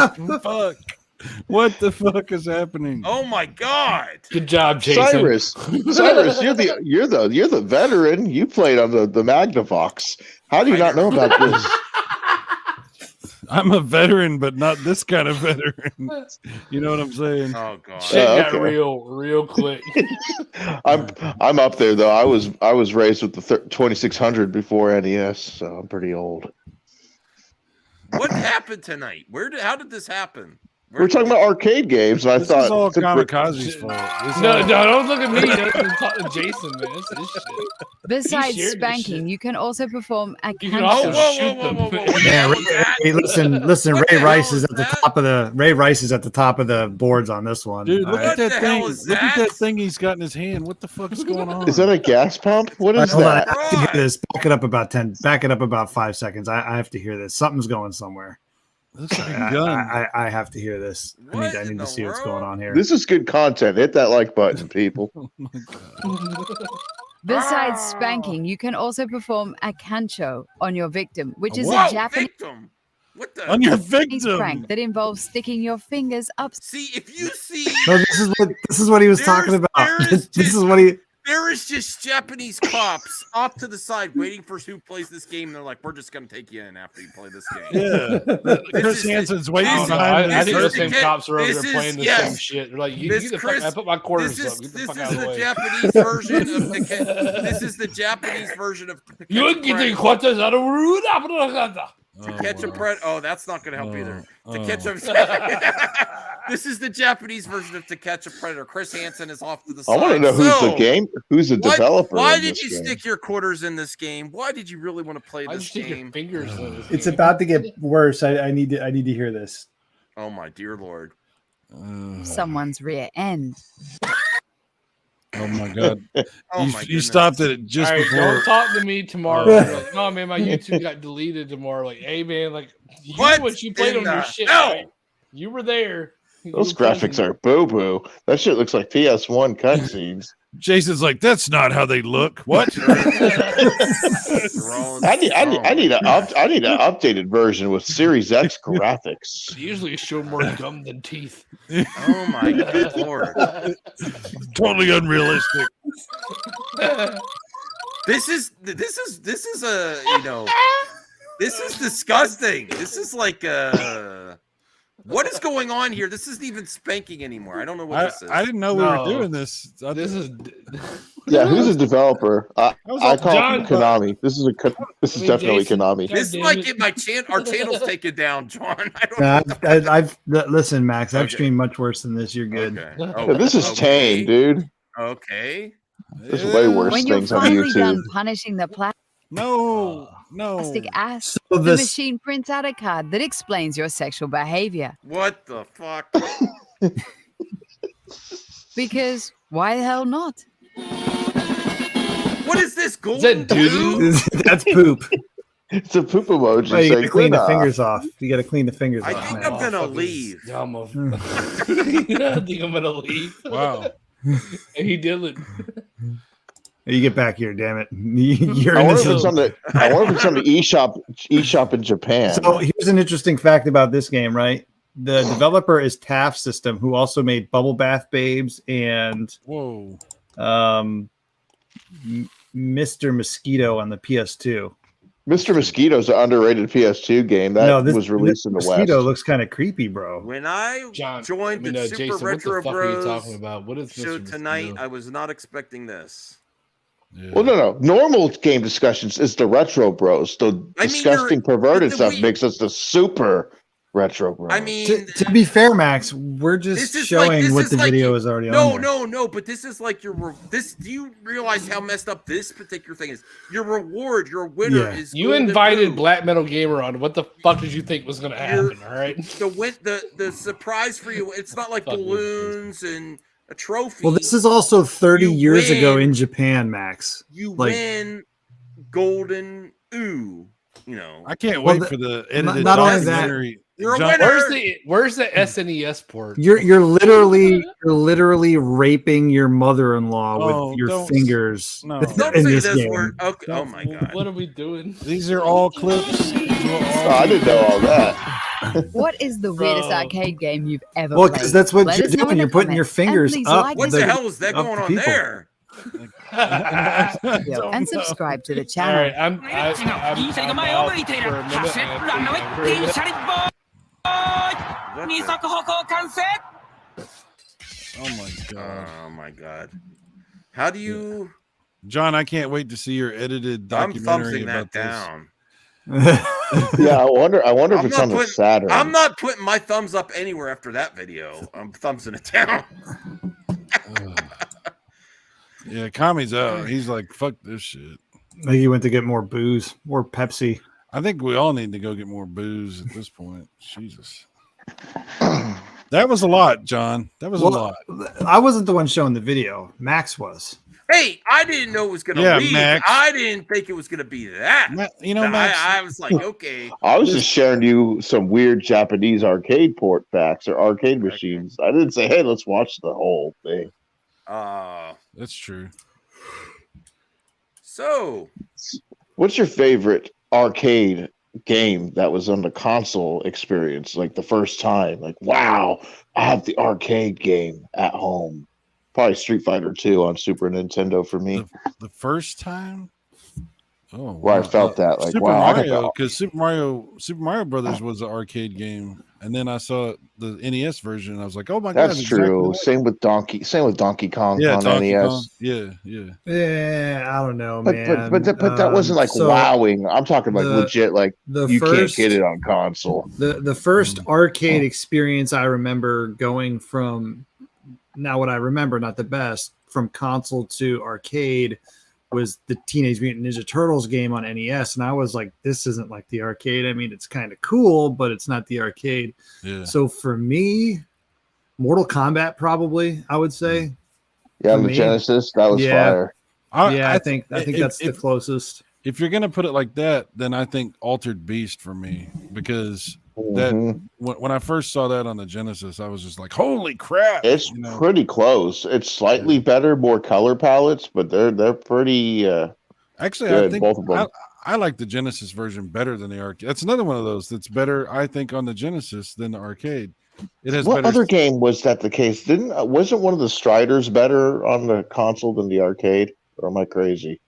Speaker 3: goodness.
Speaker 2: Fuck. What the fuck is happening?
Speaker 3: Oh my God.
Speaker 5: Good job, Jason.
Speaker 4: Cyrus, you're the veteran. You played on the Magnavox. How do you not know about this?
Speaker 2: I'm a veteran, but not this kind of veteran. You know what I'm saying?
Speaker 3: Oh God.
Speaker 5: Shit got
Speaker 4: okay.
Speaker 5: real quick.
Speaker 4: I'm up there though. I was raised with the 2600 before NES, so I'm pretty old.
Speaker 3: What happened tonight? How did this happen?
Speaker 4: We're talking about arcade games, and I
Speaker 2: This
Speaker 4: thought
Speaker 2: is all
Speaker 4: since
Speaker 2: Kamikaze's fault. This is
Speaker 5: No,
Speaker 2: all-
Speaker 5: don't look at me. Don't talk to Jason, man. It's his shit.
Speaker 8: Besides
Speaker 5: shared this
Speaker 8: spanking,
Speaker 5: shit.
Speaker 8: you can also perform a
Speaker 5: You can
Speaker 8: canto.
Speaker 5: also
Speaker 3: whoa,
Speaker 5: shoot
Speaker 3: whoa,
Speaker 5: them.
Speaker 3: whoa, whoa, whoa.
Speaker 6: Yeah, Ray, listen.
Speaker 3: What
Speaker 6: Ray
Speaker 3: the
Speaker 6: Rice
Speaker 3: hell
Speaker 6: is
Speaker 3: is
Speaker 6: at the
Speaker 3: that?
Speaker 6: top of the Ray Rice is at the top of the boards on this one.
Speaker 2: Dude, look
Speaker 6: All right.
Speaker 2: at that
Speaker 3: the
Speaker 2: thing.
Speaker 3: hell is
Speaker 2: Look at
Speaker 3: that?
Speaker 2: that thing he's got in his hand. What the fuck is going on?
Speaker 4: is that a gas pump? What is
Speaker 6: Hold on,
Speaker 4: that?
Speaker 6: I have to hear this. Back it up about 10. Back it up about 5 seconds. I have to hear this. Something's going somewhere.
Speaker 2: Looks like a gun.
Speaker 6: I have to hear this.
Speaker 3: What
Speaker 6: I
Speaker 3: in
Speaker 6: need
Speaker 3: the
Speaker 6: to see what's
Speaker 3: world?
Speaker 6: going on here.
Speaker 4: This is good content. Hit that like button, people.
Speaker 2: Oh my God.
Speaker 8: Besides spanking, you can also perform a cancho on your victim, which is
Speaker 3: Whoa,
Speaker 8: a Japanese
Speaker 3: victim. What the?
Speaker 2: On your victim.
Speaker 8: prank that involves sticking your fingers up.
Speaker 3: See, if you see,
Speaker 6: No, this is what he was talking about.
Speaker 3: There's
Speaker 6: This is what he.
Speaker 3: There is just Japanese cops off to the side waiting for who plays this game. And they're like, we're just going to take you in after you play this game.
Speaker 2: Yeah. Chris Hansen's waiting behind
Speaker 5: I think
Speaker 3: this
Speaker 5: the
Speaker 3: is
Speaker 5: same
Speaker 3: the-
Speaker 5: cops are over
Speaker 3: this
Speaker 5: there playing the
Speaker 3: is- yes.
Speaker 5: same shit. They're like, you
Speaker 3: This
Speaker 5: get the
Speaker 3: Chris-
Speaker 5: fuck. I put my quarters
Speaker 3: This
Speaker 5: up.
Speaker 3: is
Speaker 5: Get the
Speaker 3: this
Speaker 5: fuck
Speaker 3: is
Speaker 5: out of the
Speaker 3: the
Speaker 5: way.
Speaker 3: Japanese version of this is the Japanese version of
Speaker 5: You get the quarters out of root.
Speaker 3: To catch a predator. Oh, that's not going to help either. To catch
Speaker 2: Oh.
Speaker 3: a. This is the Japanese version of To Catch a Predator. Chris Hansen is off to the side.
Speaker 4: I want to know who's the developer.
Speaker 3: Why
Speaker 4: in
Speaker 3: did
Speaker 4: this
Speaker 3: you
Speaker 4: game.
Speaker 3: stick your quarters in this game? Why did you really want to play
Speaker 5: I
Speaker 3: this
Speaker 5: just stick your
Speaker 3: game?
Speaker 5: fingers in this
Speaker 6: It's
Speaker 5: game.
Speaker 6: about to get worse. I need to hear this.
Speaker 3: Oh my dear lord!
Speaker 8: Someone's rear end.
Speaker 2: Oh my god!
Speaker 3: Oh
Speaker 2: you
Speaker 3: my
Speaker 2: you
Speaker 3: goodness.
Speaker 2: stopped it just
Speaker 5: All right,
Speaker 2: before.
Speaker 5: don't talk to me tomorrow. You're like, no, man, my YouTube got deleted tomorrow. Like, hey, man, like, you
Speaker 3: What
Speaker 5: what you played
Speaker 3: in
Speaker 5: on your
Speaker 3: the
Speaker 5: shit.
Speaker 3: hell?
Speaker 5: Right? You were there.
Speaker 4: Those graphics are boo boo. That shit looks like PS1 cutscenes.
Speaker 2: Jason's like, that's not how they look. What?
Speaker 4: I need an updated version with Series X graphics.
Speaker 5: Usually show more gum than teeth.
Speaker 3: Oh my good lord!
Speaker 2: Totally unrealistic.
Speaker 3: This is a this is disgusting. This is like what is going on here? This isn't even spanking anymore. I don't know what this is.
Speaker 2: I didn't know we were doing this.
Speaker 5: This is
Speaker 4: Yeah, who's the developer? I call
Speaker 5: John,
Speaker 4: it Konami. This is definitely
Speaker 5: Jason,
Speaker 4: Konami.
Speaker 3: This
Speaker 5: damn
Speaker 3: might
Speaker 5: it.
Speaker 3: get our channels taken down, John. I don't
Speaker 6: No,
Speaker 3: know.
Speaker 6: I've listen, Max. I've
Speaker 3: Okay.
Speaker 6: streamed much worse than this. You're good.
Speaker 3: Okay.
Speaker 4: Yeah,
Speaker 3: Oh,
Speaker 4: this is tame, dude.
Speaker 3: Okay.
Speaker 4: There's way worse
Speaker 8: When you're
Speaker 4: things on
Speaker 8: finally
Speaker 4: YouTube.
Speaker 8: done punishing the
Speaker 2: No.
Speaker 8: plastic ass,
Speaker 6: So
Speaker 8: the
Speaker 6: this
Speaker 8: machine prints out a card that explains your sexual behavior.
Speaker 3: What the fuck?
Speaker 8: Because why the hell not?
Speaker 3: What is this?
Speaker 5: Is
Speaker 3: Golden
Speaker 5: that doo-doo?
Speaker 6: that's poop.
Speaker 4: It's a poop emoji.
Speaker 6: Well, you gotta
Speaker 4: saying,
Speaker 6: clean the
Speaker 4: "Nah."
Speaker 6: fingers off. You gotta clean the fingers
Speaker 3: I
Speaker 6: off.
Speaker 3: think
Speaker 6: man.
Speaker 3: I'm gonna
Speaker 5: Motherfuckers.
Speaker 3: leave.
Speaker 5: Yeah, I think I'm gonna leave.
Speaker 2: Wow.
Speaker 5: And he didn't.
Speaker 6: You get back here, damn it. You're
Speaker 4: I
Speaker 6: in
Speaker 4: wonder
Speaker 6: this.
Speaker 4: if it's on the eShop in Japan.
Speaker 6: So here's an interesting fact about this game, right? The developer is TAF System, who also made Bubble Bath Babes and
Speaker 2: Whoa.
Speaker 6: Mr. Mosquito on the PS2.
Speaker 4: Mr. Mosquito's an underrated PS2 game that
Speaker 6: this
Speaker 4: was released in the
Speaker 6: Mosquito
Speaker 4: West.
Speaker 6: looks kind of creepy, bro.
Speaker 3: When I
Speaker 5: John,
Speaker 3: joined the Super
Speaker 5: Jason, what
Speaker 3: Retro
Speaker 5: the fuck are you talking
Speaker 3: Bros
Speaker 5: about? What is
Speaker 3: show
Speaker 5: Mr.
Speaker 3: tonight,
Speaker 5: Mosquito?
Speaker 3: I was not expecting this.
Speaker 2: Yeah.
Speaker 4: Well, no. Normal game discussions is the Retro Bros. The
Speaker 3: I mean,
Speaker 4: disgusting, perverted
Speaker 3: the
Speaker 4: stuff
Speaker 3: we-
Speaker 4: makes us the Super Retro Bros.
Speaker 3: I mean,
Speaker 6: To be fair, Max, we're
Speaker 3: This
Speaker 6: just
Speaker 3: is
Speaker 6: showing
Speaker 3: like- this
Speaker 6: what
Speaker 3: is
Speaker 6: the
Speaker 3: like
Speaker 6: video
Speaker 3: you-
Speaker 6: is already on.
Speaker 3: no, but this is like your this. Do you realize how messed up this particular thing is? Your reward, your winner
Speaker 6: Yeah.
Speaker 3: is
Speaker 5: You
Speaker 3: Golden
Speaker 5: invited
Speaker 3: Boot.
Speaker 5: Black Metal Gamer on. What the fuck did you think was gonna happen? All right.
Speaker 3: The surprise for you. It's not like
Speaker 5: Fuck you,
Speaker 3: balloons and a trophy.
Speaker 6: Well, this is also 30
Speaker 3: You
Speaker 6: years ago
Speaker 3: win.
Speaker 6: in Japan, Max.
Speaker 3: you
Speaker 6: like-
Speaker 3: win golden ooh. You know,
Speaker 2: I can't
Speaker 6: Well,
Speaker 2: wait for the edited
Speaker 6: not only that-
Speaker 2: documentary.
Speaker 3: You're a
Speaker 2: John-
Speaker 3: winner.
Speaker 5: Where's the SNES port?
Speaker 6: You're literally raping your mother-in-law
Speaker 2: Oh,
Speaker 6: with your
Speaker 2: don't-
Speaker 6: fingers
Speaker 2: no.
Speaker 3: don't
Speaker 6: in
Speaker 3: say
Speaker 6: this
Speaker 3: this
Speaker 6: game.
Speaker 3: word. Okay. Oh my god.
Speaker 5: What are we doing?
Speaker 2: These are all clips. These are all-
Speaker 4: I didn't know all that.
Speaker 8: What is the weirdest
Speaker 5: Bro.
Speaker 8: arcade game you've ever
Speaker 6: Well,
Speaker 8: played?
Speaker 6: because that's what
Speaker 8: Let
Speaker 6: you're
Speaker 8: us know
Speaker 6: doing.
Speaker 8: in the
Speaker 6: You're putting your
Speaker 8: comments. And
Speaker 6: fingers
Speaker 8: please
Speaker 6: up.
Speaker 8: like
Speaker 3: What
Speaker 8: this
Speaker 3: the hell is that
Speaker 6: up
Speaker 3: going
Speaker 6: to
Speaker 3: on
Speaker 6: people.
Speaker 3: there?
Speaker 8: video and subscribe to the
Speaker 5: All
Speaker 8: channel.
Speaker 5: right, I'm out for a minute. and I think I'm really-
Speaker 2: Oh my god.
Speaker 3: Oh my god. How do you?
Speaker 2: John, I can't wait to see your edited
Speaker 3: I'm
Speaker 2: documentary
Speaker 3: thumbsing that
Speaker 2: about this.
Speaker 3: down.
Speaker 4: Yeah, I wonder if
Speaker 3: I'm
Speaker 4: it's
Speaker 3: not
Speaker 4: on the
Speaker 3: putting-
Speaker 4: Saturn.
Speaker 3: I'm not putting my thumbs up anywhere after that video. I'm thumbsing it down.
Speaker 2: Yeah, Kami's out. He's like, fuck this shit.
Speaker 6: Maybe you went to get more booze or Pepsi.
Speaker 2: I think we all need to go get more booze at this point. Jesus. That was a lot, John. That was a lot.
Speaker 6: I wasn't the one showing the video. Max was.
Speaker 3: Hey, I didn't know it was gonna
Speaker 2: Yeah,
Speaker 3: leave.
Speaker 2: Max.
Speaker 3: I didn't think it was gonna be that.
Speaker 2: You know, Max,
Speaker 3: I was like, okay.
Speaker 4: I was just sharing you some weird Japanese arcade port facts or arcade machines. I didn't say, hey, let's watch the whole thing.
Speaker 2: that's true.
Speaker 3: So
Speaker 4: What's your favorite arcade game that was on the console experience? Like the first time, like, wow, I have the arcade game at home. Probably Street Fighter 2 on Super Nintendo for me.
Speaker 2: The first time,
Speaker 4: Where I felt that like,
Speaker 2: Super
Speaker 4: wow,
Speaker 2: Mario, because Super Mario Brothers was an arcade game, and then I saw the NES version, and I was like, oh my god,
Speaker 4: that's true. Same with Donkey Kong on
Speaker 2: Donkey
Speaker 4: NES.
Speaker 2: Kong. Yeah.
Speaker 6: Yeah, I don't know,
Speaker 4: But
Speaker 6: man.
Speaker 4: but that wasn't like
Speaker 6: so
Speaker 4: wowing. I'm talking like legit, like you can't get it on console.
Speaker 6: The first arcade experience I remember going from, now what I remember, not the best, from console to arcade was the Teenage Mutant Ninja Turtles game on NES. And I was like, this isn't like the arcade. I mean, it's kind of cool, but it's not the arcade.
Speaker 2: Yeah.
Speaker 6: So for me, Mortal Kombat, probably, I would say.
Speaker 4: Yeah, the Genesis, that was fire.
Speaker 6: I think that's the closest.
Speaker 2: If you're gonna put it like that, then I think Altered Beast for me, because that when I first saw that on the Genesis, I was just like, holy crap!
Speaker 4: It's pretty close. It's slightly better, more color palettes, but they're pretty.
Speaker 2: Actually,
Speaker 4: good,
Speaker 2: I think
Speaker 4: both of them.
Speaker 2: I like the Genesis version better than the arcade. That's another one of those that's better, I think, on the Genesis than the arcade. It has
Speaker 4: what
Speaker 2: better.
Speaker 4: Other game was that the case? Wasn't one of the Striders better on the console than the arcade? Or am I crazy?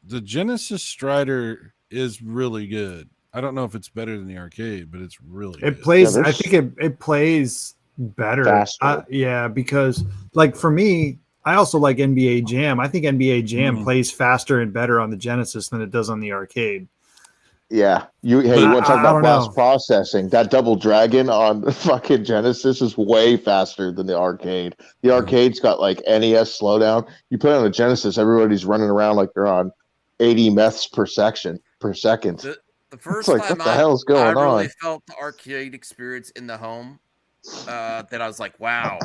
Speaker 2: The Genesis Strider is really good. I don't know if it's better than the arcade, but it's really good.
Speaker 6: Plays. I think it plays better.
Speaker 4: Faster.
Speaker 6: Because like for me, I also like NBA Jam. I think NBA Jam plays faster and better on the Genesis than it does on the arcade.
Speaker 4: Yeah, you want to talk about fast processing? That Double Dragon on the fucking Genesis is way faster than the arcade. The arcade's got like NES slowdown. You put it on the Genesis, everybody's running around like they're on 80 meths per second.
Speaker 3: The first
Speaker 4: like,
Speaker 3: time
Speaker 4: what the hell's going
Speaker 3: I really
Speaker 4: on?
Speaker 3: felt the arcade experience in the home, that I was like, wow.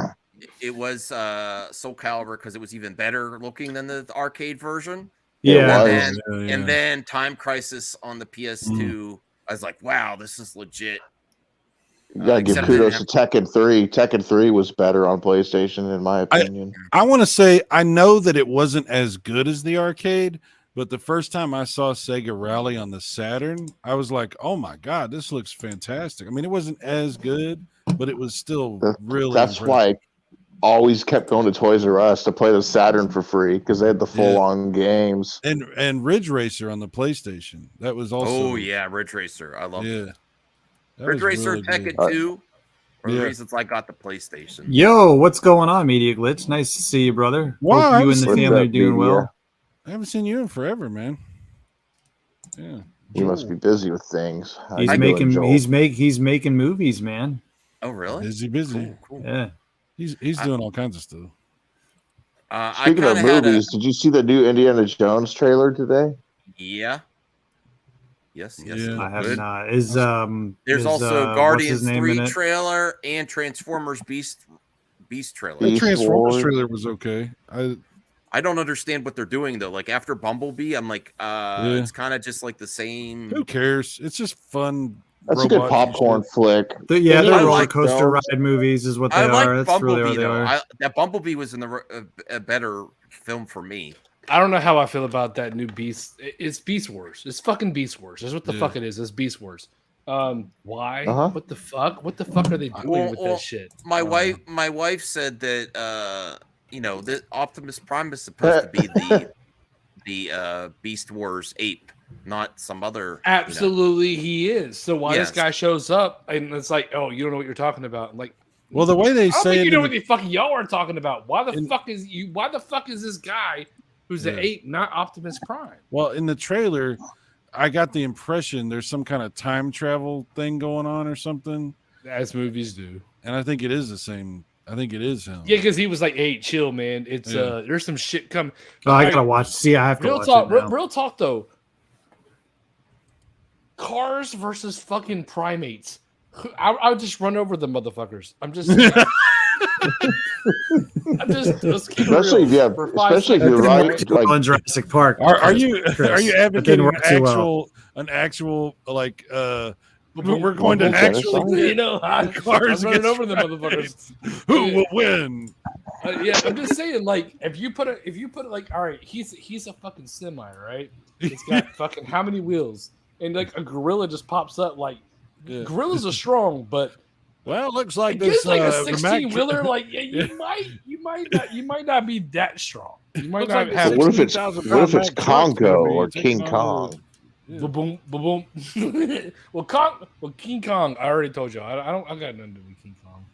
Speaker 3: It was Soul Calibur because it was even better looking than the arcade version.
Speaker 6: Yeah.
Speaker 3: And then Time Crisis on the PS2, I was like, wow, this is legit.
Speaker 4: You gotta give kudos to Tekken 3. Tekken 3 was better on PlayStation, in my opinion.
Speaker 2: I want to say, I know that it wasn't as good as the arcade, but the first time I saw Sega Rally on the Saturn, I was like, oh my God, this looks fantastic. I mean, it wasn't as good, but it was still really
Speaker 4: That's
Speaker 2: impressive.
Speaker 4: why I always kept going to Toys R Us to play the Saturn for free, because they had the full-on games.
Speaker 2: And Ridge Racer on the PlayStation. That was also...
Speaker 3: Oh, yeah, Ridge Racer. I love it.
Speaker 2: That
Speaker 3: Ridge
Speaker 2: was
Speaker 3: Racer,
Speaker 2: really
Speaker 3: Tekken
Speaker 2: good.
Speaker 3: 2 are the reasons I got the PlayStation.
Speaker 6: Yo, what's going on, Media Glitch? Nice to see you, brother.
Speaker 2: Wow,
Speaker 6: Hope you and the family are doing well.
Speaker 2: I haven't seen you in forever, man. Yeah.
Speaker 4: You must be busy with things.
Speaker 6: He's making movies, man.
Speaker 3: Oh, really?
Speaker 2: Busy.
Speaker 3: Cool.
Speaker 6: Yeah.
Speaker 2: He's doing all kinds of stuff.
Speaker 4: Speaking of movies, did you see the new Indiana Jones trailer today?
Speaker 3: Yeah. Yes.
Speaker 6: I have not.
Speaker 3: There's also Guardians 3 trailer and Transformers Beast trailer.
Speaker 2: The Transformers trailer was okay.
Speaker 3: I don't understand what they're doing though. Like after Bumblebee, I'm like, it's kind of just like the same.
Speaker 2: Who cares? It's just fun.
Speaker 4: That's a good popcorn flick.
Speaker 6: They're roller coaster ride movies, is what they are. That's
Speaker 3: Bumblebee,
Speaker 6: really what they are.
Speaker 3: That Bumblebee was in a better film for me.
Speaker 5: I don't know how I feel about that new Beast. It's Beast Wars. It's fucking Beast Wars. That's what the fuck it is. It's Beast Wars. Why? What the fuck? What the fuck are they doing with that shit?
Speaker 3: My wife said that that Optimus Prime is supposed to be the Beast Wars ape, not some other.
Speaker 5: Absolutely, he is. So why this guy shows up and it's like, oh, you don't know what you're talking about? I'm like,
Speaker 2: well, the way they say
Speaker 5: you know what the fucking y'all are talking about. Why the fuck is this guy who's the ape not Optimus Prime?
Speaker 2: Well, in the trailer, I got the impression there's some kind of time travel thing going on or something,
Speaker 5: as movies do,
Speaker 2: and I think it is the same. I think it is him.
Speaker 5: Yeah, because he was like, "Hey, chill, man. It's there's some shit coming."
Speaker 6: Oh, I gotta watch. See, I have to watch it now.
Speaker 5: Real talk though. Cars versus fucking primates. I would just run over the motherfuckers. I'm just.
Speaker 4: Especially if you're right. Like
Speaker 6: on Jurassic Park.
Speaker 2: Are you advocating an actual like we're going to actually cars
Speaker 5: running over the motherfuckers.
Speaker 2: Who will win?
Speaker 5: I'm just saying, like, if you put it like, all right, he's a fucking semi, right? It's got fucking how many wheels? And like a gorilla just pops up. Like gorillas are strong, but
Speaker 2: Well, it looks like
Speaker 5: It
Speaker 2: this
Speaker 5: gives like a
Speaker 2: Remac-
Speaker 5: 16-wheeler. Like you might not be that strong. You might
Speaker 2: Looks
Speaker 5: not
Speaker 2: like
Speaker 5: have.
Speaker 4: What if it's
Speaker 2: 16,000
Speaker 4: what if
Speaker 2: pound
Speaker 4: it's
Speaker 2: Mack truck's gonna
Speaker 4: Congo
Speaker 2: be
Speaker 4: or
Speaker 2: taking
Speaker 4: King
Speaker 2: on
Speaker 4: Kong?
Speaker 2: the-
Speaker 5: Boom, boom, boom. Well, King Kong. I already told you. I got nothing to do with King Kong.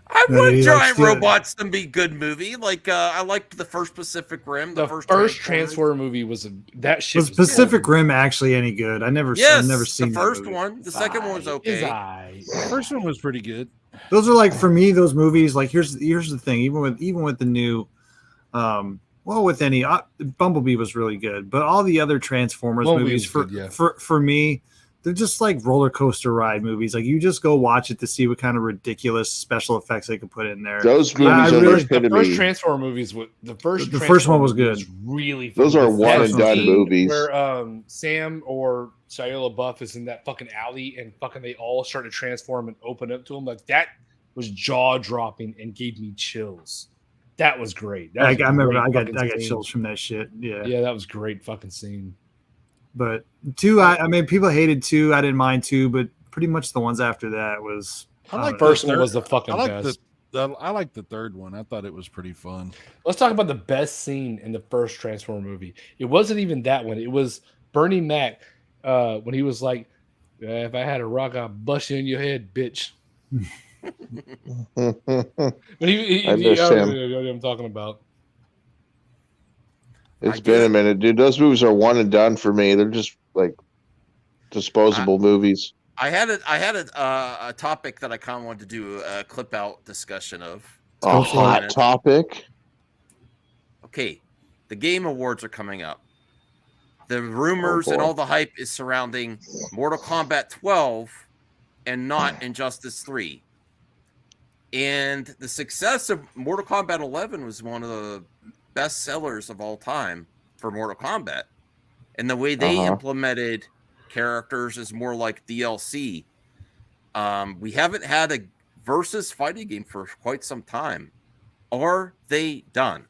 Speaker 3: I
Speaker 1: But
Speaker 3: want
Speaker 1: he likes
Speaker 3: Giant
Speaker 1: to-
Speaker 3: Robots to be good movie. Like I liked the first Pacific Rim.
Speaker 5: The
Speaker 3: first
Speaker 5: first
Speaker 3: Transformers.
Speaker 5: Transformer movie was that shit.
Speaker 1: Was Pacific Rim actually any good? I've never
Speaker 3: Yes,
Speaker 1: seen
Speaker 3: the
Speaker 1: that
Speaker 3: first
Speaker 1: movie.
Speaker 3: one. The second one was okay.
Speaker 2: The first one was pretty good.
Speaker 1: Those are like, for me, those movies. Like here's the thing. Even with the new, with any Bumblebee was really good, but all the other Transformers
Speaker 5: Bumblebee
Speaker 1: movies
Speaker 5: was good, yeah.
Speaker 1: for me, they're just like roller coaster ride movies. Like you just go watch it to see what kind of ridiculous special effects they could put in there.
Speaker 4: Those movies are
Speaker 1: really-
Speaker 4: the
Speaker 5: The first
Speaker 4: epitome.
Speaker 5: Transformer movies. The first
Speaker 1: The first one
Speaker 5: Transformer
Speaker 1: was
Speaker 5: movie
Speaker 1: good.
Speaker 5: really.
Speaker 4: Those
Speaker 5: fun.
Speaker 4: are one
Speaker 1: and
Speaker 5: That
Speaker 4: done
Speaker 5: scene
Speaker 4: movies.
Speaker 5: Where Sam or Shia LaBeouf is in that fucking alley and fucking they all start to transform and open up to him. Like that was jaw dropping and gave me chills. That was great. That
Speaker 1: I
Speaker 5: was a
Speaker 1: remember
Speaker 5: great
Speaker 1: I got
Speaker 5: fucking scene.
Speaker 1: chills from that shit. Yeah.
Speaker 5: Yeah, that was a great fucking scene.
Speaker 1: But 2, I mean, people hated 2. I didn't mind 2, but pretty much the ones after that was.
Speaker 2: I like
Speaker 1: don't know.
Speaker 5: First one was the fucking
Speaker 2: I like
Speaker 5: best.
Speaker 2: I like the third one. I thought it was pretty fun.
Speaker 5: Let's talk about the best scene in the first Transformer movie. It wasn't even that one. It was Bernie Mac when he was like, "If I had a rock, I'd bust you in your head, bitch." When
Speaker 4: I miss him.
Speaker 5: You know what I'm talking about.
Speaker 4: It's been a minute, dude. Those movies are one and done for me. They're just like disposable movies.
Speaker 3: I had a topic that I kind of wanted to do a clip out discussion of.
Speaker 4: A hot topic.
Speaker 3: Okay, the Game Awards are coming up. The rumors and
Speaker 4: boy.
Speaker 3: all the hype is surrounding Mortal Kombat 12 and not Injustice 3. And the success of Mortal Kombat 11 was one of the best sellers of all time for Mortal Kombat. And the way they implemented characters is more like DLC. We haven't had a versus fighting game for quite some time. Are they done?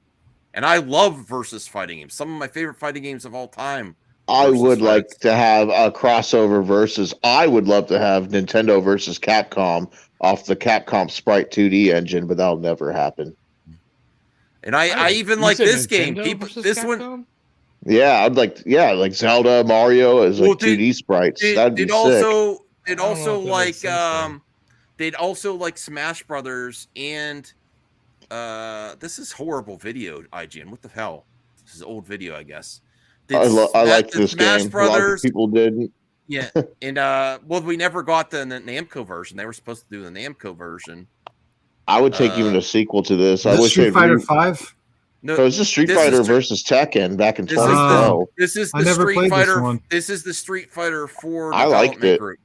Speaker 3: And I love versus fighting games. Some of my favorite fighting games of all time.
Speaker 4: I
Speaker 3: versus
Speaker 4: would like
Speaker 3: fights.
Speaker 4: to have a crossover versus. I would love to have Nintendo versus Capcom off the Capcom Sprite 2D engine, but that'll never happen.
Speaker 3: And I even like this game. People, this one.
Speaker 4: Yeah, I'd like Zelda, Mario as like 2D sprites. That'd be
Speaker 3: They'd
Speaker 4: sick.
Speaker 3: also
Speaker 5: I don't know if that makes sense, though.
Speaker 3: they'd also like Smash Brothers and this is horrible video, IGN. What the hell? This is old video, I guess.
Speaker 4: I like this
Speaker 3: Smash
Speaker 4: game.
Speaker 3: Brothers,
Speaker 4: A lot of people didn't.
Speaker 3: yeah, and well, we never got the Namco version. They were supposed to do the Namco version.
Speaker 4: I would take even a sequel to this. I
Speaker 1: Is it
Speaker 4: wish
Speaker 1: Street
Speaker 4: they'd
Speaker 1: Fighter 5?
Speaker 3: No,
Speaker 4: So it's just Street
Speaker 3: this is
Speaker 4: Fighter
Speaker 3: Street-
Speaker 4: versus Tekken back in
Speaker 3: This is
Speaker 4: 2012.
Speaker 3: This is
Speaker 1: I
Speaker 3: the
Speaker 1: never
Speaker 3: Street
Speaker 1: played this
Speaker 3: Fighter.
Speaker 1: one.
Speaker 3: This is the Street Fighter 4
Speaker 4: I liked
Speaker 3: development
Speaker 4: it.
Speaker 3: group.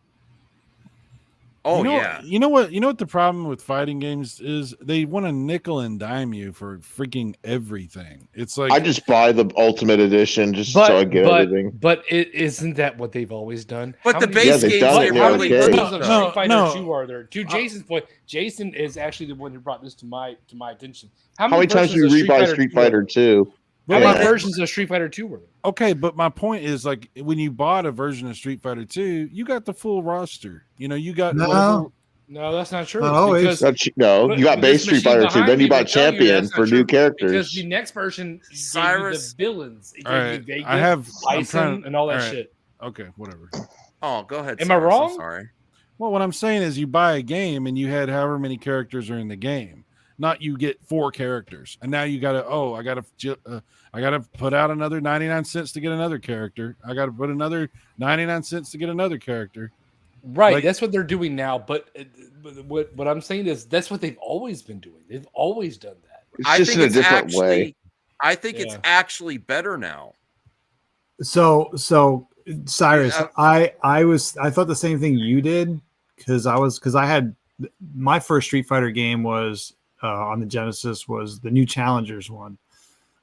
Speaker 3: Oh yeah.
Speaker 2: You know what the problem with fighting games is? They want to nickel and dime you for freaking everything. It's like
Speaker 4: I just buy the Ultimate Edition just so I get everything.
Speaker 5: But isn't that what they've always done?
Speaker 3: But
Speaker 5: How
Speaker 3: the
Speaker 5: many-
Speaker 3: base
Speaker 4: they've
Speaker 3: games
Speaker 4: done
Speaker 3: they
Speaker 4: it in
Speaker 5: How
Speaker 4: the
Speaker 5: many
Speaker 4: arcade.
Speaker 5: versions of
Speaker 2: No,
Speaker 5: Street Fighter
Speaker 2: no.
Speaker 5: 2 are there? To Jason's point, Jason is actually the one who brought this to my attention.
Speaker 4: How many times do you rebuy Street Fighter 2?
Speaker 5: How
Speaker 4: Yeah.
Speaker 5: many versions of Street Fighter 2 were there?
Speaker 2: okay, but my point is like when you bought a version of Street Fighter 2, you got the full roster. You know, you got
Speaker 1: No.
Speaker 5: No, that's not true.
Speaker 1: Not always.
Speaker 5: because-
Speaker 4: No, you got
Speaker 5: but
Speaker 4: base
Speaker 5: this
Speaker 4: Street
Speaker 5: machine
Speaker 4: Fighter 2.
Speaker 5: behind
Speaker 4: Then
Speaker 5: me
Speaker 4: you bought
Speaker 5: will tell you
Speaker 4: Champion
Speaker 5: that's
Speaker 4: for
Speaker 5: not
Speaker 4: new
Speaker 5: true, Because
Speaker 4: characters.
Speaker 5: the next version gave you
Speaker 3: Cyrus-
Speaker 5: the villains. It
Speaker 2: All
Speaker 5: gave you
Speaker 2: right,
Speaker 5: Vegas,
Speaker 2: I have. I'm
Speaker 5: Bison,
Speaker 2: trying,
Speaker 5: and all that
Speaker 2: all right,
Speaker 5: shit.
Speaker 2: Okay, whatever.
Speaker 3: Oh, go ahead.
Speaker 5: Am I
Speaker 3: Cyrus, I'm
Speaker 5: wrong?
Speaker 3: sorry.
Speaker 2: Well, what I'm saying is you buy a game and you had however many characters are in the game. Not you get 4 characters and now you got to I got to put out another 99 cents to get another character. I got to put another 99 cents to get another character.
Speaker 5: Right,
Speaker 2: Like-
Speaker 5: that's what they're doing now. But what I'm saying is that's what they've always been doing. They've always done that.
Speaker 4: It's just in a different way.
Speaker 3: I think it's
Speaker 5: Yeah.
Speaker 3: actually better now.
Speaker 1: So Cyrus,
Speaker 3: Yeah.
Speaker 1: I thought the same thing you did because I had my first Street Fighter game was on the Genesis was the New Challengers one,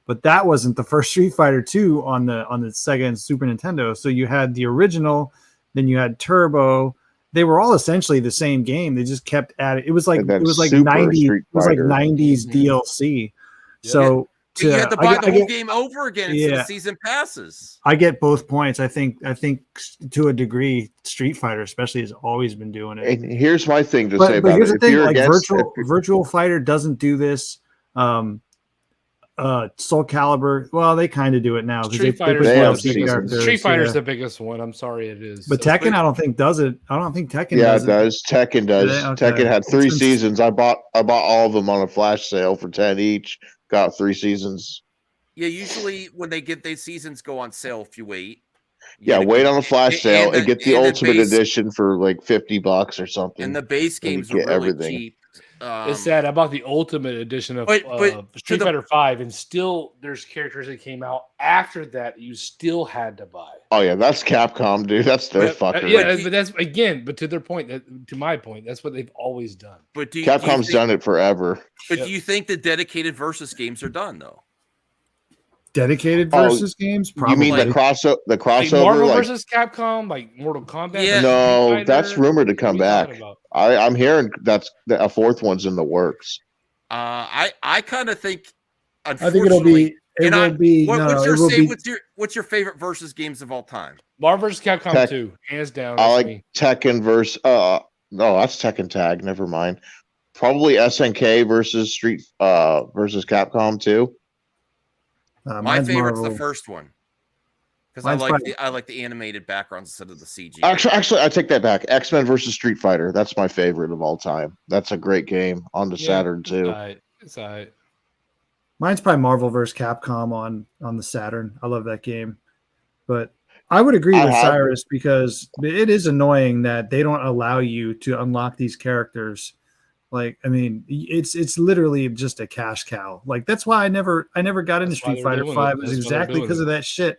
Speaker 1: but that wasn't the first Street Fighter 2 on the Sega and Super Nintendo. So you had the original, then you had Turbo. They were all essentially the same game. They just kept adding. It was like
Speaker 4: And then
Speaker 1: 90s.
Speaker 4: Super
Speaker 1: It
Speaker 4: Street
Speaker 1: was like
Speaker 4: Fighter.
Speaker 1: 90s
Speaker 5: Mhm.
Speaker 1: DLC.
Speaker 5: Yeah.
Speaker 1: So
Speaker 3: you had to buy
Speaker 1: I
Speaker 3: the whole
Speaker 1: get,
Speaker 3: game over again instead
Speaker 1: Yeah.
Speaker 3: of season passes.
Speaker 1: I get both points. I think to a degree, Street Fighter especially has always been doing it.
Speaker 4: And here's my thing to say
Speaker 1: But
Speaker 4: about
Speaker 1: here's
Speaker 4: it.
Speaker 1: the
Speaker 4: If
Speaker 1: thing:
Speaker 4: you're
Speaker 1: like
Speaker 4: against,
Speaker 1: Virtual Fighter doesn't do this. Soul Calibur, well, they kind of do it now because
Speaker 5: Street Fighter's
Speaker 4: they
Speaker 5: one
Speaker 4: have
Speaker 5: of the biggest.
Speaker 4: seasons.
Speaker 5: Street Fighter's
Speaker 1: yeah.
Speaker 5: the biggest one. I'm sorry, it is.
Speaker 1: But
Speaker 5: So-
Speaker 1: Tekken, I don't think does it. I don't think Tekken
Speaker 4: yeah,
Speaker 1: does
Speaker 4: it does. Tekken does.
Speaker 1: Okay.
Speaker 4: Tekken had 3
Speaker 1: Since-
Speaker 4: seasons. I bought all of them on a flash sale for 10 each. Got 3 seasons.
Speaker 3: Yeah, usually when they get these seasons go on sale, if you wait. you
Speaker 4: Yeah,
Speaker 3: gotta
Speaker 4: wait
Speaker 3: go-
Speaker 4: on a flash
Speaker 3: and
Speaker 4: sale
Speaker 3: the-
Speaker 4: and get the
Speaker 3: and the
Speaker 4: Ultimate
Speaker 3: base-
Speaker 4: Edition for like $50 or something.
Speaker 3: And the base
Speaker 4: and you
Speaker 3: games are
Speaker 4: get
Speaker 3: really
Speaker 4: everything.
Speaker 3: cheap.
Speaker 5: It's sad. I bought the Ultimate Edition of
Speaker 3: But
Speaker 5: Street
Speaker 3: to the-
Speaker 5: Fighter 5, and still there's characters that came out after that you still had to buy.
Speaker 4: Oh yeah, that's Capcom, dude. That's their fuckery.
Speaker 5: Yeah, but that's but to their point, to my point, that's what they've always done.
Speaker 3: But do you
Speaker 4: Capcom's
Speaker 3: think,
Speaker 4: done it forever.
Speaker 3: But do you think the dedicated versus games are done though?
Speaker 1: Dedicated
Speaker 4: Oh,
Speaker 1: versus games. Probably.
Speaker 4: You mean the crossover? The
Speaker 5: Like
Speaker 4: crossover,
Speaker 5: Marvel
Speaker 4: like
Speaker 5: versus Capcom, like Mortal Kombat.
Speaker 3: Yeah.
Speaker 4: no,
Speaker 5: Street
Speaker 4: that's
Speaker 5: Fighter?
Speaker 4: rumored to
Speaker 5: What
Speaker 4: come
Speaker 5: are you talking
Speaker 4: back.
Speaker 5: about?
Speaker 4: I'm hearing that's a 4th one's in the works.
Speaker 3: I kind of think.
Speaker 1: I think it'll be. It will be.
Speaker 3: What's your favorite versus games of all time?
Speaker 5: Marvel vs. Capcom
Speaker 4: Tek-
Speaker 5: 2, hands down.
Speaker 4: I
Speaker 5: that's
Speaker 4: like
Speaker 5: me.
Speaker 4: Tekken versus no, that's Tekken Tag. Never mind. Probably SNK versus versus Capcom 2.
Speaker 3: My
Speaker 1: Mine's
Speaker 3: favorite's
Speaker 1: Marvel.
Speaker 3: the first one because
Speaker 1: Mine's
Speaker 3: I like the animated backgrounds instead of the CG.
Speaker 4: Actually, I take that back. X-Men versus Street Fighter. That's my favorite of all time. That's a great game on the Saturn too.
Speaker 5: It's all right.
Speaker 1: Mine's probably Marvel vs. Capcom on the Saturn. I love that game, but I would agree with Cyrus because it is annoying that they don't allow you to unlock these characters. Like, I mean, it's literally just a cash cow. Like, that's why I never got into Street Fighter 5. It was exactly because of that shit.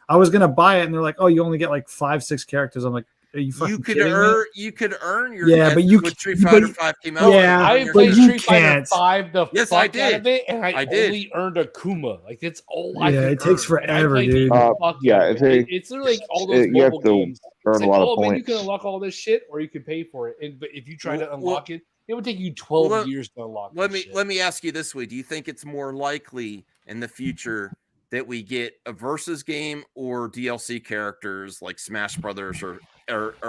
Speaker 1: I was gonna buy it, and they're like, "Oh, you only get like 5-6 characters." I'm like, "Are you fucking kidding me?"
Speaker 3: You could earn your
Speaker 1: but you
Speaker 3: when Street
Speaker 1: but
Speaker 3: Fighter
Speaker 1: you-
Speaker 3: 5 came out.
Speaker 1: Yeah,
Speaker 5: I
Speaker 1: but
Speaker 5: played
Speaker 1: you
Speaker 5: Street Fighter
Speaker 1: can't.
Speaker 5: 5 the
Speaker 3: Yes,
Speaker 5: fuck
Speaker 3: I
Speaker 5: out
Speaker 3: did.
Speaker 5: of it, and
Speaker 3: I did.
Speaker 5: only earned a Kuma. Like, that's all I
Speaker 1: Yeah,
Speaker 5: could
Speaker 1: it takes
Speaker 5: earn. And I
Speaker 1: forever,
Speaker 5: played
Speaker 1: dude.
Speaker 5: the fuck
Speaker 4: Yeah,
Speaker 5: out of it. It's literally like all those
Speaker 4: you have
Speaker 5: mobile
Speaker 4: to
Speaker 5: games.
Speaker 4: earn
Speaker 5: It's
Speaker 4: a
Speaker 5: like,
Speaker 4: lot of
Speaker 5: man, you
Speaker 4: points.
Speaker 5: can unlock all this shit, or you can pay for it. But if you try to
Speaker 3: Well,
Speaker 5: unlock it, it would take you 12
Speaker 3: well,
Speaker 5: years to unlock.
Speaker 3: Let
Speaker 5: this
Speaker 3: me
Speaker 5: shit.
Speaker 3: let me ask you this way: do you think it's more likely in the future that we get a versus game or DLC characters like Smash Brothers or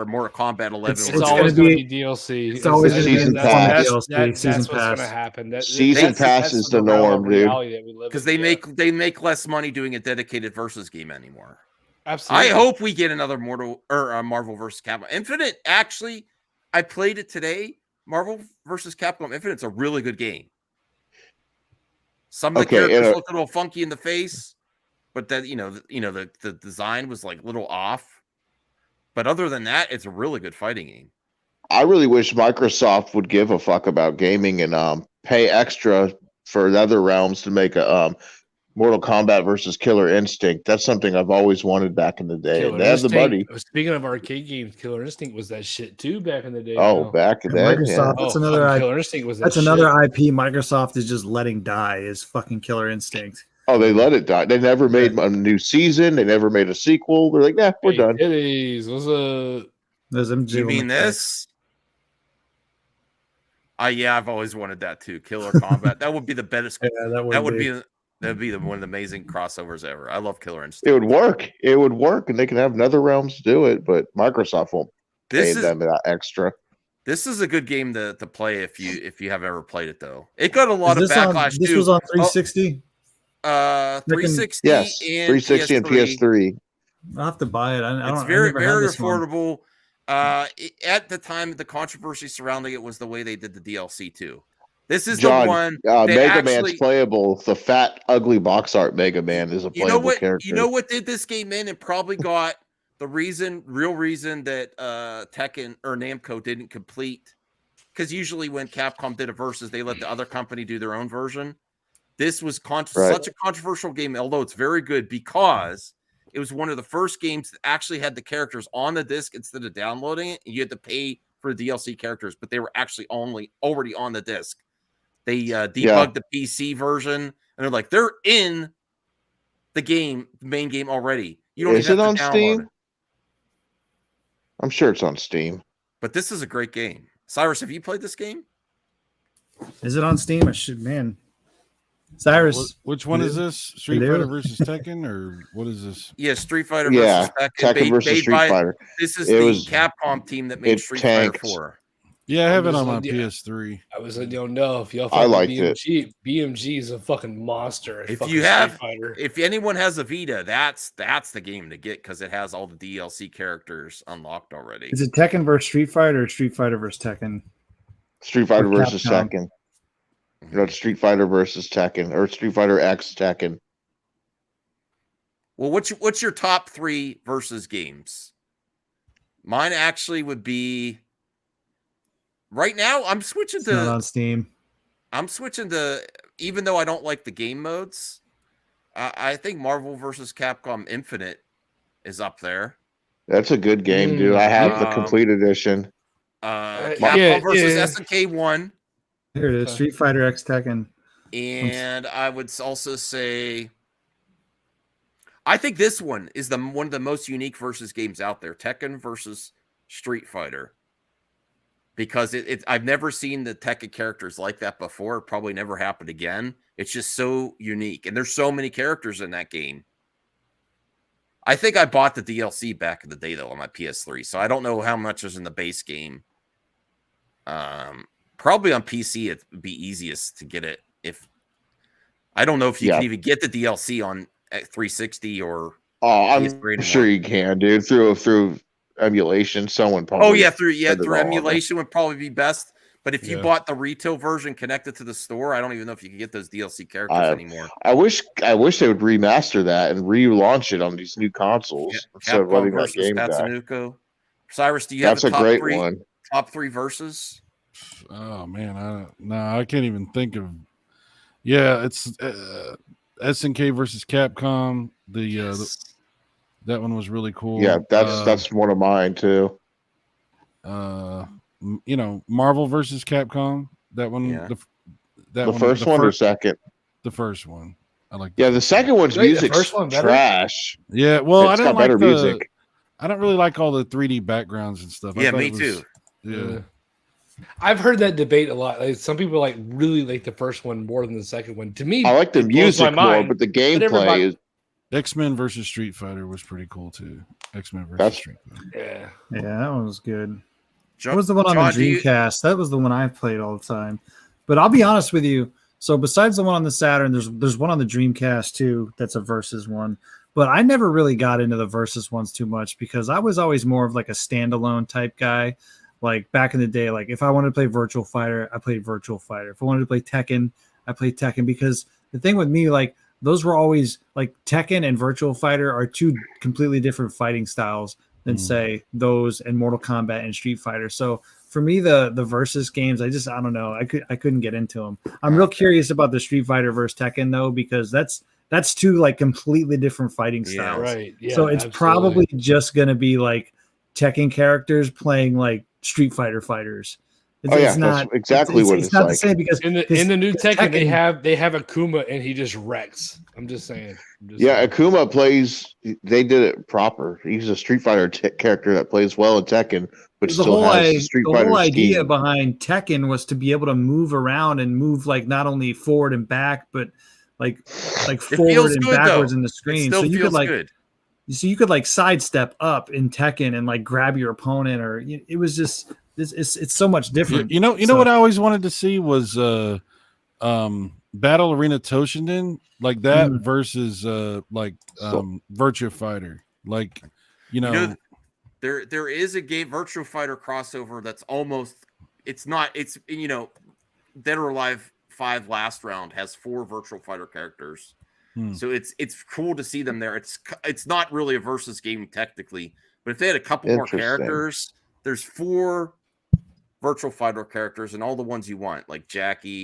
Speaker 3: Mortal Kombat 11?
Speaker 1: It's
Speaker 5: It's
Speaker 1: gonna
Speaker 5: always going to
Speaker 1: be-
Speaker 5: be DLC.
Speaker 1: it's always
Speaker 4: gonna be
Speaker 5: season
Speaker 4: pass.
Speaker 5: pass. That's
Speaker 1: Season
Speaker 5: what's going to
Speaker 1: pass.
Speaker 5: happen.
Speaker 4: Season pass is the norm, dude.
Speaker 3: Because they make less money doing a dedicated versus game anymore.
Speaker 5: Absolutely.
Speaker 3: I hope we get another Marvel versus Capcom Infinite. Actually, I played it today. Marvel versus Capcom Infinite's a really good game. Some of the characters look a little funky in the face, but that the design was like a little off. But other than that, it's a really good fighting game.
Speaker 4: I really wish Microsoft would give a fuck about gaming and pay extra for the other realms to make a Mortal Kombat versus Killer Instinct. That's something I've always wanted back in the day.
Speaker 5: Killer
Speaker 4: They have the money.
Speaker 5: Speaking of arcade games, Killer Instinct was that shit too back in the day.
Speaker 4: Oh, back in that.
Speaker 1: Microsoft.
Speaker 4: Yeah.
Speaker 1: That's another.
Speaker 5: Killer Instinct was that
Speaker 1: That's
Speaker 5: shit.
Speaker 1: another IP Microsoft is just letting die. Is fucking Killer Instinct.
Speaker 4: Oh, they let it die. They never made a new season. They never made a sequel. They're like, nah, we're
Speaker 5: Hey,
Speaker 4: done.
Speaker 5: Titties. What's up?
Speaker 1: There's them
Speaker 3: You mean
Speaker 1: jiggling
Speaker 3: this? Yeah, I've always wanted that too. Killer Combat. That would be the best.
Speaker 1: Yeah, that would be.
Speaker 3: That'd be one of the amazing crossovers ever. I love Killer Instinct.
Speaker 4: It would work. It would work, and they can have NetherRealms do it, but Microsoft won't pay them that extra.
Speaker 3: This is a good game to play if you have ever played it though. It got a lot of
Speaker 1: This
Speaker 3: backlash
Speaker 1: this
Speaker 3: too.
Speaker 1: was on 360.
Speaker 3: 360
Speaker 4: Yes,
Speaker 3: and
Speaker 4: 360 and PS3.
Speaker 1: I'll have to buy it.
Speaker 3: It's very affordable. At the time, the controversy surrounding it was the way they did the DLC too. This is
Speaker 4: John,
Speaker 3: the one.
Speaker 4: Mega Man's playable. The fat, ugly box art Mega Man is a playable character.
Speaker 3: You know what did this game in and probably got the real reason that Tekken or Namco didn't complete, because usually when Capcom did a versus, they let the other company do their own version. This was such a controversial game, although it's very good because it was one of the first games that actually had the characters on the disc instead of downloading it. And you had to pay for DLC characters, but they were actually already on the disc. They debugged the PC version, and they're like, they're in the main game already. You don't. Is it on Steam?
Speaker 4: I'm sure it's on Steam.
Speaker 3: But this is a great game. Cyrus, have you played this game?
Speaker 1: Is it on Steam? I should, man. Cyrus,
Speaker 2: Which one is this? Street
Speaker 1: Hello.
Speaker 2: Fighter versus Tekken, or what is this?
Speaker 3: Yeah, Street Fighter
Speaker 4: Yeah,
Speaker 3: versus Tekken.
Speaker 4: Tekken versus Street Fighter.
Speaker 3: This is
Speaker 4: It
Speaker 3: the
Speaker 4: was-
Speaker 3: Capcom team that made
Speaker 4: it
Speaker 3: Street Fighter
Speaker 4: tanked.
Speaker 3: 4.
Speaker 2: Yeah, I have it
Speaker 5: just
Speaker 2: on my
Speaker 5: like, yeah.
Speaker 2: PS3.
Speaker 5: I was like, no, if y'all
Speaker 4: I
Speaker 5: fuck with
Speaker 4: liked it.
Speaker 5: BMG is a fucking monster. at
Speaker 3: If
Speaker 5: fucking
Speaker 3: you
Speaker 5: Street
Speaker 3: have,
Speaker 5: Fighter.
Speaker 3: if anyone has a Vita, that's the game to get because it has all the DLC characters unlocked already.
Speaker 1: is it Tekken versus Street Fighter or Street Fighter versus Tekken?
Speaker 4: Street Fighter
Speaker 1: Or
Speaker 4: versus
Speaker 1: Capcom.
Speaker 4: Tekken. No, Street Fighter versus Tekken or Street Fighter X Tekken.
Speaker 3: Well, what's your top 3 versus games? Mine actually would be right now. I'm switching
Speaker 1: It's not
Speaker 3: to.
Speaker 1: on Steam.
Speaker 3: I'm switching to. Even though I don't like the game modes, I think Marvel versus Capcom Infinite is up there.
Speaker 4: That's a good game, dude. I have the complete edition.
Speaker 3: Capcom versus SNK 1.
Speaker 1: Here it is, Street Fighter X Tekken.
Speaker 3: And I would also say, I think this one is one of the most unique versus games out there. Tekken versus Street Fighter, because I've never seen the Tekken characters like that before. It probably never happened again. It's just so unique, and there's so many characters in that game. I think I bought the DLC back in the day though on my PS3, so I don't know how much is in the base game. Probably on PC it'd be easiest to get it. If I don't know if you can even get the DLC on 360 or
Speaker 4: I'm
Speaker 3: PS3
Speaker 4: sure you can, dude. Through emulation, someone probably.
Speaker 3: Through emulation would probably be best. But if you bought the retail version connected to the store, I don't even know if you can get those DLC characters anymore.
Speaker 4: I wish they would remaster that and relaunch it on these new consoles instead of letting that game back.
Speaker 3: Tatsunoko. Cyrus, do you have
Speaker 4: That's a great one.
Speaker 3: Top 3 versus?
Speaker 2: Oh man, I can't even think of. Yeah, it's SNK versus Capcom. That one was really cool.
Speaker 4: Yeah, that's one of mine too.
Speaker 2: Marvel versus Capcom. That one.
Speaker 3: Yeah.
Speaker 4: The first one or second?
Speaker 2: The first one. I like.
Speaker 4: Yeah, the second one's music's
Speaker 5: first one better?
Speaker 4: trash.
Speaker 2: Yeah, well,
Speaker 4: It's
Speaker 2: I
Speaker 4: got
Speaker 2: don't like
Speaker 4: better music.
Speaker 2: I don't really like all the 3D backgrounds and stuff.
Speaker 3: Yeah, me too.
Speaker 2: Yeah.
Speaker 5: I've heard that debate a lot. Like, some people really like the first one more than the second one. To me,
Speaker 4: I like the
Speaker 5: it blows my
Speaker 4: music more,
Speaker 5: mind,
Speaker 4: but the
Speaker 5: everybody-
Speaker 4: gameplay is.
Speaker 2: X-Men versus Street Fighter was pretty cool too. X-Men versus Street Fighter.
Speaker 5: Yeah.
Speaker 1: Yeah, that one was good.
Speaker 3: John,
Speaker 1: What was the one on
Speaker 3: John,
Speaker 1: the Dreamcast? That was the one I played all the time. But I'll be honest with you. So besides the one on the Saturn, there's one on the Dreamcast too. That's a versus one. But I never really got into the versus ones too much because I was always more of like a standalone type guy. Like back in the day, like if I wanted to play Virtual Fighter, I played Virtual Fighter. If I wanted to play Tekken, I played Tekken. Because the thing with me, like those were always like Tekken and Virtual Fighter are two completely different fighting styles than say those and Mortal Kombat and Street Fighter. So for me, the versus games, I don't know. I couldn't get into them. I'm real curious about the Street Fighter versus Tekken though, because that's two like completely different fighting styles.
Speaker 5: Right. Yeah,
Speaker 1: so it's probably just gonna be like Tekken characters playing like Street Fighter fighters.
Speaker 4: That's exactly what it's
Speaker 1: not
Speaker 4: like.
Speaker 1: the same because
Speaker 5: in the new Tekken, they have Akuma and he just wrecks. I'm just saying.
Speaker 4: Akuma plays. They did it proper. He's a Street Fighter character that plays well in Tekken, but still has the Street Fighter
Speaker 1: whole idea
Speaker 4: scheme.
Speaker 1: behind Tekken was to be able to move around and move like not only forward and back, but like forward and backwards in the screen. So you could like
Speaker 3: good.
Speaker 1: So you could like sidestep up in Tekken and like grab your opponent, or it was just it's so much different.
Speaker 2: You know what I always wanted to see was Battle Arena Toshinden, like that versus Virtua Fighter. Like
Speaker 3: there is a game Virtua Fighter crossover that's almost it's Dead or Alive 5 last round has 4 Virtua Fighter characters. So it's cool to see them there. It's not really a versus game technically, but if they had a couple more characters, there's 4 Virtual Fighter characters and all the ones you want, like Jackie.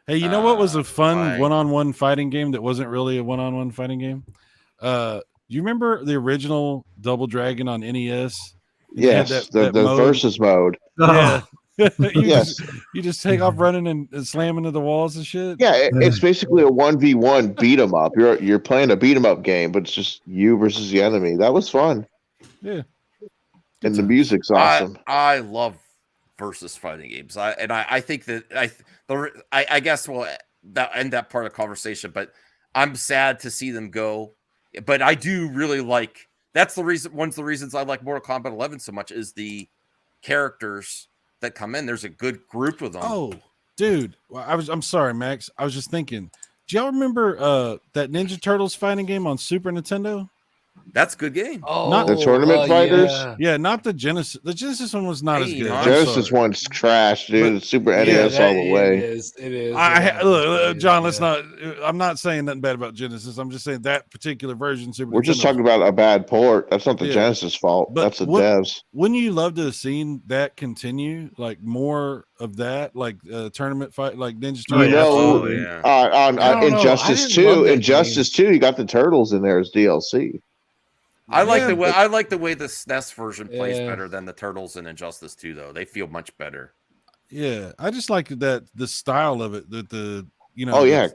Speaker 2: Hey, you know what was a fun one-on-one fighting game that wasn't really a one-on-one fighting game? You remember the original Double Dragon on NES?
Speaker 4: Yes, the versus mode.
Speaker 2: Yeah.
Speaker 4: Yes,
Speaker 2: you just take off running and slam into the walls and shit.
Speaker 4: Yeah, it's basically a 1v1 beat 'em up. You're playing a beat 'em up game, but it's just you versus the enemy. That was fun.
Speaker 2: Yeah,
Speaker 4: and the music's awesome.
Speaker 3: I love versus fighting games. I think that I guess that part of the conversation. But I'm sad to see them go. But I do really like. That's the reason. One of the reasons I like Mortal Kombat 11 so much is the characters that come in. There's a good group of them.
Speaker 2: Oh, dude, I'm sorry, Max. I was just thinking. Do y'all remember that Ninja Turtles fighting game on Super Nintendo?
Speaker 3: That's a good game.
Speaker 5: Oh,
Speaker 2: Not
Speaker 4: the tournament fighters.
Speaker 2: Yeah, not the Genesis. The Genesis one was not as good. I'm
Speaker 4: Genesis
Speaker 2: sorry.
Speaker 4: one's trash, dude.
Speaker 2: But-
Speaker 4: Super NES all the way.
Speaker 5: It is.
Speaker 2: Look, John. Let's not. I'm not saying nothing bad about Genesis. I'm just saying that particular version. Super
Speaker 4: We're just
Speaker 2: Nintendo.
Speaker 4: talking about a bad port. That's not the
Speaker 2: Yeah.
Speaker 4: Genesis fault.
Speaker 2: But
Speaker 4: That's the
Speaker 2: what-
Speaker 4: devs.
Speaker 2: Wouldn't you love to have seen that continue? Like more of that, like tournament fight, like Ninja
Speaker 4: You
Speaker 2: Turtles.
Speaker 4: know,
Speaker 3: absolutely, yeah.
Speaker 4: on
Speaker 5: I don't know. I
Speaker 4: Injustice
Speaker 5: didn't love
Speaker 4: 2,
Speaker 5: that
Speaker 4: Injustice 2, you got the turtles in there as DLC.
Speaker 3: I like
Speaker 2: Yeah,
Speaker 3: the way
Speaker 2: but-
Speaker 3: I like the way the SNES version plays
Speaker 5: Yeah.
Speaker 3: better than the Turtles in Injustice 2, though. They feel much better.
Speaker 2: Yeah, I just like that the style of it. That the
Speaker 4: Oh yeah,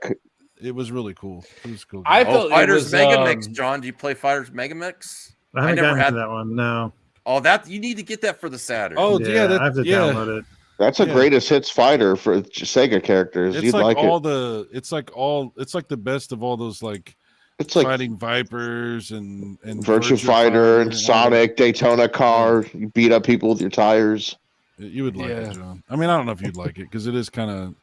Speaker 2: it was really cool. It was cool.
Speaker 5: I
Speaker 3: Oh,
Speaker 5: felt it
Speaker 3: Fighters
Speaker 5: was,
Speaker 3: Mega Mix, John. Do you play Fighters Mega Mix?
Speaker 1: I haven't
Speaker 3: never
Speaker 1: gotten
Speaker 3: had-
Speaker 1: to that one. No.
Speaker 3: Oh, that you need to get that for the Saturn.
Speaker 2: Oh, yeah,
Speaker 1: I have to download it.
Speaker 4: that's a
Speaker 2: Yeah.
Speaker 4: greatest hits fighter for Sega characters.
Speaker 2: it's
Speaker 4: You'd
Speaker 2: like
Speaker 4: like
Speaker 2: all
Speaker 4: it.
Speaker 2: it's like the best of all those like
Speaker 4: It's like
Speaker 2: fighting Vipers and
Speaker 4: Virtua Fighter and Sonic, Daytona car. You beat up people with your tires.
Speaker 2: You would like
Speaker 5: Yeah.
Speaker 2: it, John. I mean, I don't know if you'd like it because it is kind of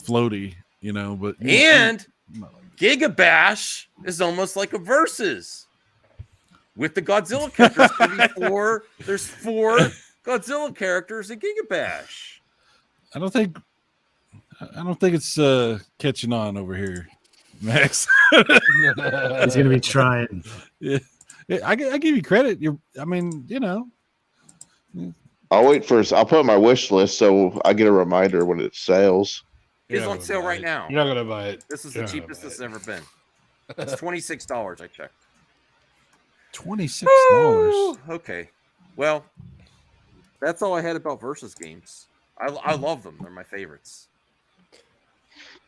Speaker 2: floaty, but
Speaker 3: And Giga Bash is almost like a versus with the Godzilla characters. There's 4 Godzilla characters in Giga Bash.
Speaker 2: I don't think it's catching on over here, Max.
Speaker 1: He's gonna be trying.
Speaker 2: Yeah, I give you credit.
Speaker 4: I'll wait first. I'll put it on my wish list so I get a reminder when it sales.
Speaker 3: It's on sale right now.
Speaker 5: You're not gonna buy it.
Speaker 3: This is
Speaker 5: You're
Speaker 3: the
Speaker 5: not gonna
Speaker 3: cheapest
Speaker 5: buy
Speaker 3: it's
Speaker 5: it.
Speaker 3: ever been. It's $26. I checked.
Speaker 2: $26.
Speaker 3: Woo! Okay. Well, that's all I had about versus games. I love them. They're my favorites.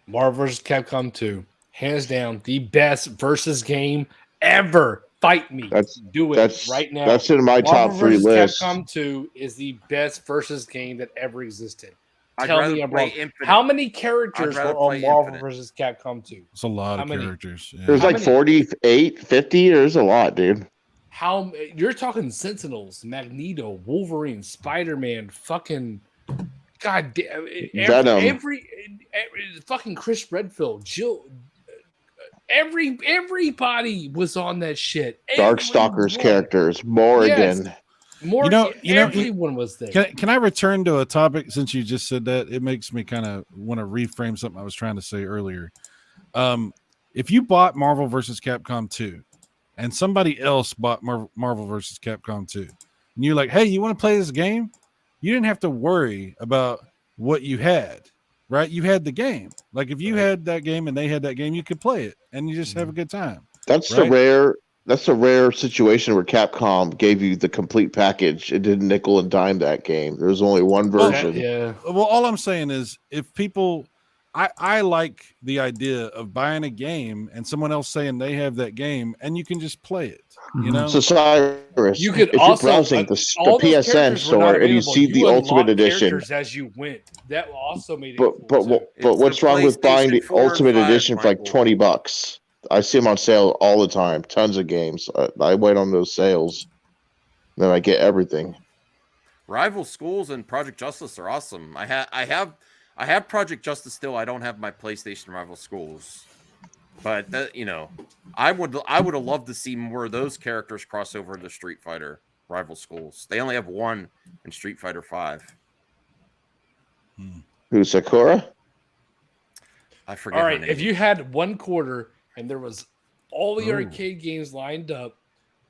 Speaker 5: Marvel vs. Capcom 2, hands down, the best versus game ever. Fight me. Do it right now.
Speaker 4: That's in my top
Speaker 5: Marvel
Speaker 4: 3
Speaker 5: vs.
Speaker 4: list.
Speaker 5: Capcom 2 is the best versus game that ever existed.
Speaker 3: I'd
Speaker 5: Tell
Speaker 3: rather
Speaker 5: me I'm
Speaker 3: play
Speaker 5: wrong.
Speaker 3: Infinite.
Speaker 5: How many characters
Speaker 3: I'd
Speaker 5: were
Speaker 3: rather
Speaker 5: on
Speaker 3: play
Speaker 5: Marvel
Speaker 3: Infinite.
Speaker 5: vs. Capcom 2?
Speaker 2: It's a lot
Speaker 5: How
Speaker 2: of
Speaker 5: many?
Speaker 2: characters. Yeah.
Speaker 4: There's
Speaker 5: How
Speaker 4: like
Speaker 5: many?
Speaker 4: 48, 50. There's a lot, dude.
Speaker 5: How you're talking Sentinels, Magneto, Wolverine, Spider-Man, fucking God damn
Speaker 4: Venom.
Speaker 5: every fucking Chris Redfield, Jill, everybody was on that shit.
Speaker 4: Darkstalkers
Speaker 5: Everyone.
Speaker 4: characters, Morrigan.
Speaker 5: Yes. More, everyone was there.
Speaker 2: Can I return to a topic since you just said that? It makes me kind of want to reframe something I was trying to say earlier. If you bought Marvel vs. Capcom 2 and somebody else bought Marvel vs. Capcom 2 and you're like, hey, you want to play this game? You didn't have to worry about what you had, right? You had the game. Like if you had that game and they had that game, you could play it and you just have a good time.
Speaker 4: That's
Speaker 2: right?
Speaker 4: a rare situation where Capcom gave you the complete package. It didn't nickel and dime that game. There was only one version.
Speaker 5: Yeah.
Speaker 2: Well, all I'm saying is if people I like the idea of buying a game and someone else saying they have that game and you can just play it, you know?
Speaker 4: So Cyrus,
Speaker 5: You could
Speaker 4: if
Speaker 5: also
Speaker 4: you're browsing
Speaker 5: all
Speaker 4: the
Speaker 5: those
Speaker 4: PSN
Speaker 5: characters were not
Speaker 4: store and you
Speaker 5: available.
Speaker 4: see the Ultimate
Speaker 5: unlocked
Speaker 4: Edition,
Speaker 5: characters as you went. That also made it.
Speaker 4: but
Speaker 5: cool, too.
Speaker 4: what's
Speaker 3: the
Speaker 4: wrong with buying the
Speaker 3: PlayStation 4 and
Speaker 4: Ultimate
Speaker 3: 5,
Speaker 4: Edition for like
Speaker 3: Michael.
Speaker 4: $20? I see them on sale all the time. Tons of games. I wait on those sales, then I get everything.
Speaker 3: Rival Schools and Project Justice are awesome. I have Project Justice still. I don't have my PlayStation Rival Schools, but that, I would have loved to see more of those characters cross over into Street Fighter Rival Schools. They only have one in Street Fighter 5.
Speaker 4: Who, Sakura?
Speaker 3: I forget.
Speaker 5: All
Speaker 3: her
Speaker 5: right,
Speaker 3: name.
Speaker 5: if you had one quarter and there was all the
Speaker 2: Ooh.
Speaker 5: arcade games lined up,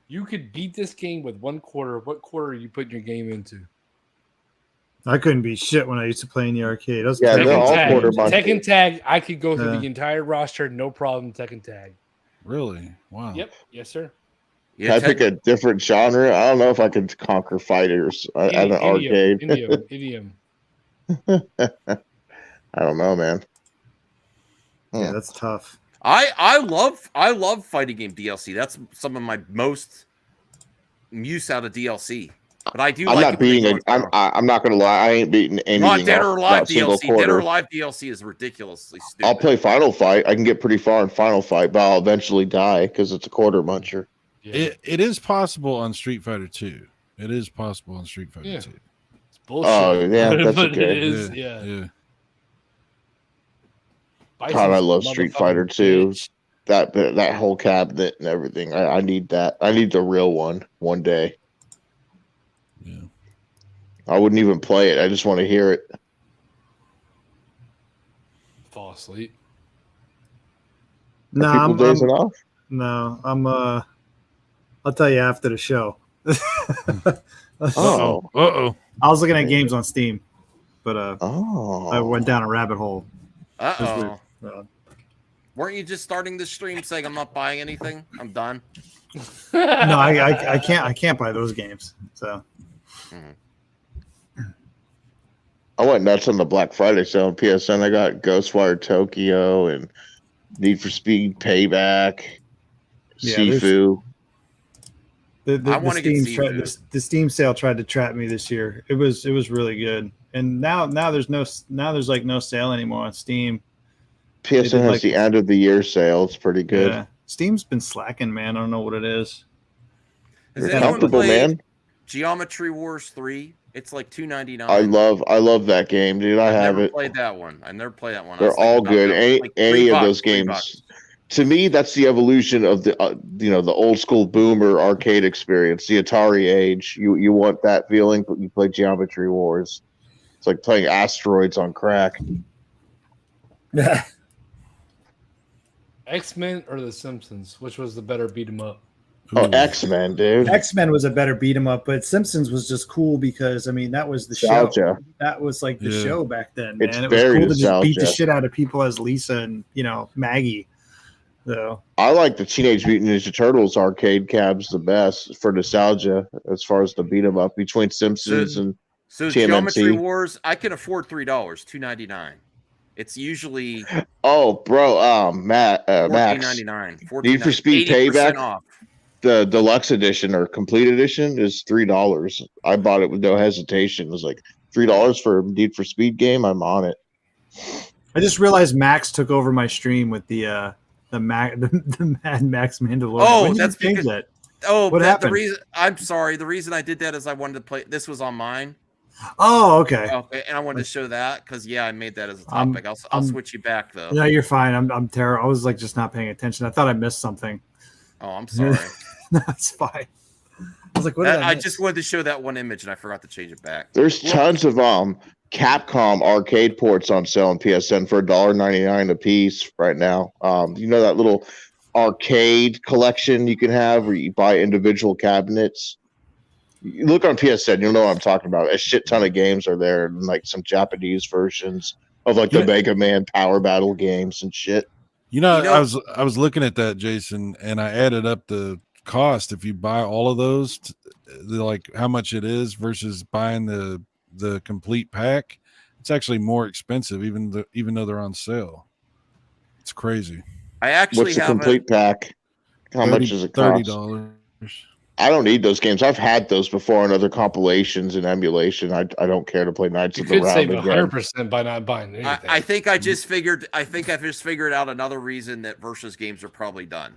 Speaker 5: you could beat this game with one quarter. What quarter are you putting your game into?
Speaker 1: I couldn't beat shit when I used to play in the arcade. I was
Speaker 4: Yeah, they're
Speaker 5: Tekken
Speaker 4: all
Speaker 5: tag.
Speaker 4: quarter month.
Speaker 5: Tekken tag. I could go through
Speaker 1: Yeah.
Speaker 5: the entire roster, no problem. Tekken tag.
Speaker 2: Really? Wow.
Speaker 5: Yep. Yes, sir.
Speaker 3: Yeah,
Speaker 4: Can I pick a different genre? I don't know if I could conquer fighters at an arcade.
Speaker 5: Idiom.
Speaker 4: I don't know, man.
Speaker 1: Yeah, that's tough.
Speaker 3: I love fighting game DLC. That's some of my most use out of DLC. But I do.
Speaker 4: I'm
Speaker 3: like
Speaker 4: not
Speaker 3: it when they
Speaker 4: beating.
Speaker 3: go on sale.
Speaker 4: I'm not gonna lie. I ain't beating anything.
Speaker 3: Not Dead or
Speaker 4: off
Speaker 3: Alive
Speaker 4: that single
Speaker 3: DLC. Dead or
Speaker 4: quarter.
Speaker 3: Alive DLC is ridiculously stupid.
Speaker 4: I'll play Final Fight. I can get pretty far in Final Fight, but I'll eventually die because it's a quarter muncher.
Speaker 5: Yeah.
Speaker 2: It is possible on Street Fighter 2. It is possible on Street Fighter 2.
Speaker 5: It's bullshit.
Speaker 4: Oh, yeah, that's
Speaker 5: but
Speaker 4: okay.
Speaker 5: it is, yeah.
Speaker 4: God, I
Speaker 5: Bison's
Speaker 4: love Street
Speaker 5: motherfucking
Speaker 4: Fighter 2.
Speaker 5: bitch.
Speaker 4: That whole cabinet and everything. I need that. I need the real one day.
Speaker 2: Yeah.
Speaker 4: I wouldn't even play it. I just want to hear it.
Speaker 5: Fall asleep.
Speaker 1: No,
Speaker 4: Are people dazing off?
Speaker 1: No, I'll tell you after the show.
Speaker 4: Oh.
Speaker 2: Uh-oh.
Speaker 1: I was looking at games on Steam, but
Speaker 4: Oh.
Speaker 1: I went down a rabbit hole.
Speaker 3: Uh-oh.
Speaker 1: Uh,
Speaker 3: Weren't you just starting the stream saying I'm not buying anything? I'm done.
Speaker 1: no, I can't buy those games. So
Speaker 4: I went nuts on the Black Friday sale on PSN. I got Ghostwire Tokyo and Need for Speed Payback,
Speaker 1: Yeah,
Speaker 4: Sifu.
Speaker 3: I wanna get Sifu.
Speaker 1: The Steam sale tried to trap me this year. It was really good, and now there's like no sale anymore on Steam.
Speaker 4: PSN has the end of the year sale. It's pretty good.
Speaker 1: Yeah, Steam's been slacking, man. I don't know what it is.
Speaker 3: Has
Speaker 4: You're
Speaker 3: anyone
Speaker 4: comfortable,
Speaker 3: played
Speaker 4: man.
Speaker 3: Geometry Wars 3? It's like $2.99.
Speaker 4: I love that game, dude. I have
Speaker 3: never
Speaker 4: it.
Speaker 3: played that one. I never played that one. I
Speaker 4: They're
Speaker 3: was thinking
Speaker 4: all
Speaker 3: about
Speaker 4: good.
Speaker 3: that.
Speaker 4: Any
Speaker 3: Like
Speaker 4: any
Speaker 3: $3,
Speaker 4: of those games.
Speaker 3: $3.
Speaker 4: To me, that's the evolution of the the old school boomer arcade experience, the Atari age. You want that feeling, but you play Geometry Wars. It's like playing Asteroids on crack.
Speaker 5: X-Men or The Simpsons? Which was the better beat 'em up?
Speaker 4: Oh, X-Men, dude.
Speaker 6: X-Men was a better beat 'em up, but Simpsons was just cool because I mean that was the show.
Speaker 4: Nostalgia.
Speaker 6: That was like the
Speaker 2: Yeah.
Speaker 6: show back then, man.
Speaker 4: It's
Speaker 6: It was
Speaker 4: very
Speaker 6: cool to just beat the
Speaker 4: nostalgia.
Speaker 6: shit out of people as Lisa and Maggie. So
Speaker 4: I like the Teenage Mutant Ninja Turtles arcade cabs the best for nostalgia as far as the beat 'em up between Simpsons and
Speaker 3: So
Speaker 4: TMNT.
Speaker 3: Geometry Wars, I can afford $3, $2.99. It's usually
Speaker 4: oh, bro, Max,
Speaker 3: $14.99.
Speaker 4: Need for Speed
Speaker 3: 80%
Speaker 4: Payback?
Speaker 3: off.
Speaker 4: the deluxe edition or complete edition is $3. I bought it with no hesitation. It was like $3 for a Need for Speed game. I'm on it.
Speaker 1: I just realized Max took over my stream with the Mad Max Mandalorian.
Speaker 3: Oh,
Speaker 1: When did you
Speaker 3: that's
Speaker 1: change
Speaker 3: because-
Speaker 1: that.
Speaker 3: Oh,
Speaker 1: What
Speaker 3: the
Speaker 1: happened?
Speaker 3: reason I'm sorry. The reason I did that is I wanted to play. This was on mine.
Speaker 1: Oh, okay.
Speaker 3: Okay, and I wanted to show that because I made that as a
Speaker 1: I'm-
Speaker 3: topic. I'll
Speaker 1: I'm-
Speaker 3: switch you back though.
Speaker 1: No, you're fine. I'm terrible. I was like just not paying attention. I thought I missed something.
Speaker 3: Oh, I'm sorry.
Speaker 1: No, it's fine. I was like, what did
Speaker 3: I
Speaker 1: miss?
Speaker 3: just wanted to show that one image and I forgot to change it back.
Speaker 4: There's
Speaker 3: Well,
Speaker 4: tons of Capcom arcade ports on sale on PSN for $1.99 a piece right now. You know that little arcade collection you can have where you buy individual cabinets. You look on PSN, you'll know what I'm talking about. A shit ton of games are there, and like some Japanese versions of like the
Speaker 2: Yeah.
Speaker 4: Mega Man Power Battle games and shit.
Speaker 2: You know,
Speaker 3: You know-
Speaker 2: I was looking at that, Jason, and I added up the cost if you buy all of those, like how much it is versus buying the complete pack. It's actually more expensive, even though they're on sale. It's crazy.
Speaker 3: I actually
Speaker 4: What's the
Speaker 3: have
Speaker 4: complete pack? How much does it cost?
Speaker 2: $30.
Speaker 4: I don't need those games. I've had those before on other compilations and emulation. I don't care to play Knights
Speaker 5: You
Speaker 4: of the
Speaker 5: could
Speaker 4: Round
Speaker 5: save
Speaker 4: again.
Speaker 5: 100% by not buying anything.
Speaker 3: I think I just figured. I think I've just figured out another reason that versus games are probably done.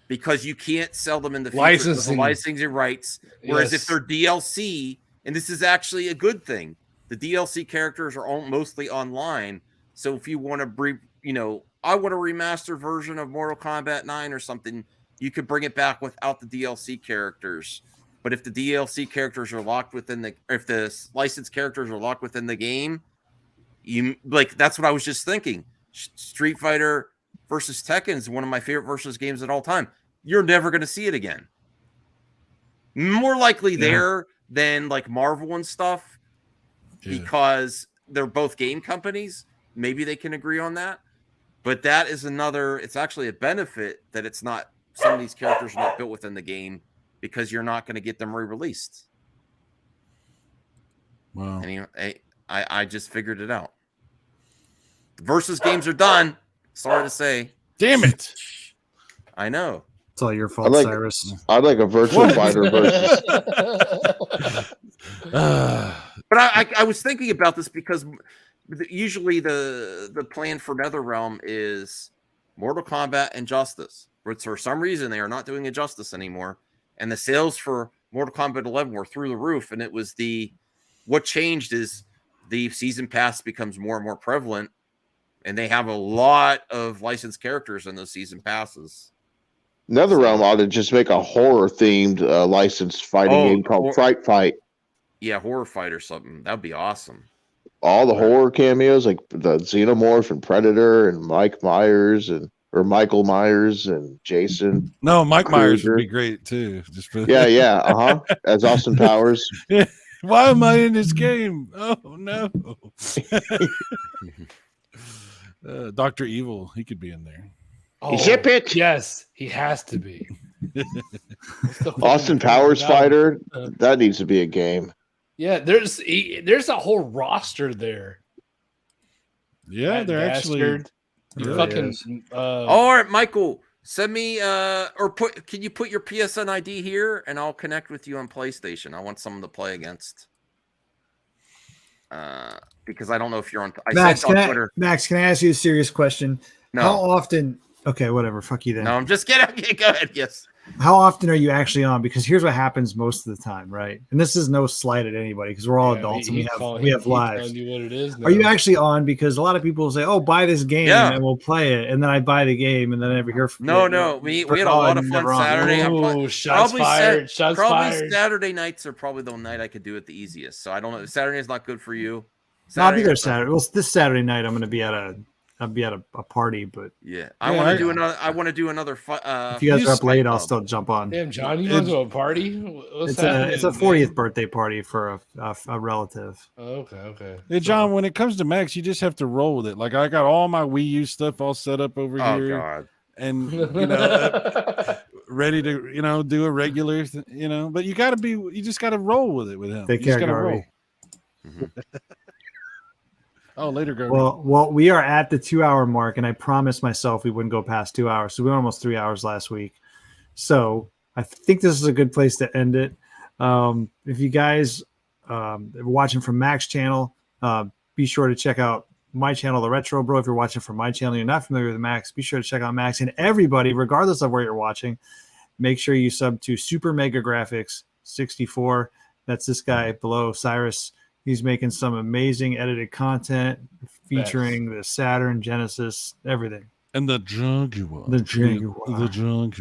Speaker 3: Because you can't sell them in the future because of
Speaker 5: Licensing.
Speaker 3: licensing rights. Whereas if
Speaker 5: Yes.
Speaker 3: they're DLC, and this is actually a good thing, the DLC characters are mostly online. So if you want to, I want a remastered version of Mortal Kombat 9 or something, you could bring it back without the DLC characters. But if the DLC characters are locked within if the licensed characters are locked within the game, that's what I was just thinking. Street Fighter versus Tekken is one of my favorite versus games at all time. You're never going to see it again. More likely there than like Marvel and stuff, because they're both game companies. Maybe they can agree on that. But that is it's actually a benefit that it's not, some of these characters are not built within the game because you're not going to get them re-released.
Speaker 2: Wow.
Speaker 3: Anyway, I just figured it out. The versus games are done. Sorry to say.
Speaker 2: Damn it.
Speaker 3: I know.
Speaker 1: It's all your fault,
Speaker 4: like-
Speaker 1: Cyrus.
Speaker 4: I'd like a Virtual Fighter versus.
Speaker 3: But I was thinking about this because usually the plan for NetherRealm is Mortal Kombat and Justice, but for some reason they are not doing Injustice anymore, and the sales for Mortal Kombat 11 were through the roof. And it was what changed is the season pass becomes more and more prevalent, and they have a lot of licensed characters in those season passes.
Speaker 4: NetherRealm ought to just make a horror-themed licensed fighting game called Fright Fight.
Speaker 3: Yeah, Horror Fight or something. That'd be awesome.
Speaker 4: All the horror cameos, like the Xenomorph and Predator and or Michael Myers and Jason.
Speaker 2: No, Mike Myers would be great too. Just for
Speaker 4: yeah, as Austin Powers.
Speaker 2: Yeah. Why am I in this game? Oh no. Dr. Evil, he could be in there.
Speaker 5: Oh,
Speaker 4: Zip it.
Speaker 5: Yes, he has to be.
Speaker 4: Austin Powers fighter. That needs to be a game.
Speaker 5: Yeah, there's a whole roster there.
Speaker 2: Yeah,
Speaker 5: That
Speaker 2: they're
Speaker 5: bastard.
Speaker 2: actually
Speaker 5: fucking.
Speaker 3: All right, Michael, send me can you put your PSN ID here, and I'll connect with you on PlayStation. I want someone to play against. Because I don't know if you're on.
Speaker 1: Max,
Speaker 3: on Twitter.
Speaker 1: Max, can I ask you a serious question?
Speaker 3: No.
Speaker 1: How often? Okay, whatever. Fuck you then.
Speaker 3: No, I'm just kidding. Okay, go ahead. Yes.
Speaker 1: How often are you actually on? Because here's what happens most of the time, right? And this is no slight at anybody because we're all adults and we have lives.
Speaker 5: You what it is now.
Speaker 1: Are you actually on? Because a lot of people say, "Oh, buy this game and we'll play it," and then I buy the game and then I never hear from.
Speaker 3: No. We had a lot of fun Saturday.
Speaker 5: Oh, shots fired! Shots fired!
Speaker 3: Saturday nights are probably the night I could do it the easiest. So I don't know. Saturday is not good for you.
Speaker 1: I'll be there Saturday. Well, this Saturday night I'm going to be at a party, but
Speaker 3: I want to do another. I want to do another.
Speaker 1: If you guys are up late, I'll still jump on.
Speaker 5: Damn, John, you want to go to a party?
Speaker 1: It's a 40th birthday party for a relative.
Speaker 5: Okay.
Speaker 2: Hey, John, when it comes to Max, you just have to roll with it. Like I got all my Wii U stuff all set up over here.
Speaker 3: God.
Speaker 2: And ready to do a regular, But you just got to roll with it with him.
Speaker 1: Take care, Garvey.
Speaker 2: Oh, later, Garvey.
Speaker 1: Well, we are at the 2-hour mark, and I promised myself we wouldn't go past 2 hours. So we went almost 3 hours last week. So I think this is a good place to end it. If you guys are watching from Mac's channel, be sure to check out my channel, The Retro Bro. If you're watching from my channel, you're not familiar with Max, be sure to check out Max. And everybody, regardless of where you're watching, make sure you sub to Super Mega Graphics 64. That's this guy below, Cyrus. He's making some amazing edited content featuring the Saturn, Genesis, everything.
Speaker 2: And the Jaguar.
Speaker 1: The Jaguar.
Speaker 2: The Jaguar.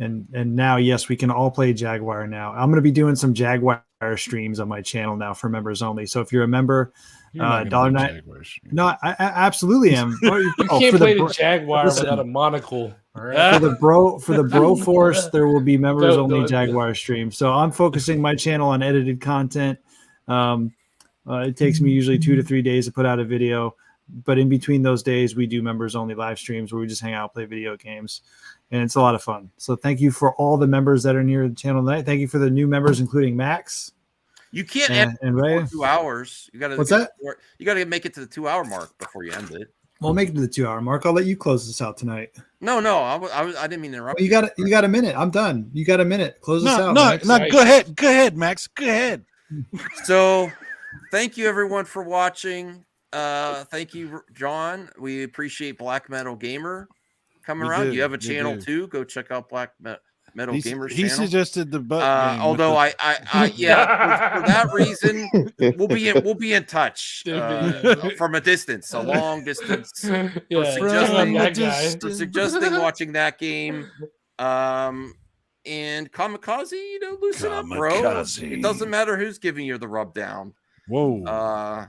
Speaker 1: And now, yes, we can all play Jaguar now. I'm going to be doing some Jaguar streams on my channel now for members only. So if you're a member, $1.09. No, I absolutely am.
Speaker 5: You can't play the Jaguar without a monocle.
Speaker 1: All right. For the Bro Force, there will be members only Jaguar streams. So I'm focusing my channel on edited content. It takes me usually 2 to 3 days to put out a video, but in between those days, we do members only live streams where we just hang out, play video games, and it's a lot of fun. So thank you for all the members that are near the channel tonight. Thank you for the new members, including Max.
Speaker 3: You can't end
Speaker 1: and Ray.
Speaker 3: 2 hours. You got to.
Speaker 1: What's that?
Speaker 3: You got to make it to the 2 hour mark before you end it.
Speaker 1: We'll make it to the 2 hour mark. I'll let you close this out tonight.
Speaker 3: No, I didn't mean to interrupt.
Speaker 1: You got a minute. I'm done. You got a minute. Close this out.
Speaker 2: No, go ahead, Max. Go ahead.
Speaker 3: So, thank you everyone for watching. Thank you, John. We appreciate Black Metal Gamer coming around. You have a channel too. Go check out Black Metal Gamer's channel.
Speaker 2: He suggested the butt game.
Speaker 3: Although for that reason, we'll be in touch from a distance, a long distance. For suggesting watching that game. And Kamikaze, loosen up, bro. It doesn't matter who's giving you the rub down.
Speaker 2: Whoa.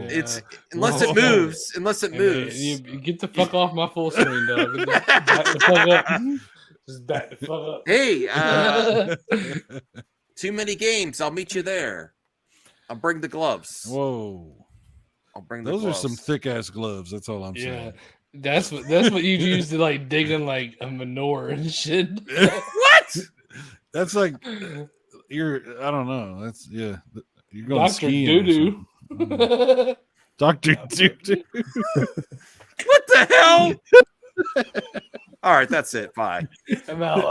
Speaker 3: It's unless it moves.
Speaker 5: You get the fuck off my full screen, dog. Back the fuck up. Just back the fuck up.
Speaker 3: Hey, too many games. I'll meet you there. I'll bring the gloves.
Speaker 2: Whoa.
Speaker 3: I'll bring the
Speaker 2: gloves.
Speaker 3: Those
Speaker 2: are some thick ass gloves. That's all I'm saying.
Speaker 5: That's what you use to dig in like a manure and shit.
Speaker 3: What?
Speaker 2: That's like I don't know. That's you're going
Speaker 5: Dr.
Speaker 2: skiing.
Speaker 5: Doo-doo.
Speaker 2: Dr. Doo-doo.
Speaker 3: What the hell? All right, that's it. Bye.
Speaker 5: I'm out.